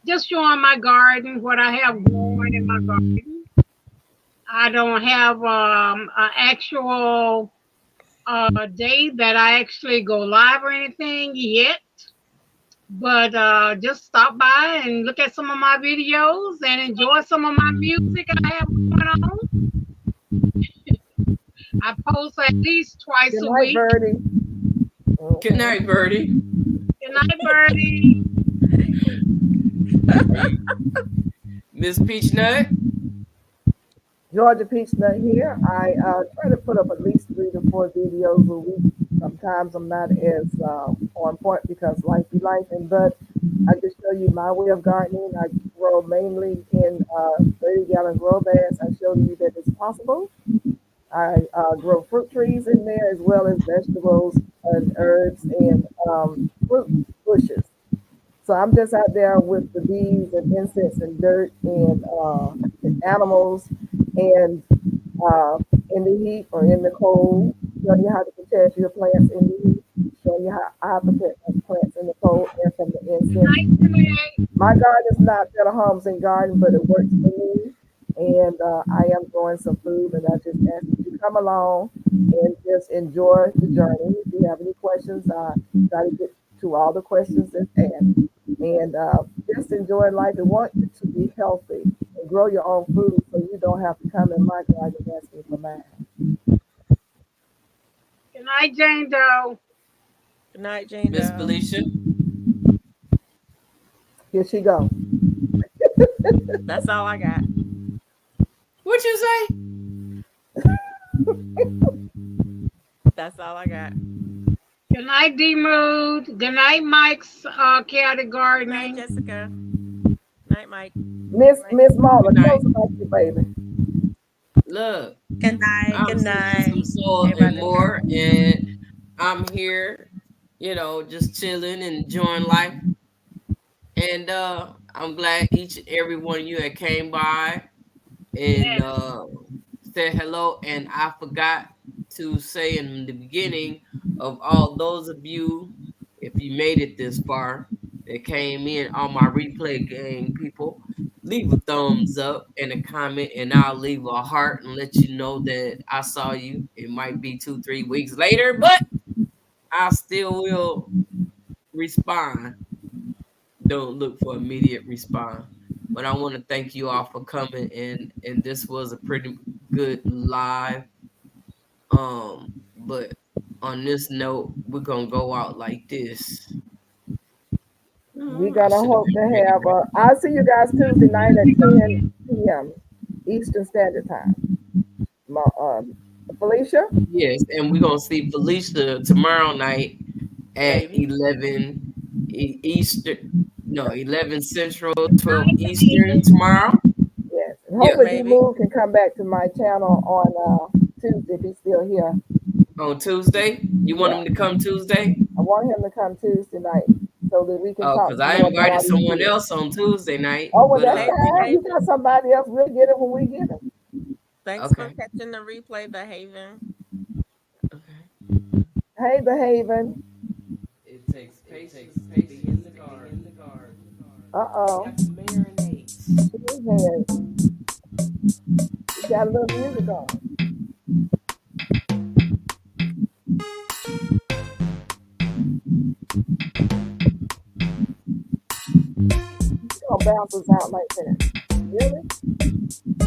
just showing my garden, what I have growing in my garden. I don't have an actual day that I actually go live or anything yet. But just stop by and look at some of my videos and enjoy some of my music I have going on. I post at least twice Good a night, week. Birdie. Good night, Birdie. Good night, Birdie. Miss Peachnut. Georgia Peach Nut here. I try to put up at least 3 to 4 videos a week. Sometimes I'm not as on point because life be life, but I just show you my way of gardening. I grow mainly in 30-gallon grow bags. I show you that it's possible. I grow fruit trees in there as well as vegetables and herbs and fruit bushes. So I'm just out there with the bees and insects and dirt and animals and in the heat or in the cold, showing you how to protect your plants in the heat, showing you how I protect my plants in the cold and from the insects. My garden is not Better Homes and Garden, but it works for me. And I am growing some food, and I just ask you to come along and just enjoy the journey. If you have any questions, I try to get to all the questions that's asked. And just enjoy life and want you to be healthy and grow your own food so you don't have to come in my garden and ask me for mine. Good night, Jane Doe. Good night, Jane Miss Doe. Felicia. Here she go. That's all I got. What you say? That's all I got. Good night, D Mood. Good night, Mike's Chaotic Good night, Gardening. Jessica. Night, Mike. Miss Mama, tell us about you, baby. Look, Good night. I'm Good night. some soul and Everybody. more, and I'm here, just chilling and enjoying life. And I'm glad each and every one of you that came by and said hello. And I forgot to say in the beginning of all those of you, if you made it this far, that came in on my replay game, people, leave a thumbs up and a comment, and I'll leave a heart and let you know that I saw you. It might be 2-3 weeks later, but I still will respond. Don't look for immediate response. But I want to thank you all for coming in, and this was a pretty good live. But on this note, we're gonna go out like this. We're gonna hope to have. I'll see you guys Tuesday night at 10 p.m. Eastern Standard Time. Felicia. Yes, and we're gonna see Felicia tomorrow night at Maybe. 11 Eastern. No, 11 Central, 12 Eastern tomorrow. Yes, and hopefully maybe. D-Move can come back to my channel on Tuesday if he's still here. On Tuesday, you want him to come Tuesday? I want him to come Tuesday night so that we can Oh, talk. because I more invited about someone it. else on Tuesday night. Oh, well, but, that's fine. You got somebody else. We'll get it when we get it. Thanks for Okay. catching the replay, The Haven. Okay. Hey, The Haven. It takes patience to be in the garden. Uh-oh. You have to marinate. You got a little music on. Gonna bounce us out like that. Really?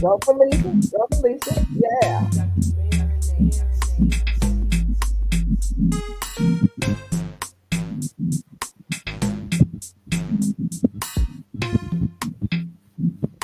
Go Felicia. Go Felicia. Yeah.